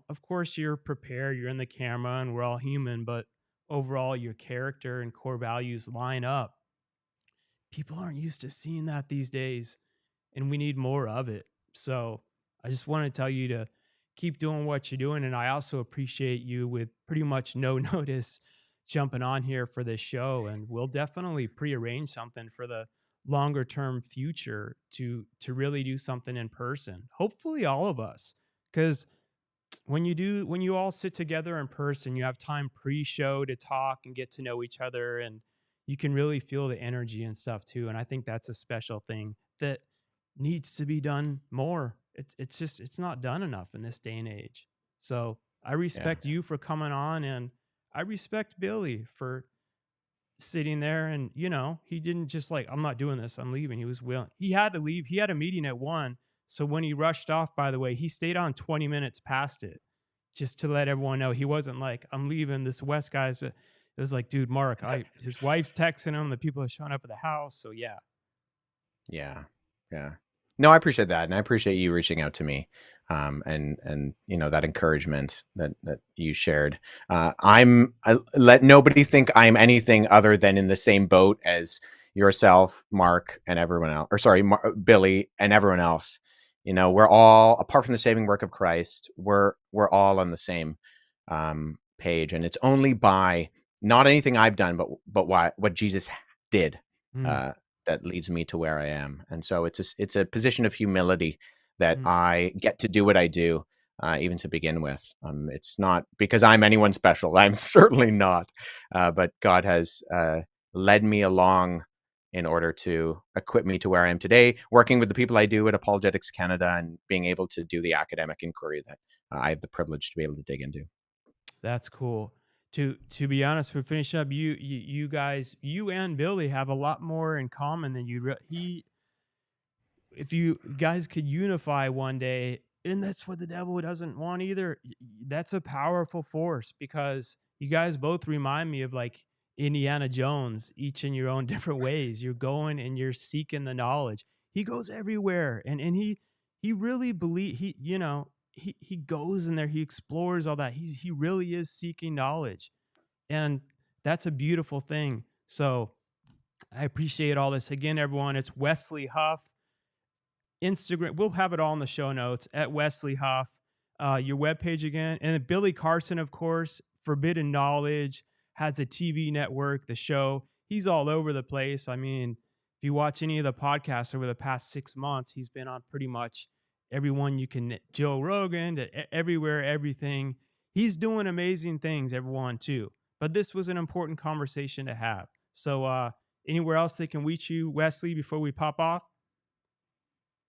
of course you're prepared, you're in the camera and we're all human, but overall your character and core values line up. People aren't used to seeing that these days, and we need more of it. So I just want to tell you to keep doing what you're doing. And I also appreciate you with pretty much no notice jumping on here for this show. And we'll definitely prearrange something for the longer term future to really do something in person. Hopefully all of us, cuz when you all sit together in person, you have time pre-show to talk and get to know each other, and you can really feel the energy and stuff too. And I think that's a special thing that needs to be done more. It's just it's not done enough in this day and age. So I
Yeah.
respect you for coming on, and I respect Billy for sitting there. And he didn't just like, I'm not doing this, I'm leaving. He was willing. He had to leave. He had a meeting at 1. So when he rushed off, by the way, he stayed on 20 minutes past it, just to let everyone know. He wasn't like, I'm leaving this West guys, but it was like, dude, Mark, his wife's texting him, the people are showing up at the house. So yeah.
Yeah. Yeah. No, I appreciate that. And I appreciate you reaching out to me. And that encouragement that you shared. Let nobody think I'm anything other than in the same boat as yourself, Mark, and everyone else, or sorry, Billy and everyone else. We're all, apart from the saving work of Christ, we're all on the same page. And it's only by not anything I've done, but what Jesus did,
Mm,
uh, that leads me to where I am. And so it's a position of humility that
mm,
I get to do what I do, even to begin with. It's not because I'm anyone special. I'm certainly not. But God has led me along in order to equip me to where I am today, working with the people I do at Apologetics Canada and being able to do the academic inquiry that I have the privilege to be able to dig into.
that's cool. To be honest, we finish up. You guys, you and Billy have a lot more in common than he. If you guys could unify one day, and that's what the devil doesn't want either. That's a powerful force, because you guys both remind me of like Indiana Jones, each in your own different ways. You're going and you're seeking the knowledge. He goes everywhere, and he really believe he goes in there, he explores all that. He really is seeking knowledge, and that's a beautiful thing. So I appreciate all this. Again, everyone, it's Wesley Huff. Instagram. We'll have it all in the show notes at Wesley Huff. Your webpage again. And then Billy Carson, of course, Forbidden Knowledge, has a TV network, the show. He's all over the place. I mean, if you watch any of the podcasts over the past 6 months, he's been on pretty much everyone you can, Joe Rogan, everywhere, everything. He's doing amazing things, everyone, too. But this was an important conversation to have. So, anywhere else they can reach you, Wesley, before we pop off?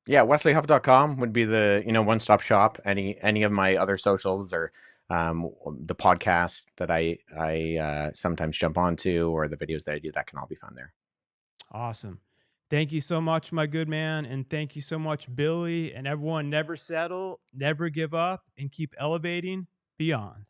Yeah, wesleyhuff.com would be the one-stop shop. Any of my other socials, or the podcast that I sometimes jump onto, or the videos that I do, that can all be found there.
Awesome. Thank you so much, my good man. And thank you so much, Billy, and everyone. Never settle, never give up, and keep elevating beyond.